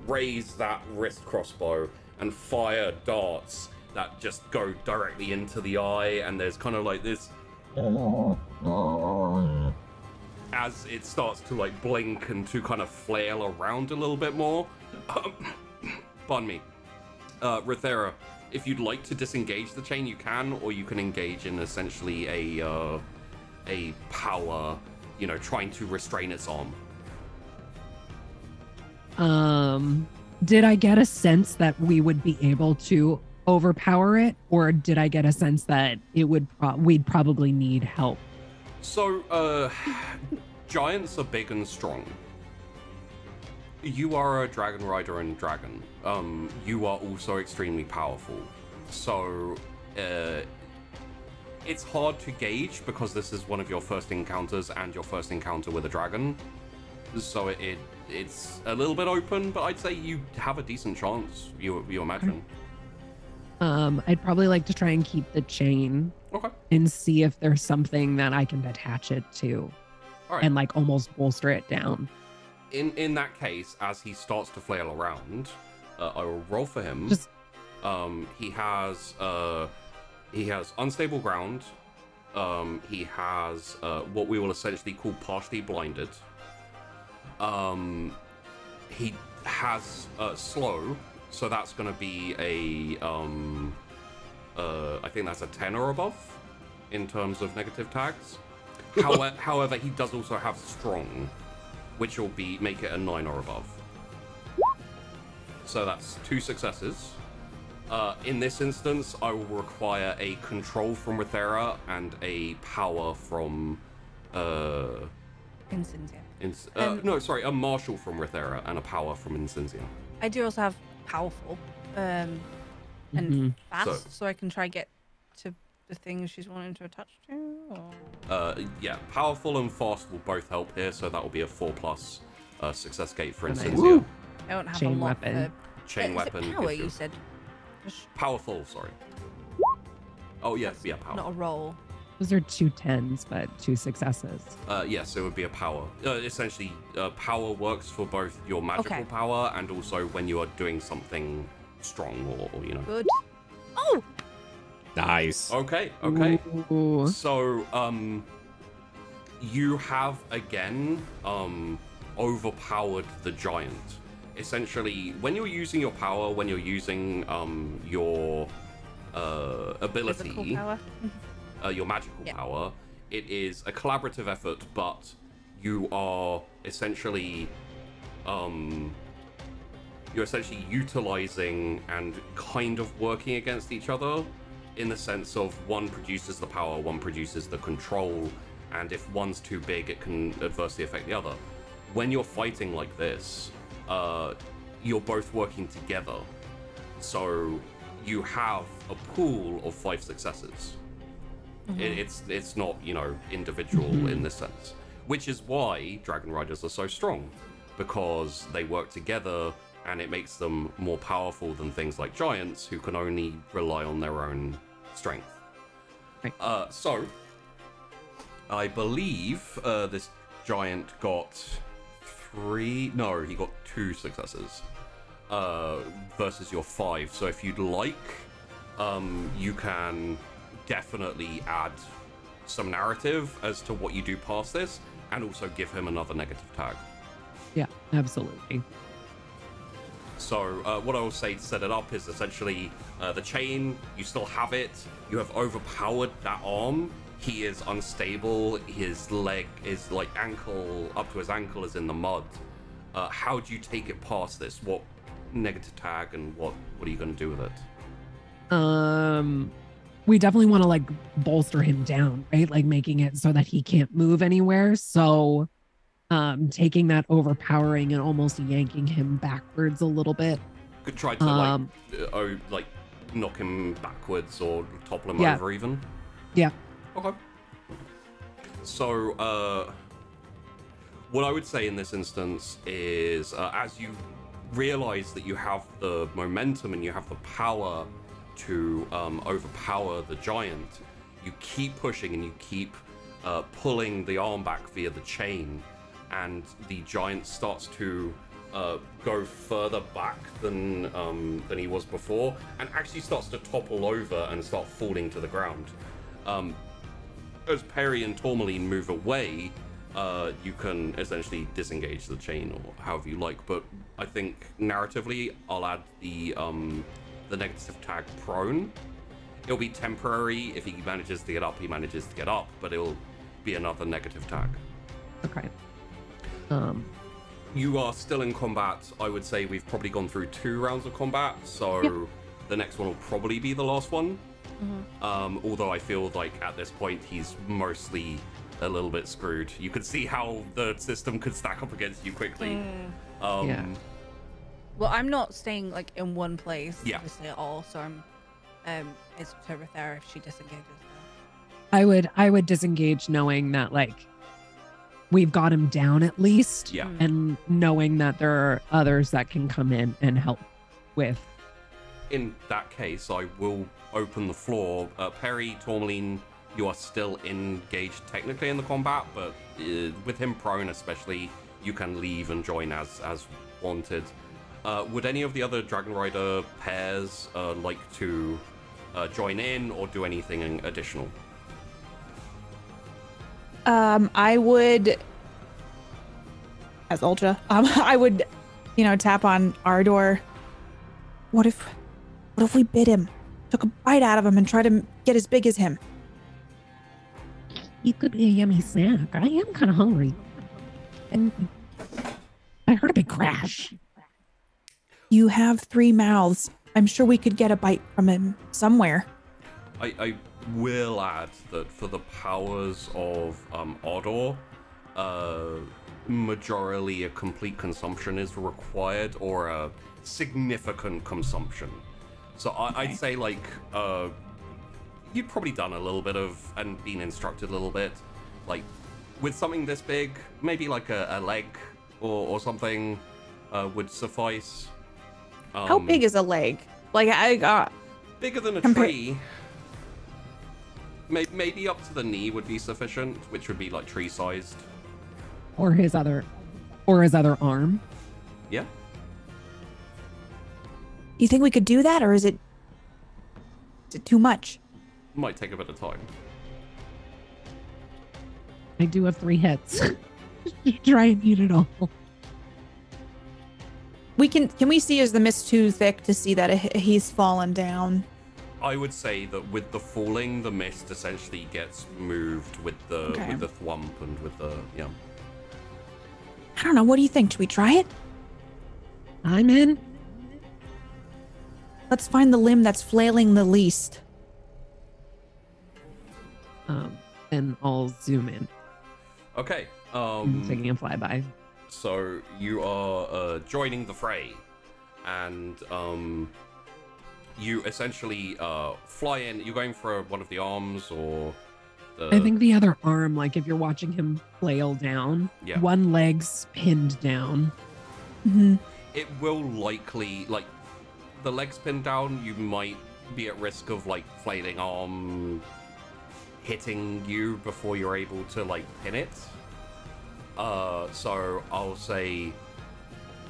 raise that wrist crossbow and fire darts that just go directly into the eye, and there's kind of like this as it starts to like blink and to kind of flail around a little bit more. Pardon me. Rithera, if you'd like to disengage the chain, you can, or you can engage in essentially a power, trying to restrain its arm. Did I get a sense that we would be able to overpower it, or did I get a sense that it would we'd probably need help? So, giants are big and strong. You are a dragon rider and dragon. You are also extremely powerful. So, it's hard to gauge because this is one of your first encounters and your first encounter with a dragon. So it's a little bit open, but I'd say you have a decent chance, you imagine. I'd probably like to try and keep the chain. Okay. And see if there's something that I can attach it to. All right. And like almost bolster it down. In that case, as he starts to flail around, I will roll for him. He has unstable ground. He has what we will essentially call partially blinded. He has slow, so that's going to be a I think that's a 10 or above in terms of negative tags. However, he does also have strong, which will make it a 9 or above. So that's 2 successes. In this instance, I will require a control from Rithera and a power from Incensia. No, sorry, a martial from Rithera and a power from Incensia. I do also have powerful and fast, so I can try get to the things she's wanting to attach to. Or... yeah, powerful and fast will both help here, so that will be a 4+ success gate for Incensia. I don't have chain a lot weapon. Chain weapon. Is it power, you said? Powerful, sorry. Oh yeah, yeah, power. Not a roll. Those are 2 10s, but 2 successes. Yes, it would be a power. Essentially, power works for both your magical power and also when you are doing something strong or Good. Oh! Nice. Okay. Ooh. So, you have again, on overpowered the giant. Essentially, when you're using your power, when you're using your ability, your magical power, it is a collaborative effort, but you are essentially utilizing and kind of working against each other, in the sense of one produces the power, one produces the control, and if one's too big, it can adversely affect the other. When you're fighting like this, you're both working together, so you have a pool of 5 successes. It's not, you know, individual in this sense, which is why Dragon Riders are so strong, because they work together, and it makes them more powerful than things like giants, who can only rely on their own strength. Right. So I believe this giant got 3. No, he got 2 successes versus your 5. So if you'd like, you can definitely add some narrative as to what you do past this, and also give him another negative tag. Yeah, absolutely. So what I will say to set it up is essentially the chain, you still have it, you have overpowered that arm, he is unstable, his leg is like ankle, up to his ankle is in the mud. How do you take it past this? What negative tag, and what are you going to do with it? We definitely want to like bolster him down, right? Like making it so that he can't move anywhere. So taking that overpowering and almost yanking him backwards a little bit. Could try to like knock him backwards or topple him over even. Yeah. Okay. So what I would say in this instance is as you realize that you have the momentum and you have the power to overpower the giant, you keep pushing and you keep pulling the arm back via the chain, and the giant starts to go further back than he was before, and actually starts to topple over and start falling to the ground. As Perry and Tourmaline move away, you can essentially disengage the chain or however you like, but I think narratively I'll add the negative tag prone. It'll be temporary. If he manages to get up, he manages to get up, but it'll be another negative tag. Okay. You are still in combat. I would say we've probably gone through 2 rounds of combat, so the next one will probably be the last one. Although I feel like at this point he's mostly a little bit screwed. You could see how the system could stack up against you quickly. Well, I'm not staying like in one place obviously at all, so it's to Rithera if she disengages now. I would disengage knowing that like we've got him down at least, and knowing that there are others that can come in and help with. In that case, I will open the floor. Perry, Tourmaline, you are still engaged technically in the combat, but with him prone especially, you can leave and join as wanted. Would any of the other Dragon Rider pairs like to join in or do anything additional? I would, as Ultra, I would, tap on our door. What if we bit him, took a bite out of him, and tried to get as big as him? You could be a yummy snack. I am kind of hungry. And I heard a big crash. You have 3 mouths. I'm sure we could get a bite from him somewhere. I will add that for the powers of Odor, majorly a complete consumption is required, or a significant consumption. So I'd say like you'd probably done a little bit of and been instructed a little bit, like with something this big, maybe like a leg or something would suffice. How big is a leg? Like I got bigger than a tree. Maybe up to the knee would be sufficient, which would be like tree-sized. Or his other arm. Yeah. You think we could do that, or is it too much? Might take a bit of time. I do have 3 hits. Try and eat it all. Can we see, is the mist too thick to see that he's fallen down? I would say that with the falling, the mist essentially gets moved with the thwomp and with the I don't know. What do you think? Should we try it? I'm in. Let's find the limb that's flailing the least. Then I'll zoom in. Okay. I'm taking a flyby. So you are joining the fray, and you essentially fly in. You're going for one of the arms, or I think the other arm. Like if you're watching him flail down, one leg's pinned down. Mm-hmm. It will likely, like, the legs pinned down. You might be at risk of like flailing arm hitting you before you're able to like pin it. So I'll say,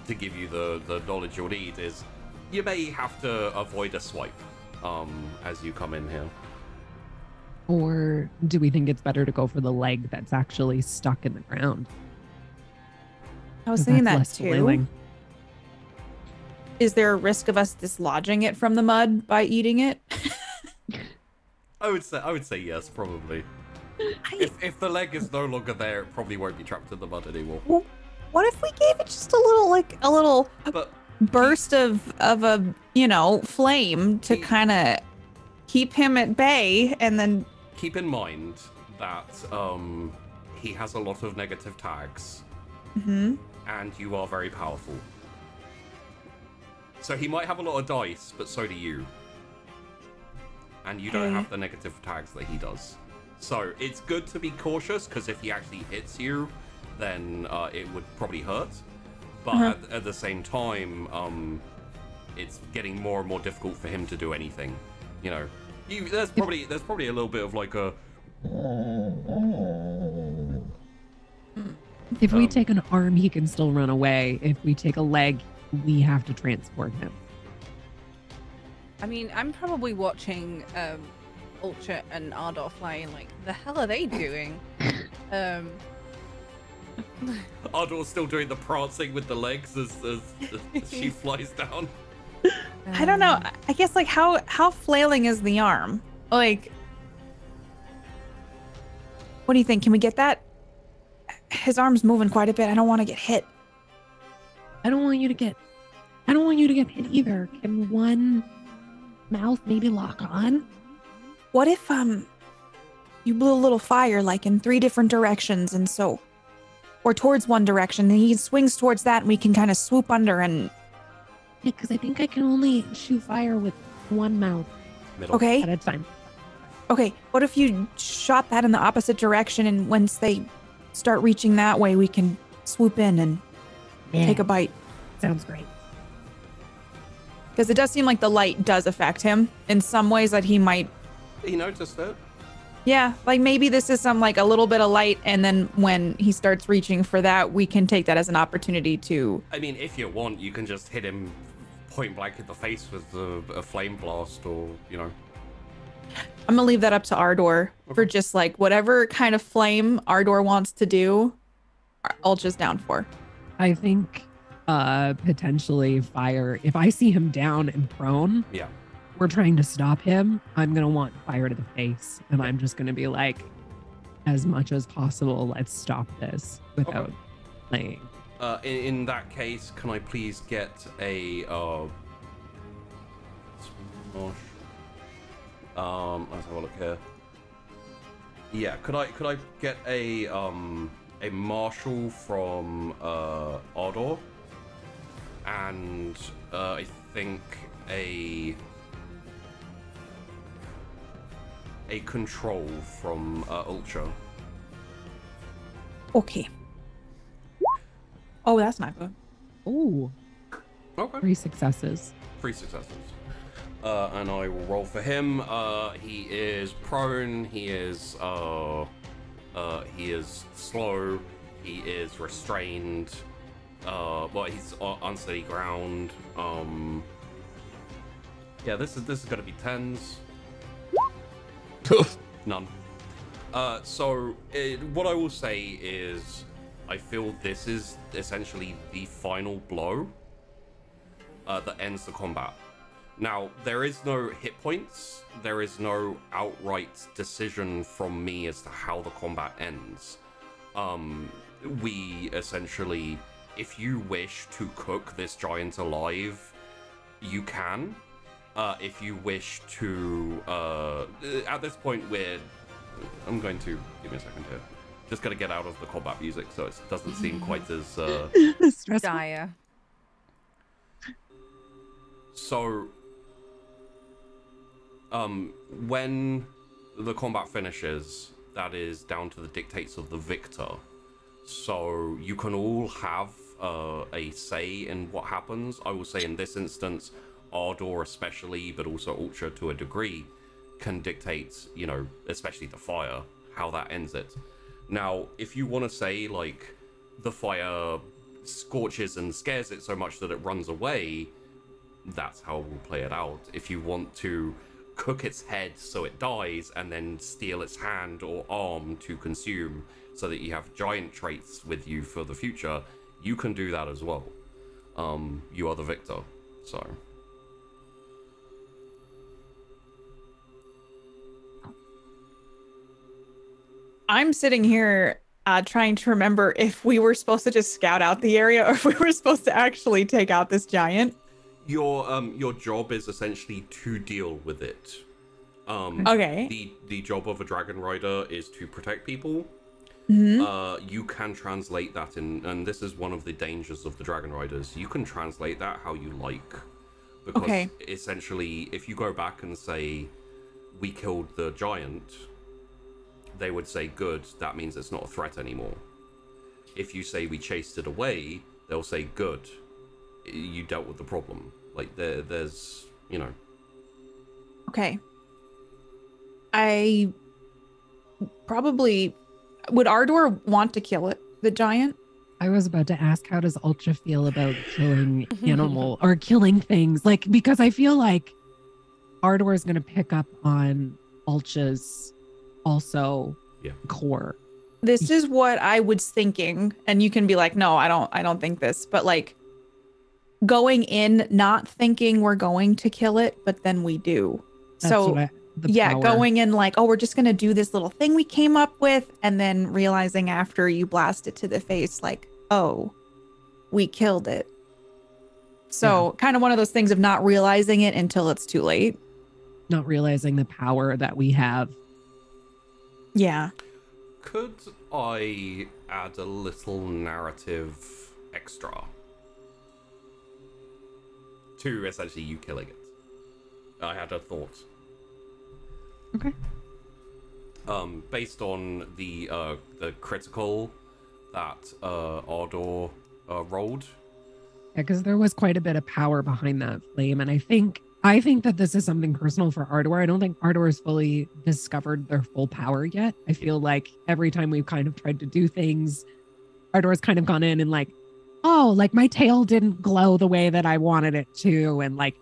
to give you the knowledge you'll need, is you may have to avoid a swipe as you come in here. Or do we think it's better to go for the leg that's actually stuck in the ground? I was thinking that less too. flailing. Is there a risk of us dislodging it from the mud by eating it? I would say yes, probably. If the leg is no longer there, it probably won't be trapped in the mud anymore. Well, what if we gave it just a little burst of a flame to kind of keep him at bay, and then keep in mind that he has a lot of negative tags, and you are very powerful. So he might have a lot of dice, but so do you. And you don't have the negative tags that he does. So it's good to be cautious, because if he actually hits you, then it would probably hurt. But at the same time, it's getting more and more difficult for him to do anything. You know, there's probably a little bit of like a. If we take an arm, he can still run away. If we take a leg, we have to transport him. I mean, I'm probably watching Ultra and Ardor flying. Like, the hell are they doing? Ardor's still doing the prancing with the legs as she flies down. I don't know. I guess like how flailing is the arm? Like, what do you think? Can we get that? His arm's moving quite a bit. I don't want to get hit. I don't want you to get hit either. Can one mouth maybe lock on? What if you blew a little fire like in 3 different directions, and so, or towards one direction, and he swings towards that, and we can kind of swoop under and. Yeah, because I think I can only shoot fire with one mouth. Okay. At a time. Okay. What if you shot that in the opposite direction, and once they start reaching that way, we can swoop in and take a bite? Sounds great. Because it does seem like the light does affect him in some ways that he might. He noticed it. Yeah, like maybe this is some like a little bit of light, and then when he starts reaching for that, we can take that as an opportunity to. I mean, if you want, you can just hit him point blank in the face with a flame blast, or I'm gonna leave that up to Ardor for just like whatever kind of flame Ardor wants to do. Ultra's down for. I think potentially fire. If I see him down and prone, we're trying to stop him. I'm gonna want fire to the face, and I'm just gonna be like, as much as possible, let's stop this without playing. In that case, can I please get a let's have a look here. Yeah, could I get a marshal from Ardor, and I think a control from Ultra. Okay. Oh, that's not good. Ooh. Okay. 3 successes. 3 successes. And I will roll for him. He is prone. He is slow. He is restrained. Well, he's on unsteady ground. Yeah, this is gonna be 10s. None. So what I will say is, I feel this is essentially the final blow. that ends the combat. Now, there is no hit points. There is no outright decision from me as to how the combat ends. We essentially, if you wish to cook this giant alive, you can. If you wish to, at this point, I'm going to give me a second here. Just gotta get out of the combat music so it doesn't seem quite as stressful. Dire. So, when the combat finishes, that is down to the dictates of the victor. So you can all have a say in what happens. I will say in this instance, Ardor especially, but also Ultra to a degree, can dictate, you know, especially the fire, how that ends it. Now, if you want to say, like, the fire scorches and scares it so much that it runs away, that's how we'll play it out. If you want to cook its head so it dies and then steal its hand or arm to consume so that you have giant traits with you for the future, you can do that as well. You are the victor, so. I'm sitting here trying to remember if we were supposed to just scout out the area or if we were supposed to actually take out this giant. Your job is essentially to deal with it. Okay. The job of a dragon rider is to protect people. Mm-hmm. You can translate that in, and this is one of the dangers of the dragon riders. You can translate that how you like, because essentially, if you go back and say, "We killed the giant," they would say, "Good. That means it's not a threat anymore." If you say, "We chased it away," they'll say, "Good. You dealt with the problem." Like there's, you know. Okay. I probably would Ardor want to kill it, the giant? I was about to ask, how does Ultra feel about killing animal or killing things? Like, because I feel like Ardor is going to pick up on Ultra's also core. This is what I was thinking, and you can be like, no, I don't think this, but like going in, not thinking we're going to kill it, but then we do. That's so power. Going in like, oh, we're just going to do this little thing we came up with, and then realizing after you blast it to the face, like, oh, we killed it. So kind of one of those things of not realizing it until it's too late. Not realizing the power that we have. Yeah. Could I add a little narrative extra to essentially you killing it? I had a thought. Okay. Based on the critical that Ardor rolled. Yeah, because there was quite a bit of power behind that flame, and I think that this is something personal for Ardor. I don't think Ardor has fully discovered their full power yet. I feel like every time we've kind of tried to do things, Ardor's kind of gone in and like, oh, like my tail didn't glow the way that I wanted it to, and like.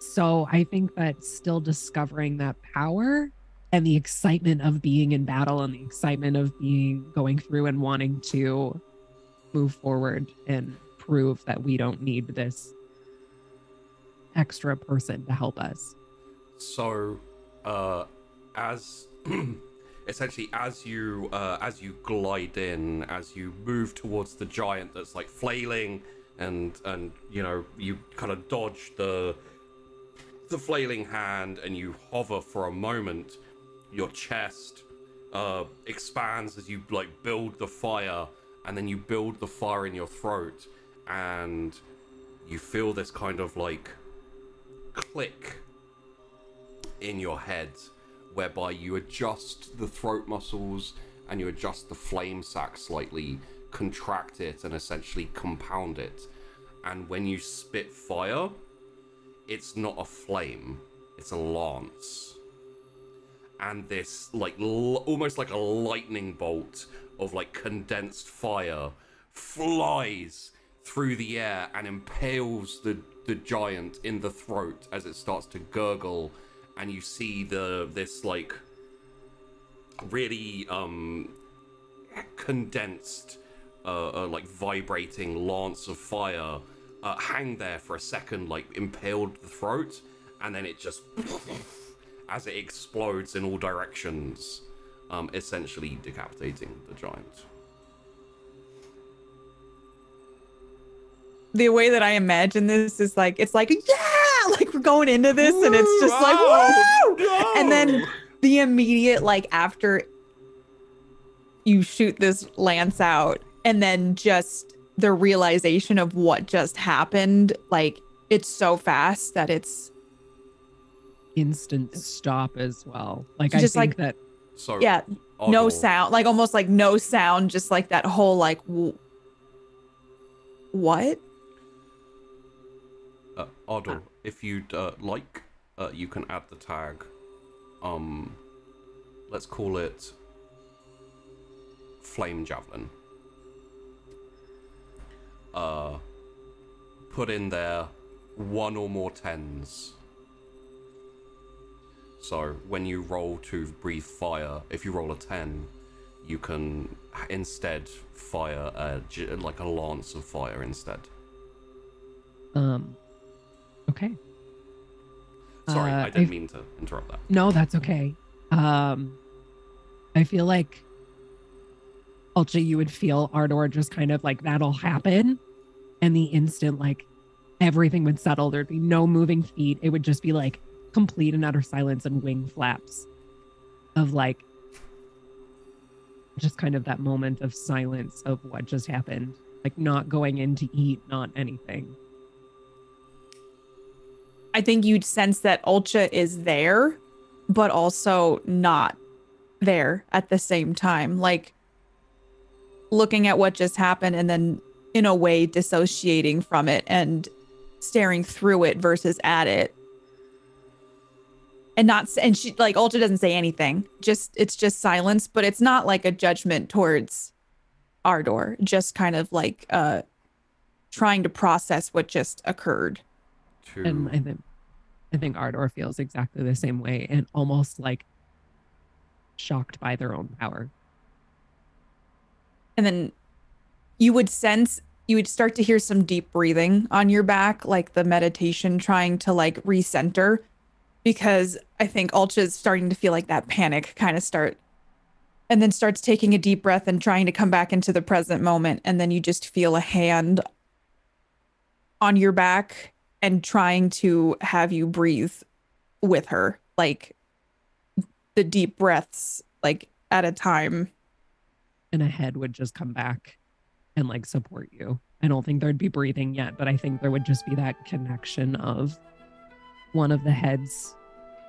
So I think that still discovering that power and the excitement of being in battle and the excitement of going through and wanting to move forward and prove that we don't need this extra person to help us. So, as essentially as you glide in, as you move towards the giant that's like flailing, and you know you kind of dodge the flailing hand and you hover for a moment, your chest expands as you like build the fire, and then you build the fire in your throat, and you feel this kind of like click in your head whereby you adjust the throat muscles and you adjust the flame sac slightly, contract it and essentially compound it, and when you spit fire, it's not a flame, it's a lance. And this, like, almost like a lightning bolt of, like, condensed fire flies through the air and impales the giant in the throat as it starts to gurgle. And you see this, like, really, condensed, like, vibrating lance of fire hang there for a second, like impaled the throat, and then it just, as it explodes in all directions, essentially decapitating the giant. The way that I imagine this is like, it's like, yeah, like we're going into this, and it's just like, woo! No! And then the immediate, like, after you shoot this lance out, and then just the realization of what just happened, like, it's so fast that it's instant stop as well. Like, just I think like, that, So, yeah, no Ardor, sound, like almost like no sound, just like that whole like, what? Ardor, if you'd like, you can add the tag. Let's call it Flame Javelin. Put in there 1 or more 10s. So when you roll to breathe fire, if you roll a 10, you can instead fire like a lance of fire instead. okay. Sorry, I didn't mean to interrupt that. No, that's okay. I feel like Ulcha, you would feel Ardor just kind of like that'll happen, and the instant like everything would settle. There'd be no moving feet. It would just be like complete and utter silence and wing flaps of like just kind of that moment of silence of what just happened. Like not going in to eat, not anything. I think you'd sense that Ulcha is there, but also not there at the same time. Like looking at what just happened and then in a way dissociating from it and staring through it versus at it. And she like Ulcha doesn't say anything. It's just silence, but it's not like a judgment towards Ardor, just kind of like trying to process what just occurred. And I think Ardor feels exactly the same way and almost like shocked by their own power. And then you would start to hear some deep breathing on your back, like the meditation trying to like recenter, because I think Ulcha's starting to feel like that panic kind of start, and then starts taking a deep breath and trying to come back into the present moment. And then you just feel a hand on your back and trying to have you breathe with her, like the deep breaths, like at a time. And a head would just come back and like support you. I don't think there'd be breathing yet, but I think there would just be that connection of one of the heads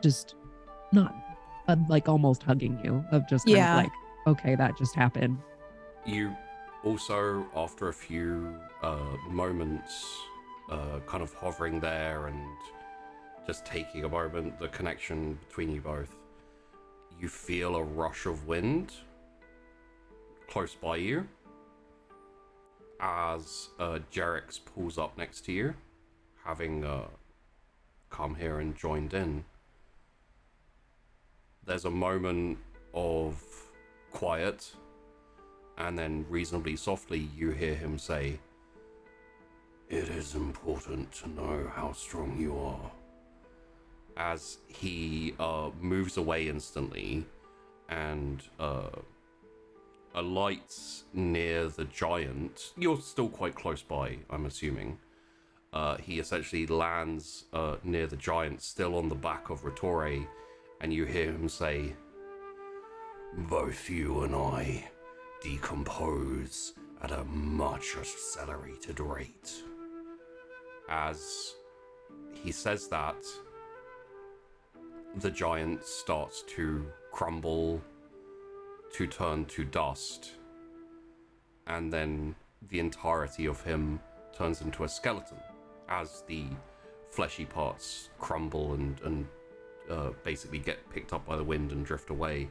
just not like almost hugging you, of just kind of like, okay, that just happened. You also, after a few moments, kind of hovering there and just taking a moment, the connection between you both, you feel a rush of wind close by you as Jerix pulls up next to you, having come here and joined in. There's a moment of quiet, and then reasonably softly you hear him say, "It is important to know how strong you are." As he moves away instantly and alights near the giant. You're still quite close by, I'm assuming. He essentially lands near the giant, still on the back of Rattore, and you hear him say, "Both you and I decompose at a much accelerated rate." As he says that, the giant starts to crumble, to turn to dust, and then the entirety of him turns into a skeleton as the fleshy parts crumble and basically get picked up by the wind and drift away.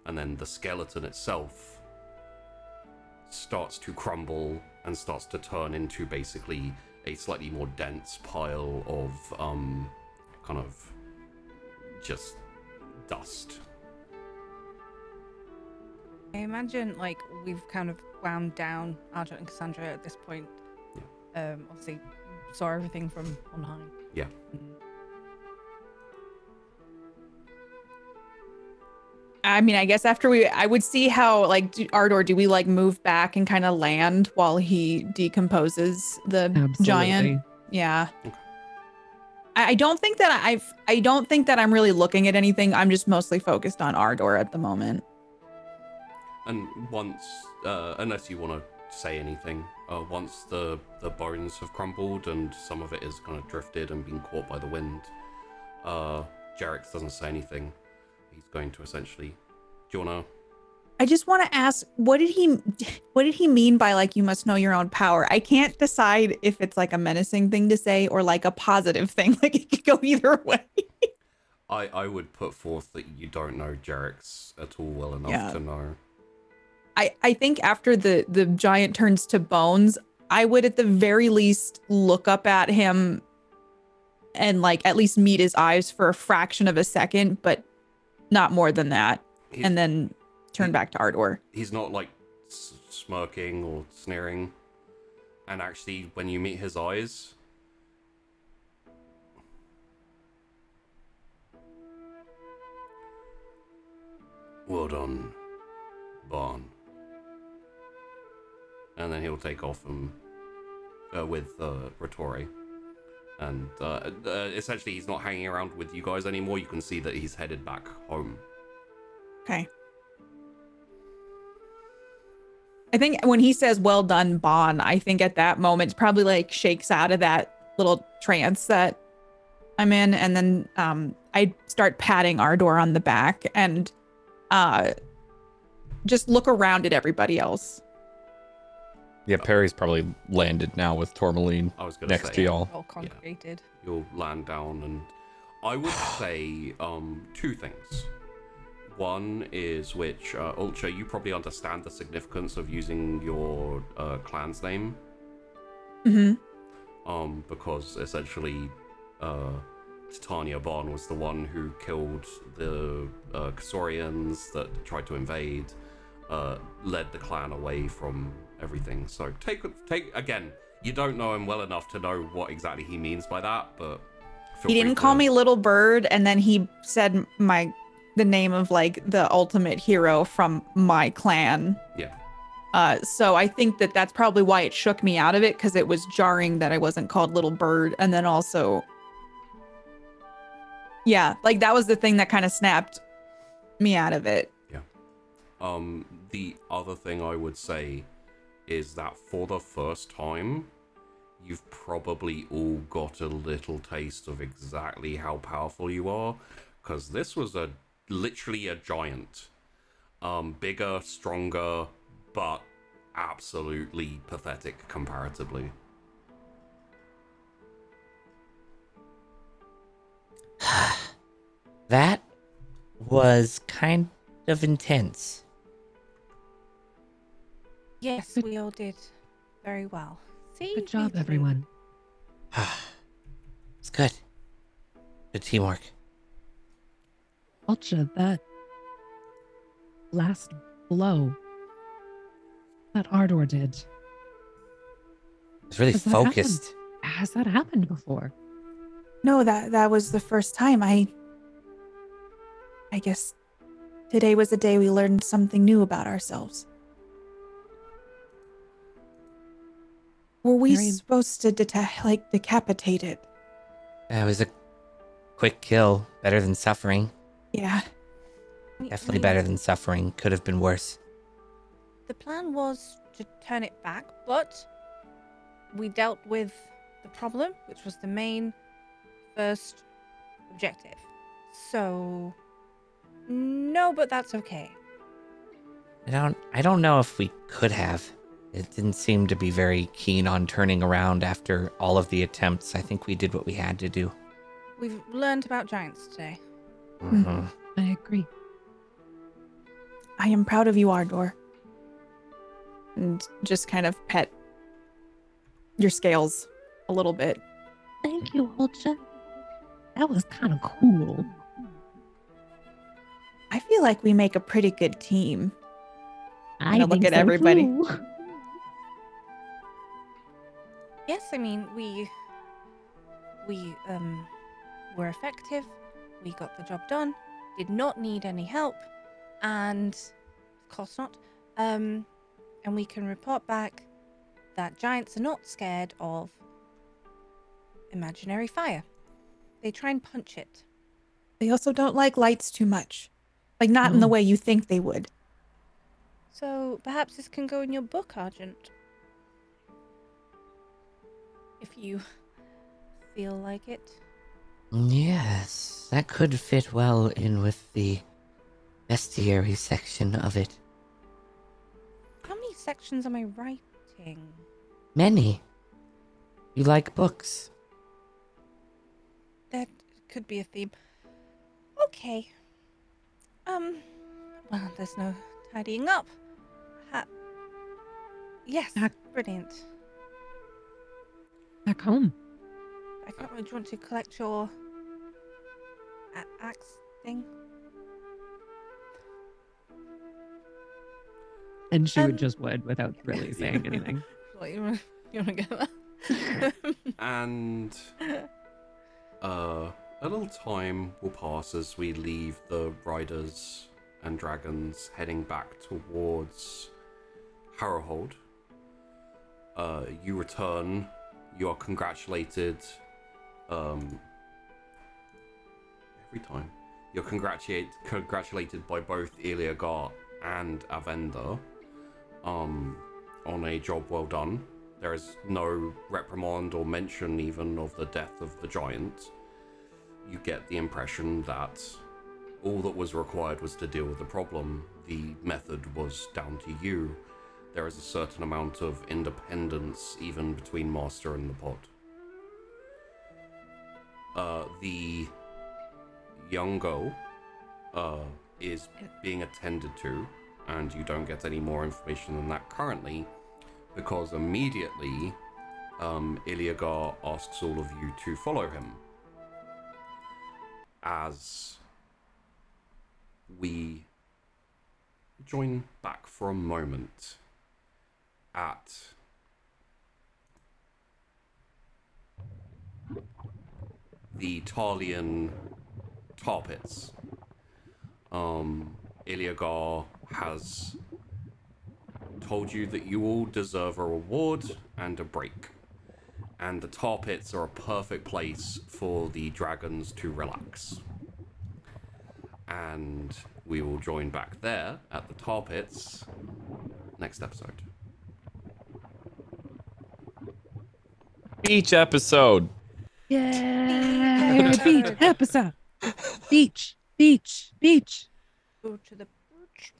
And then the skeleton itself starts to crumble and starts to turn into basically a slightly more dense pile of kind of just dust. I imagine like we've kind of wound down Ardo and Cassandra at this point. Yeah. obviously saw everything from on high. Yeah. I mean, I guess I would see how, like, Ardor, do we like move back and kind of land while he decomposes the giant? Absolutely. Yeah. I don't think that I don't think that I'm really looking at anything. I'm just mostly focused on Ardor at the moment. And once, unless you want to say anything, once the bones have crumbled and some of it is kind of drifted and been caught by the wind, Jarek doesn't say anything. He's going to essentially, do you want to? I just want to ask, what did he mean by, like, you must know your own power? I can't decide if it's like a menacing thing to say or like a positive thing. Like, it could go either way. I would put forth that you don't know Jarek's at all well enough to know. I think after the giant turns to bones, I would at the very least look up at him and, like, at least meet his eyes for a fraction of a second, but not more than that. And then turn back to Ardor. He's not like smirking or sneering. And actually, when you meet his eyes, well done, Barn. And then he'll take off and with Ratori. And essentially, he's not hanging around with you guys anymore. You can see that he's headed back home. Okay. I think when he says, well done, Bon, I think at that moment, probably like shakes out of that little trance that I'm in. And then I start patting Ardor on the back and just look around at everybody else. Yeah, Perry's probably landed now with Tourmaline next to y'all. All congregated. Yeah, you'll land down, and I would say two things. One is which, Ultra, you probably understand the significance of using your clan's name. Mm-hmm. Because essentially, Titania Barn was the one who killed the Kasorians that tried to invade, led the clan away from everything. So take again, you don't know him well enough to know what exactly he means by that, but he didn't call me Little Bird, and then he said the name of, like, the ultimate hero from my clan. Yeah. So I think that's probably why it shook me out of it, because it was jarring that I wasn't called Little Bird. And then also, yeah, like, that was the thing that kind of snapped me out of it. Yeah. The other thing I would say is that for the first time, you've probably all got a little taste of exactly how powerful you are, because this was literally a giant. Bigger, stronger, but absolutely pathetic comparatively. That was kind of intense. Yes, we all did very well. See? Good job, everyone. It's good. Good teamwork. Ultra, that last blow that Ardor did. It's really focused. Has that happened before? No, that was the first time. I guess today was the day we learned something new about ourselves. Were we supposed to decapitate it? It was a quick kill. Better than suffering. Yeah. Definitely better than suffering. Could have been worse. The plan was to turn it back, but we dealt with the problem, which was the main first objective. So, no, but that's okay. I don't know if we could have. It didn't seem to be very keen on turning around after all of the attempts. I think we did what we had to do. We've learned about giants today. Mm-hmm. I agree. I am proud of you, Ardor. And just kind of pet your scales a little bit. Thank you, Ultra. That was kind of cool. I feel like we make a pretty good team. I look at everybody. Too. Yes, I mean, we were effective. We got the job done. Did not need any help. And of course not. And we can report back that giants are not scared of imaginary fire. They try and punch it. They also don't like lights too much. Like, not in the way you think they would. So perhaps this can go in your book, Argent. If you feel like it. Yes, that could fit well in with the bestiary section of it. How many sections am I writing? Many. You like books? That could be a theme. Okay. Well, there's no tidying up. Yes, brilliant. Back home. I can't remember, do you want to collect your axe thing? And she would without really saying anything. What, you want to get that? And a little time will pass as we leave the riders and dragons heading back towards Harrowhold. You return. You are congratulated. Every time you're congratulated by both Iliagar and Avenda on a job well done. There is no reprimand or mention even of the death of the giant. You get the impression that all that was required was to deal with the problem. The method was down to you. There is a certain amount of independence even between Master and the pod. The young girl is being attended to, and you don't get any more information than that currently, because immediately Iliagar asks all of you to follow him. As we join back for a moment at the Talian tar pits. Iliagar has told you that you all deserve a reward and a break. And the tar pits are a perfect place for the dragons to relax. And we will join back there at the tar pits next episode. Each episode. Yeah. Beach episode. Beach. Go to the beach.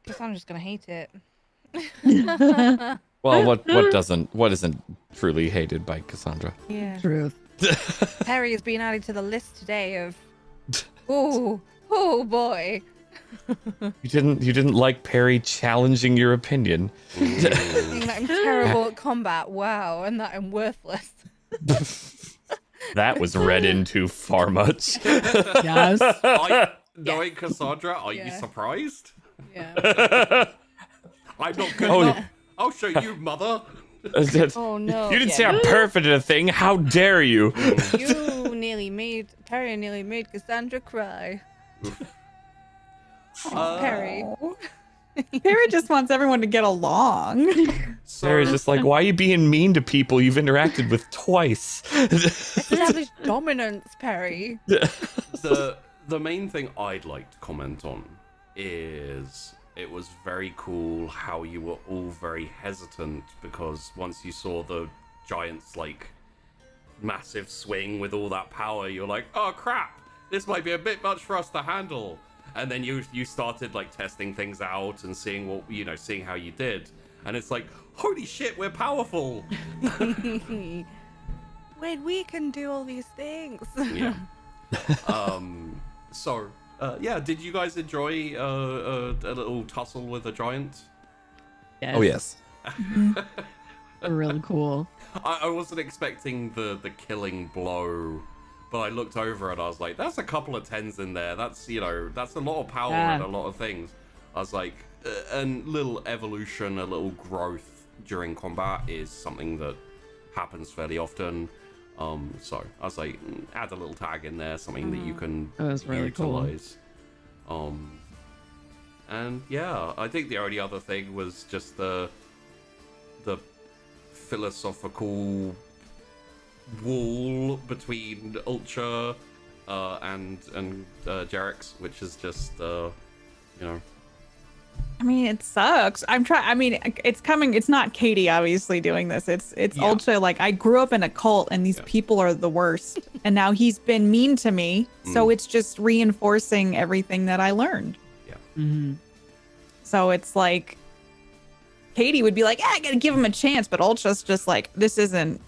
Cassandra's gonna hate it. Well, what isn't truly hated by Cassandra? Yeah. Truth. Perry has been added to the list today of oh boy. You didn't like Perry challenging your opinion. Saying that I'm terrible at combat, wow, and that I'm worthless. That was read into far much. Yes. Knowing Cassandra, are you surprised? Yeah. I'm not good enough. I'll show you, mother. Oh no. You didn't say I'm perfect at a thing. How dare you? You Perry nearly made Cassandra cry. Perry. Perry just wants everyone to get along. Perry's just like, why are you being mean to people you've interacted with twice? Establish dominance, Perry. The main thing I'd like to comment on is it was very cool how you were all very hesitant, because once you saw the giant's like massive swing with all that power, you're like, oh crap, this might be a bit much for us to handle. And then you started like testing things out and seeing seeing how you did, and it's like, holy shit, we're powerful. Wait, we can do all these things. Yeah. So did you guys enjoy a little tussle with a giant? Yes. Oh yes. Really cool. I wasn't expecting the killing blow, but I looked over and I was like, that's a couple of tens in there. That's that's a lot of power and a lot of things. I was like, a little evolution, a little growth during combat is something that happens fairly often. So I was like, add a little tag in there, something that you can That was really utilize. And yeah, I think the only other thing was just the philosophical wall between Ultra and Jarex, which is just I mean, it sucks. I mean, it's coming. It's not Katie obviously doing this. It's Ultra. Like, I grew up in a cult, and these people are the worst. And now he's been mean to me, so it's just reinforcing everything that I learned. Yeah. Mm-hmm. So it's like Katie would be like, I gotta give him a chance, but Ultra's just like, this isn't.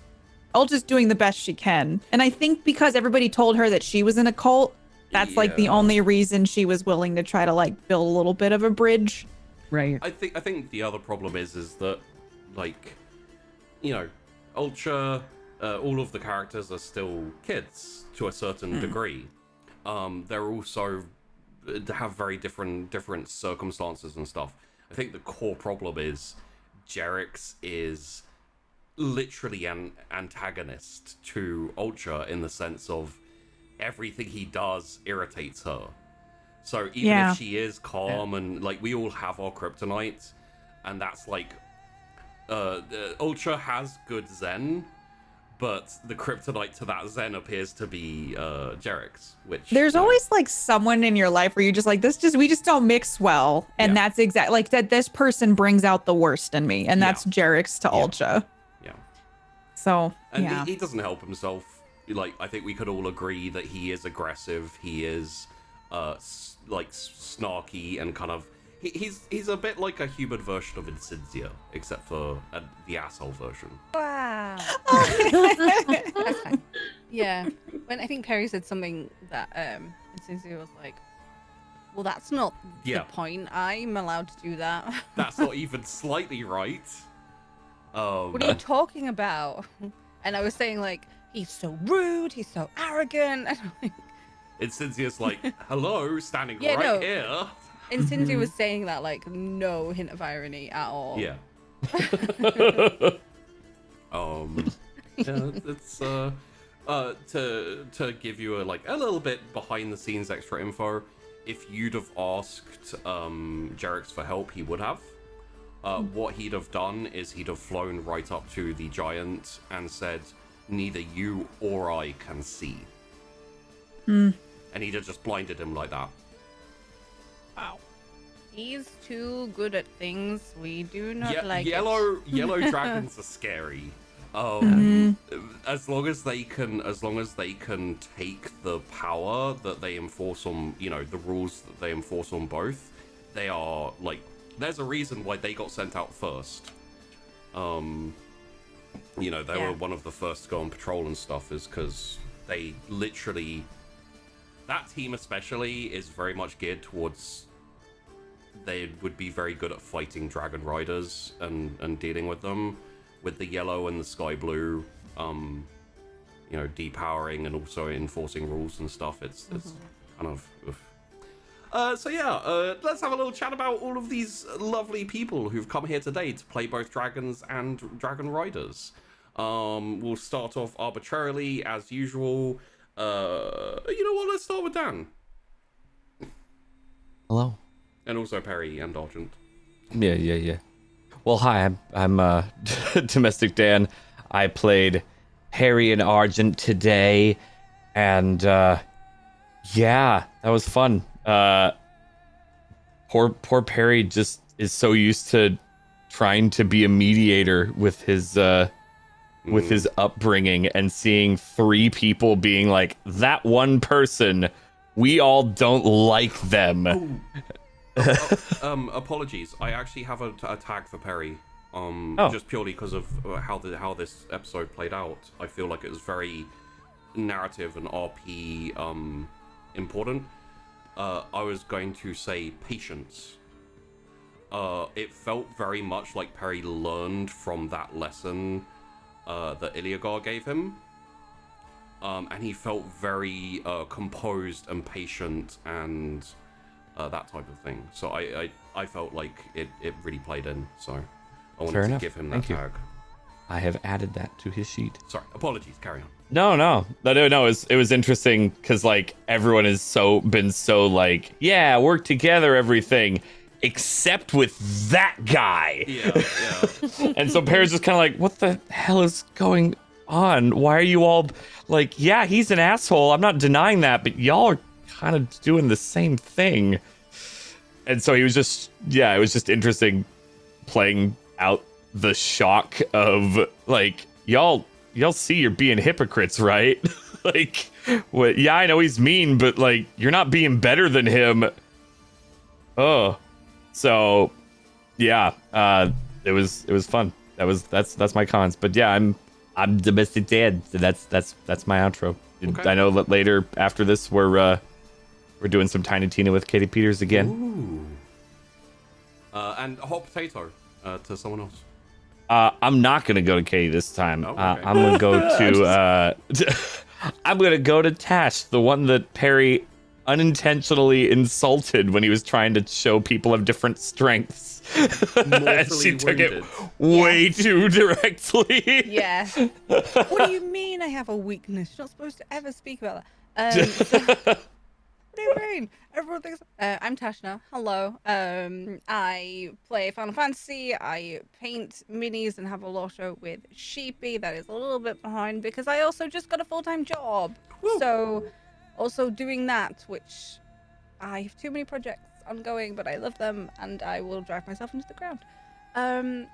Ultra's doing the best she can, and I think because everybody told her that she was in a cult, that's like the only reason she was willing to try to like build a little bit of a bridge. Right. I think the other problem is that, like, Ultra, all of the characters are still kids to a certain degree. They're also have very different circumstances and stuff. I think the core problem is Jarex is literally an antagonist to Ultra in the sense of everything he does irritates her. So even if she is calm and like we all have our kryptonite, and that's like Ultra has good Zen, but the kryptonite to that Zen appears to be Jarex, which there's always like someone in your life where you're just like, we just don't mix well, and that's exactly like that. This person brings out the worst in me, and that's Jarex to Ultra. Yeah. So and he doesn't help himself. Like, I think we could all agree that he is aggressive. He is like snarky and kind of he's a bit like a human version of Insidia, except for the asshole version. Wow. Yeah. When I think Perry said something that Insidia was like, well, that's not the point. I'm allowed to do that. That's not even slightly right. What are you talking about? And I was saying, like, he's so rude, he's so arrogant. And Cynthia's like, hello, standing here. And Cynthia was saying that, like, no hint of irony at all. Yeah. It's to give you a little bit behind the scenes extra info. If you'd have asked Jarex for help, he would have. What he'd have done is he'd have flown right up to the giant and said, neither you or I can see. And he'd have just blinded him like that. Wow. He's too good at things. We do not like yellow dragons are scary. As long as they can take the power that they enforce on, the rules that they enforce on both, they are like, there's a reason why they got sent out first. They were one of the first to go on patrol and stuff, is because they literally, that team especially is very much geared towards, they would be very good at fighting dragon riders and dealing with them, with the yellow and the sky blue, depowering and also enforcing rules and stuff. It's kind of let's have a little chat about all of these lovely people who've come here today to play both dragons and dragon riders. We'll start off arbitrarily as usual. You know what? Let's start with Dan. Hello. And also Perry and Argent. Yeah. Well, hi, I'm Domestic Dan. I played Harry and Argent today, and that was fun. Poor Perry just is so used to trying to be a mediator with his upbringing, and seeing three people being like, that one person, we all don't like them. Apologies. I actually have a tag for Perry. Just purely because of how this episode played out. I feel like it was very narrative and RP important. I was going to say patience. It felt very much like Perry learned from that lesson that Iliagar gave him. And he felt very composed and patient and that type of thing. So I felt like it really played in. So I wanted Fair to enough. give him that Thank you. tag. I have added that to his sheet. Sorry, apologies. Carry on. No. It was interesting because like everyone has been so like, yeah, work together, everything, except with that guy. Yeah. And so Pear's just kind of like, what the hell is going on? Why are you all like, yeah, he's an asshole. I'm not denying that, but y'all are kind of doing the same thing. And so he was just, it was just interesting playing out the shock of like, y'all see you're being hypocrites, right? Like, what? Yeah, I know he's mean, but like, you're not being better than him. Oh, so yeah, it was fun. That's my cons. But yeah, I'm domestic dad. So that's my outro. Okay. I know that later after this we're doing some Tiny Tina with Katie Peters again. Ooh. And a hot potato to someone else. I'm not gonna go to Katie this time. Oh, okay. I'm gonna go to I'm gonna go to Tash, the one that Perry unintentionally insulted when he was trying to show people of different strengths. And she took it way too directly. Yeah. What do you mean I have a weakness? You're not supposed to ever speak about that. What do you mean? Everyone thinks I'm Tashna. Hello. I play Final Fantasy. I paint minis and have a lotto with Sheepy. That is a little bit behind because I also just got a full-time job. Woo. So, also doing that, which I have too many projects ongoing, but I love them and I will drive myself into the ground. And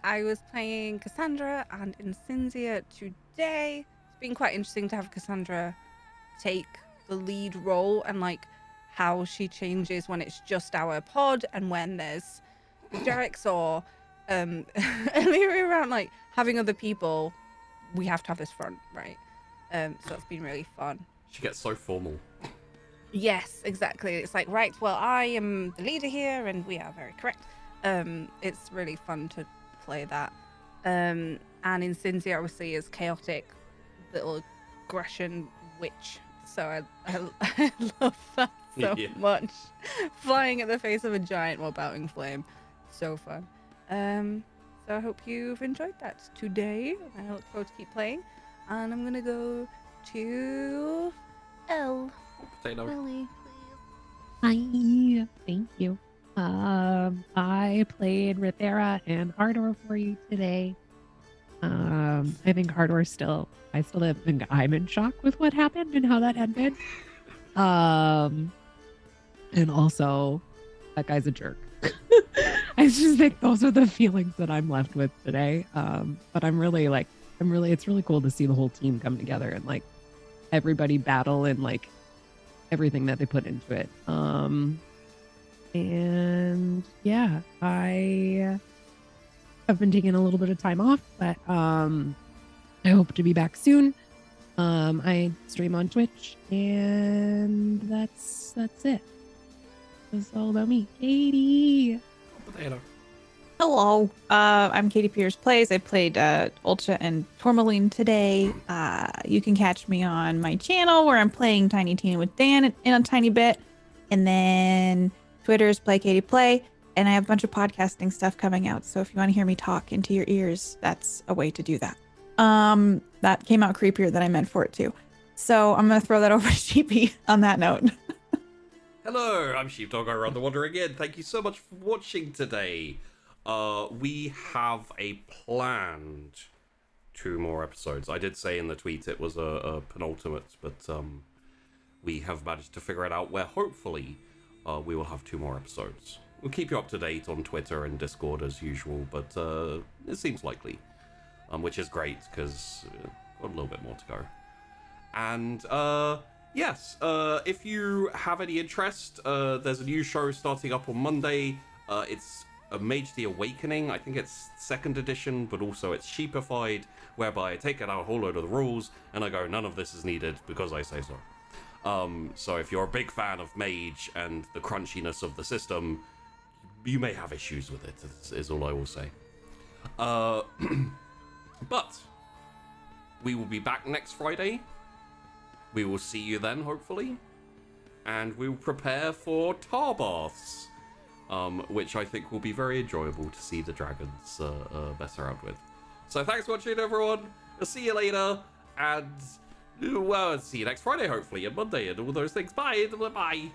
I was playing Cassandra and Incinzia today. It's been quite interesting to have Cassandra take the lead role and like how she changes when it's just our pod and when there's Derek's or around like having other people. We have to have this front, right? So it's been really fun. She gets so formal. Yes, exactly. It's like, right, well, I am the leader here and we are very correct. It's really fun to play that. And Incinzia obviously is chaotic little aggression witch. So I love that so much. Flying at the face of a giant while bouting flame. So fun. So I hope you've enjoyed that today. I look forward to keep playing. And I'm going to go to Elle. Potato. Ellie, Hi, thank you. I played Rithera and Ardor for you today. I think I still think I'm in shock with what happened and how that ended. And also, that guy's a jerk. I just think those are the feelings that I'm left with today. But it's really cool to see the whole team come together and like everybody battle and like everything that they put into it. And yeah, I have been taking a little bit of time off, but I hope to be back soon. I stream on Twitch, and that's it. That's all about me. Katie. Potato. Hello, I'm Katie Peters Plays. I played Ultra and Tourmaline today. You can catch me on my channel where I'm playing Tiny Tina with Dan in a tiny bit. And then Twitter's Play Katie Play. And I have a bunch of podcasting stuff coming out. So if you want to hear me talk into your ears, that's a way to do that. That came out creepier than I meant for it to. So I'm going to throw that over to Sheepy on that note. Hello, I'm Sheepdog. I run the Wander again. Thank you so much for watching today. We have a planned 2 more episodes. I did say in the tweet it was a penultimate, but we have managed to figure it out where hopefully we will have 2 more episodes. We'll keep you up to date on Twitter and Discord as usual, but it seems likely, which is great because got a little bit more to go. And yes, if you have any interest, there's a new show starting up on Monday. It's Mage the Awakening. I think it's 2nd edition, but also it's sheepified, whereby I take out a whole load of the rules and I go, none of this is needed because I say so. So if you're a big fan of Mage and the crunchiness of the system, you may have issues with it, is all I will say. But we will be back next Friday. We will see you then, hopefully. And we will prepare for tar baths. which I think will be very enjoyable to see the dragons mess around with. So thanks for watching, everyone. I'll see you later, and well, see you next Friday, hopefully, and Monday, and all those things. Bye. Bye.